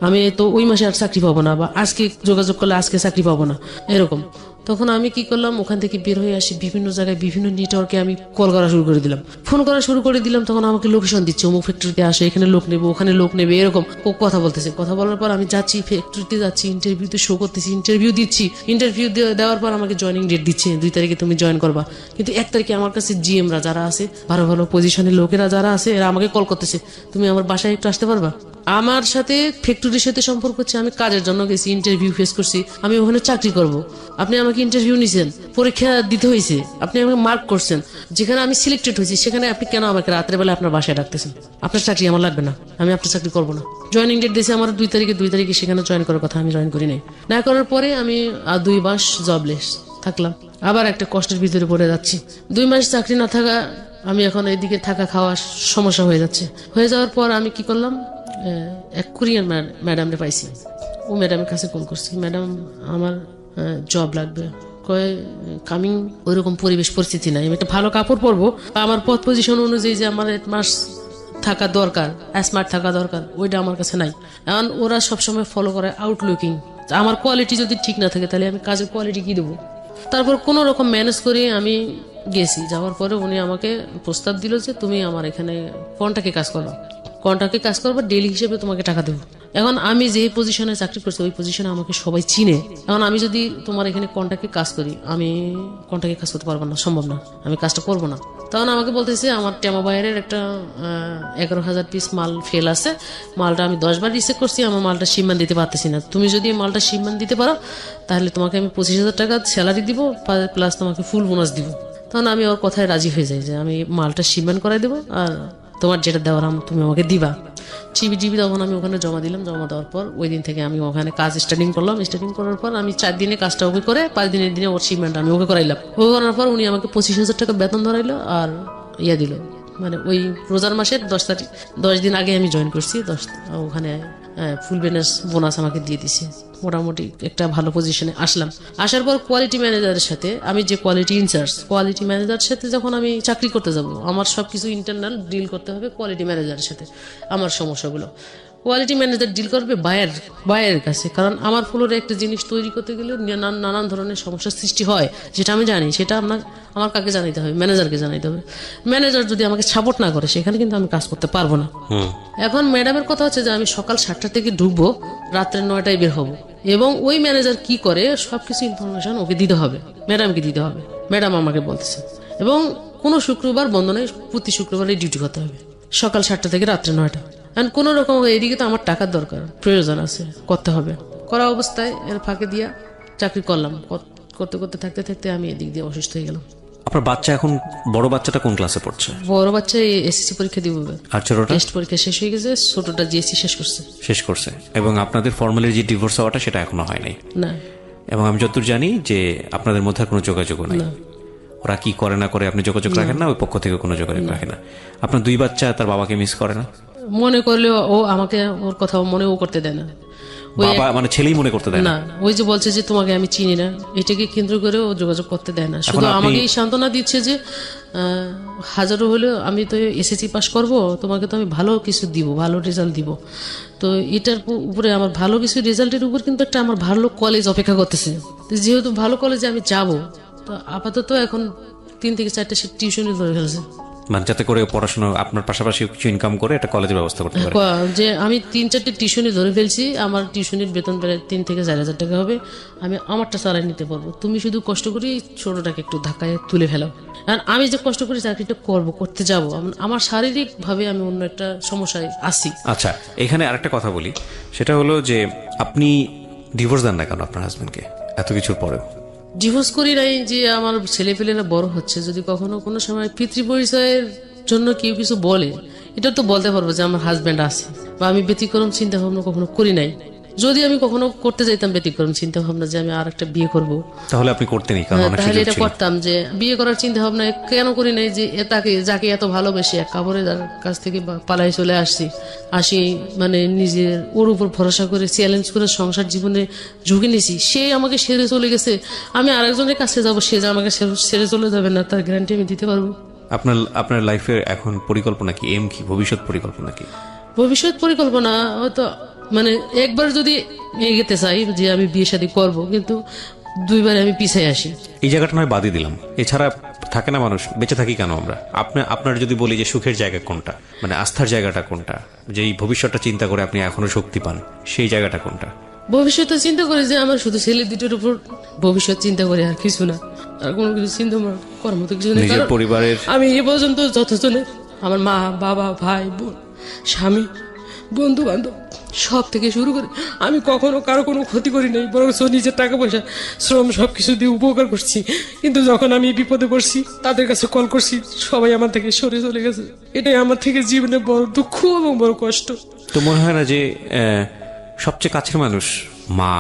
আমি তো ওই মাসে আর চাকরি পাবো না, বা আজকে যোগাযোগ করলে আজকে চাকরি পাবো না, এরকম। তখন আমি কি করলাম, ওখান থেকে বের হয়ে আসি, বিভিন্ন জায়গায় বিভিন্ন নেটওয়ার্কে আমি কল করা শুরু করে দিলাম, ফোন করা শুরু করে দিলাম। তখন আমাকে লোকেশন দিচ্ছে, অমুক ফ্যাক্টরিতে আসে, এখানে লোক নেবে, ওখানে লোক নেবে, এরকম কথা বলতেছে। কথা বলার পর আমি যাচ্ছি ফ্যাক্টরিতে, যাচ্ছি, ইন্টারভিউতে শো করতেছি, ইন্টারভিউ দিচ্ছি। ইন্টারভিউ দেওয়ার পর আমাকে জয়েনিং ডেট দিচ্ছে, 2 তারিখে তুমি জয়েন করবা। কিন্তু 1 তারিখে আমার কাছে জিএমরা যারা আছে, ভালো ভালো পজিশনের লোকেরা যারা আছে, এরা আমাকে কল করতেছে, তুমি আমার বাসায় একটু আসতে পারবা। আমার সাথে ফ্যাক্টরির সাথে সম্পর্ক হচ্ছে, আমি কাজের জন্য গেছি, ইন্টারভিউ ফেস করছি, আমি ওখানে চাকরি করব। আপনি আমাকে ইন্টারভিউ নিছেন, পরীক্ষা দিতে হয়েছে, আপনি আমাকে মার্ক করছেন, যেখানে আমি সিলেক্টেড হয়েছি সেখানে আপনি কেন আমাকে রাত্রে বেলা আপনার বাসায় ডাকতেছেন? আপনার চাকরি আমার লাগবে না, আমি আপনার চাকরি করবো না। জয়েনিং ডেট দিয়েছে আমার 2 তারিখে সেখানে জয়েন করার কথা, আমি জয়েন করি নাই। না করার পরে আমি 2 মাস জবলেস থাকলাম। আবার একটা কষ্টের ভিতরে পড়ে যাচ্ছি। 2 মাস চাকরি না থাকা আমি এখন এদিকে থাকা খাওয়া সমস্যা হয়ে যাচ্ছে। হয়ে যাওয়ার পর আমি কি করলাম, এক কোরিয়ান ম্যাডামরে পাইছি। ও ম্যাডামের কাছে কল করছি, ম্যাডাম আমার জব লাগবে। কয় কামিং ওইরকম পরিবেশ পরিস্থিতি নাই, আমি একটা ভালো কাপড় পরবো, আমার পদ পজিশন অনুযায়ী যে আমার 1 মাস থাকা দরকার, স্মার্ট থাকা দরকার, ওইটা আমার কাছে নাই। এখন ওরা সবসময় ফলো করে আউটলুকিং। আমার কোয়ালিটি যদি ঠিক না থাকে তাহলে আমি কাজের কোয়ালিটি কি দেবো? তারপর কোনো রকম ম্যানেজ করে আমি গেছি। যাওয়ার পরে উনি আমাকে প্রস্তাব দিল যে তুমি আমার এখানে কন্ট্রাক্টে কাজ করবা, ডেলি হিসেবে তোমাকে টাকা দেবো। এখন আমি যে পজিশনে চাকরি করছি ওই পজিশনে আমাকে সবাই চিনে। এখন আমি যদি তোমার এখানে কন্ট্রাক্টে কাজ করি, আমি কন্ট্রাক্টে কাজ করতে পারবো না, সম্ভব না, আমি কাজটা করবো না। তখন আমাকে বলতেছে আমার টেমা বাইরের একটা 11,000 পিস মাল ফেল আছে, মালটা আমি 10 বার রিসেক্ট করছি, আমার মালটা শিপমেন্ট দিতে পারতেছি না। তুমি যদি মালটা শিপমেন্ট দিতে পারো তাহলে তোমাকে আমি 25,000 টাকা স্যালারি দিব, প্লাস তোমাকে ফুল বোনাস দিব। তখন আমি ওর কথায় রাজি হয়ে যাই যে আমি মালটা শিপমেন্ট করাই দেবো, আর তোমার যেটা দেওয়ার তুমি আমাকে দিবা। জিবি তখন আমি ওখানে জমা দিলাম। জমা দেওয়ার পর ওই দিন থেকে আমি ওখানে কাজ স্টার্টিং করলাম। স্টার্টিং করার পর আমি 4 দিনে কাজটা ওকে করে 5 দিনের দিনে ওর শিপমেন্ট আমি ওকে করাইলাম। ওকে করার পর উনি আমাকে 25,000 টাকা বেতন ধরাইলো আর দিল। মানে ওই রোজার মাসের 10 দিন আগে আমি জয়েন করছি। ওখানে ফুল বোনাস আমাকে দিয়ে দিছে। মোটামুটি একটা ভালো পজিশনে আসলাম। আসার পর কোয়ালিটি ম্যানেজারের সাথে, আমি যে কোয়ালিটি ইনচার্জ, কোয়ালিটি ম্যানেজারের সাথে যখন আমি চাকরি করতে যাব, আমার সবকিছু ইন্টারনাল ডিল করতে হবে কোয়ালিটি ম্যানেজারের সাথে। আমার সমস্যাগুলো কোয়ালিটি ম্যানেজার ডিল করবে বায়ারের কাছে, কারণ আমার ফ্লোরে একটা জিনিস তৈরি করতে গেলে নানান ধরনের সমস্যার সৃষ্টি হয়, যেটা আমি জানি। সেটা আমার কাকে জানাইতে হবে? ম্যানেজারকে জানাইতে হবে। ম্যানেজার যদি আমাকে সাপোর্ট না করে সেখানে কিন্তু আমি কাজ করতে পারবো না। এখন ম্যাডামের কথা হচ্ছে যে আমি সকাল 7টা থেকে ঢুকবো, রাত্রে 9টায় বের হবো, এবং ওই ম্যানেজার কি করে সবকিছু ইনফরমেশন ওকে দিতে হবে, ম্যাডামকে দিতে হবে। ম্যাডাম আমাকে বলতেছে, এবং কোনো শুক্রবার বন্ধ নেই, প্রতি শুক্রবারে ডিউটি করতে হবে, সকাল 7টা থেকে রাত্রে 9টা। কোন রকম এদিকে তো আমার টাকার দরকার, প্রয়োজন আছে, করতে হবে। করা অবস্থায় এর ফাঁকে দিয়া চাকরি করলাম। করতে করতে থাকতে থাকতে আমি এদিক দিয়ে অসুস্থ হয়ে গেলাম। আপনার বাচ্চা এখন, বড় বাচ্চাটা কোন ক্লাসে পড়ছে? বড় বাচ্চা এসএসসি পরীক্ষা দিব, আর ছোটটা টেস্ট পরীক্ষা শেষ হয়ে গেছে, ছোটটা জিএসসি শেষ করছে। এবং আপনাদের ফর্মালি যে ডিভোর্স হওয়াটা সেটা এখনো হয় নাই? না। এবং আমি যতদূর জানি যে আপনাদের মধ্যে কোনো যোগাযোগ নাই। ওরা কি করে না করে আপনি যোগাযোগ রাখেন না, ওই পক্ষ থেকে কোনো যোগাযোগ রাখে না। আপনার 2 বাচ্চা তার বাবাকে মিস করে না? মনে করলেও ও আমাকে ওর কথা মনেও করতে দেয় না। বাবা মানে ছেলেই মনে করতে দেয় না। ওই যে বলছে যে তোমাকে আমি চিনি না, এটাকে কেন্দ্র করে ও যোগাযোগ করতে দেয় না। শুধু আমাকেই সান্ত্বনা দিচ্ছে যে হাজারো হলেও আমি তো এসএসসি পাস করব, তোমাকে তো আমি ভালো কিছু দিব, ভালো রেজাল্ট দিব। তো এটার উপরে আমার ভালো কিছু রেজাল্টের উপর কিন্তু একটা আমার ভালো কলেজ অপেক্ষা করতেছে। যেহেতু ভালো কলেজে আমি যাব, তো আপাতত এখন 3 থেকে 4টা টিউশনই ধরে ফেলছে, মানে যাতে করে পড়াশোনা আপনার পাশাপাশি কিছু ইনকাম করে একটা কলেজের ব্যবস্থা করতে পারে। যে আমি 3-4টে টিউশনই ধরে ফেলছি, আমার টিউশনির বেতন প্রায় 3 থেকে 4,000 টাকা হবে, আমি আমারটা চালাই নিতে পারবো। তুমি শুধু কষ্ট করি ছোটটাকে একটু ধাক্কায় তুলে ফেলো। কারণ আমি যে কষ্ট করে চাকরিটা করতে যাব, আমার শারীরিক ভাবে আমি অন্য একটা সমস্যায় আছি। আচ্ছা, এখানে আরেকটা কথা বলি, সেটা হলো যে আপনি ডিভোর্স দেন না কেন আপনার হাজবেন্ডকে এত কিছুর পরেও? ডিভোর্স করি নাই যে আমার ছেলেপেলেরা বড় হচ্ছে, যদি কখনো কোনো সময় পিতৃ পরিচয়ের জন্য কেউ কিছু বলে, এটা তো বলতে পারবো যে আমার হাজবেন্ড আছে, বা আমি ব্যতিক্রম চিন্তা ভাবনা কখনো করি নাই। যদি আমি কখনো করতে যাইতাম ব্যতিক্রম চিন্তা ভাবনা যে আমি আর একটা বিয়ে করবো, তাহলে আপনি করতেনই, তাহলে এটা করতাম। যে বিয়ে করার চিন্তা ভাবনা কেন করি নাই, যে যাকে এত ভালোবেসে এক কাপড়ে যার কাছ থেকে পালাই চলে আসি, মানে নিজের ওর উপর ভরসা করে চ্যালেঞ্জ করে সংসার জীবনে ঝুঁকে নিয়েছি, সে আমাকে ছেড়ে চলে গেছে, আমি আরেকজনের কাছে যাবো, সে যে আমাকে ছেড়ে চলে যাবে না তার গ্যারান্টি আমি দিতে পারবো? আপনার লাইফের এখন পরিকল্পনা কি, এম কি, ভবিষ্যৎ পরিকল্পনা কি? ভবিষ্যৎ পরিকল্পনা হয়তো মানে একবার যদি এগোতে চাই যে আমি বিয়ে শাদী করবো, কিন্তু 2বার আমি পিছিয়ে আসি। এই জায়গাটা নয় বাদই দিলাম, এছাড়া থাকে না মানুষ, বেঁচে থাকি কেন আমরা? আপনার যদি বলি যে সুখের জায়গা কোনটা, মানে আস্থার জায়গাটা কোনটা, যে এই ভবিষ্যৎটা চিন্তা করে আপনি এখনো শক্তি পান, সেই জায়গাটা কোনটা? ভবিষ্যৎ চিন্তা করে যে আমার শুধু ছেলে দুটোর উপর ভবিষ্যৎ চিন্তা করে, আর কিছু না, আর কোনো কিছু চিন্তা করার মতো কিছু নেই। নিজের পরিবারের, আমি এ পর্যন্ত যতজনের, আমার মা বাবা ভাই বোন স্বামী বন্ধু বান্ধব সব থেকে শুরু করে আমি কখনো কারো কোনো ক্ষতি করি নাই, বরং নিজের টাকা পয়সা শ্রম সবকিছু দিয়ে উপকার করছি। কিন্তু যখন আমি বিপদে পড়ছি, তাদের কাছে কল করছি, সবাই আমার থেকে সরে চলে গেছে। এটাই আমার থেকে জীবনে বড় দুঃখ এবং বড় কষ্ট। তো মনে হয় না যে সবচেয়ে কাছের মানুষ মা,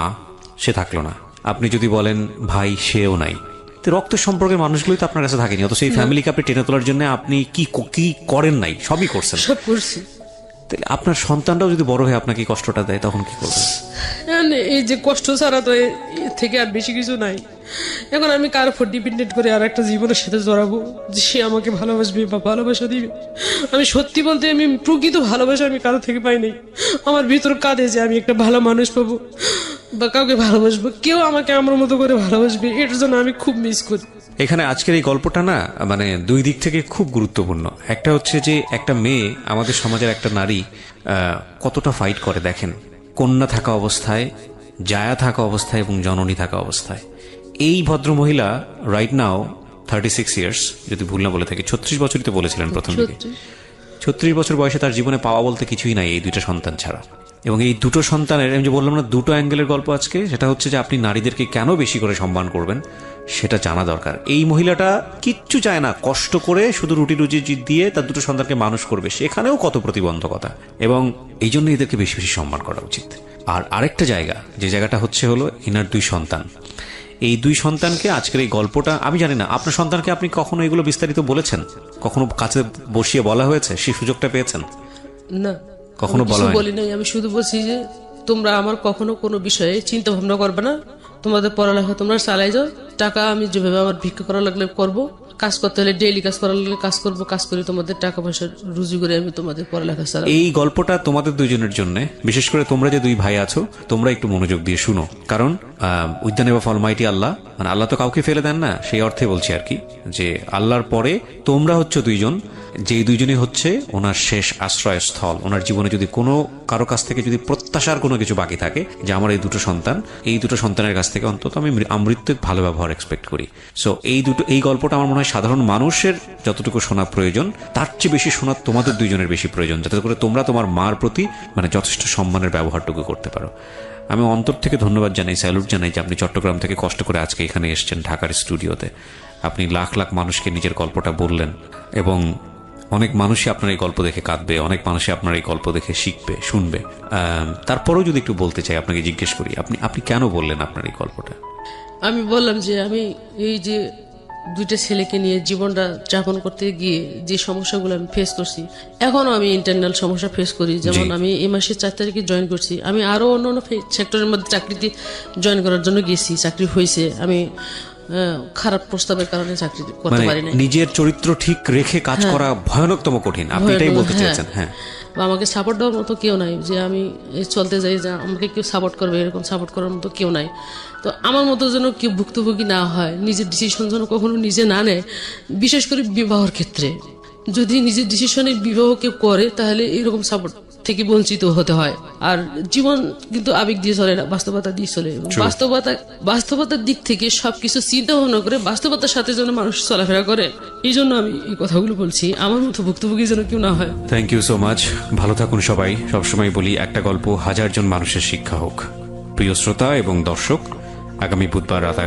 সে থাকলো না, আপনি যদি বলেন ভাই, সেও নাই, রক্তের সম্পর্কের মানুষগুলোই তো আপনার কাছে থাকেনি, অথচ এই ফ্যামিলিকে আপনি টেনে তোলার জন্য আপনি কি কি করেন নাই, সবই করছেন। সব করছি। তাহলে আপনার সন্তানটাও যদি বড় হয়ে আপনাকে কষ্টটা দেয় তখন কি করবেন? এই যে কষ্ট ছাড়া তো এর থেকে আর বেশি কিছু নাই। এখন আমি কার উপর ডিপেন্ডেন্ট করে আর একটা জীবনের সাথে জড়াবো যে সে আমাকে ভালোবাসবে বা ভালোবাসা দিবে? আমি সত্যি বলতে আমি প্রকৃত ভালোবাসা আমি কারো থেকে পাই নাই। আমার ভিতর কাঁদে যে আমি একটা ভালো মানুষ পাবো বা কাউকে ভালোবাসবো, কেউ আমাকে আমার মতো করে ভালোবাসবে, এটার জন্য আমি খুব মিস করি। এখানে আজকের এই গল্পটা না মানে দুই দিক থেকে খুব গুরুত্বপূর্ণ। একটা হচ্ছে যে একটা মেয়ে, আমাদের সমাজের একটা নারী কতটা ফাইট করে দেখেন, কন্যা থাকা অবস্থায়, জায়া থাকা অবস্থায় এবং জননী থাকা অবস্থায়। এই ভদ্রমহিলা রাইট নাও 36 ইয়ার্স, যদি ভুল না বলে থাকি, 36 বছরই তো বলেছিলেন প্রথম দিকে। 36 বছর বয়সে তার জীবনে পাওয়া বলতে কিছুই নাই এই দুইটা সন্তান ছাড়া। এবং এই দুটো সন্তানের, আমি যে বললাম না দুটো অ্যাঙ্গেলের গল্প আজকে, সেটা হচ্ছে যে আপনি নারীদেরকে কেন বেশি করে সম্মান করবেন সেটা জানা দরকার। এই মহিলাটা কিচ্ছু চায় না, কষ্ট করে শুধু রুটি রুজি দিয়ে তার দুটো সন্তানকে মানুষ করবে, সেখানেও কত প্রতিবন্ধকতা, এবং এই জন্য এদেরকে বেশি বেশি সম্মান করা উচিত। আর আরেকটা জায়গা, যে জায়গাটা হচ্ছে হলো ইনার দুই সন্তান। এই দুই সন্তানকে আজকের এই গল্পটা, আমি জানি না আপনার সন্তানকে আপনি কখনো এগুলো বিস্তারিত বলেছেন, কখনো কাছে বসিয়ে বলা হয়েছে, সেই সুযোগটা পেয়েছেন? না, কখনো বলি নাই। আমি শুধু বলছি যে তোমরা আমার কখনো কোনো বিষয়ে চিন্তা ভাবনা করবে না, তোমাদের পড়ালেখা তোমরা চালাই যাও, টাকা আমি যেভাবে আমার ভিক্ষা করা লাগলে করবো, কাজ করতে হলে ডেইলি কাজ করা লাগলে কাজ করবো, কাজ করে তোমাদের টাকা পয়সা রুজি করে আমি তোমাদের পড়ালেখা চালাবো। এই গল্পটা তোমাদের দুইজনের জন্য, বিশেষ করে তোমরা যে দুই ভাই আছো, তোমরা একটু মনোযোগ দিয়ে শুনো। কারণ with the name of almighty Allah, মানে আল্লাহ তো কাউকে ফেলে দেন না, সেই অর্থে বলছি আর কি, যে আল্লাহর পরে তোমরা হচ্ছে দুইজন, যেই দুইজনই হচ্ছে ওনার শেষ আশ্রয়স্থল। ওনার জীবনে যদি কোনো কারো কাছ থেকে যদি প্রত্যাশার কোনো কিছু বাকি থাকে, যে আমার এই দুটো সন্তানের কাছ থেকে অন্তত আমি আমৃত্যু ভালো ব্যবহার এক্সপেক্ট করি। সো এই গল্পটা আমার মনে হয় সাধারণ মানুষের যতটুকু শোনা প্রয়োজন, তার চেয়ে বেশি শোনা তোমাদের দুইজনের বেশি প্রয়োজন, যাতে করে তোমরা তোমার মার প্রতি মানে যথেষ্ট সম্মানের ব্যবহারটুকু করতে পারো। আমি অন্তর থেকে ধন্যবাদ জানাই, স্যালুট জানাই যে আপনি চট্টগ্রাম থেকে কষ্ট করে আজকে এখানে এসেছেন ঢাকার স্টুডিওতে। আপনি লাখ লাখ মানুষকে নিজের গল্পটা বললেন, এবং অনেক মানুষই আপনার এই গল্প দেখে কাঁদবে, অনেক মানুষই আপনার এই গল্প দেখে শিখবে, শুনবে। তারপরেও যদি একটু বলতে চাই, আপনাকে জিজ্ঞেস করি, আপনি কেন বললেন আপনার এই গল্পটা? আমি বললাম যে আমি এই যে দুইটা ছেলেকে নিয়ে জীবনটা যাপন করতে গিয়ে যে সমস্যাগুলো আমি ফেস করছি, এখনো আমি ইন্টারনাল সমস্যা ফেস করি। যেমন আমি এই মাসের 4 তারিখে জয়েন করছি, আমি আরো অন্য সেক্টরের মধ্যে চাকরিতে জয়েন করার জন্য গেছি, চাকরি হয়েছে, আমি খারাপ প্রস্তাবের কারণে চাকরি করতে পারি না। নিজের চরিত্র ঠিক রেখে কাজ করা ভয়ানকতম কঠিন, আপনি এটাই বলতে চেয়েছেন? হ্যাঁ, আমাকে সাপোর্ট দেওয়ার মতো কেউ নাই, যে আমি চলতে যাই যে আমাকে কেউ সাপোর্ট করবে, এরকম সাপোর্ট করার মতো কেউ নাই। তো আমার মতো যেন কেউ ভুক্তভোগী না হয়, নিজের ডিসিশন যেন কখনো নিজে না নেয়, বিশেষ করে বিবাহের ক্ষেত্রে। যদি নিজের ডিসিশনে বিবাহ কেউ করে তাহলে এরকম সাপোর্ট থেকে বঞ্চিত হতে হয়। আর জীবন কিন্তু আবেগ দিয়ে চলে না, বাস্তবতা দিয়ে চলে। বাস্তবতার দিক থেকে সবকিছু চিন্তা ভাবনা করে বাস্তবতার সাথে যেন মানুষ চলাফেরা করে, এই জন্য আমি এই কথাগুলো বলছি, আমার মতো ভুক্তভোগী যেন কেউ না হয়। থ্যাংক ইউ সো মাচ, ভালো থাকুন সবাই। সবসময় বলি, একটা গল্প 1000 জন মানুষের শিক্ষা হোক। প্রিয় শ্রোতা এবং দর্শক, আগামী বুধবার রাত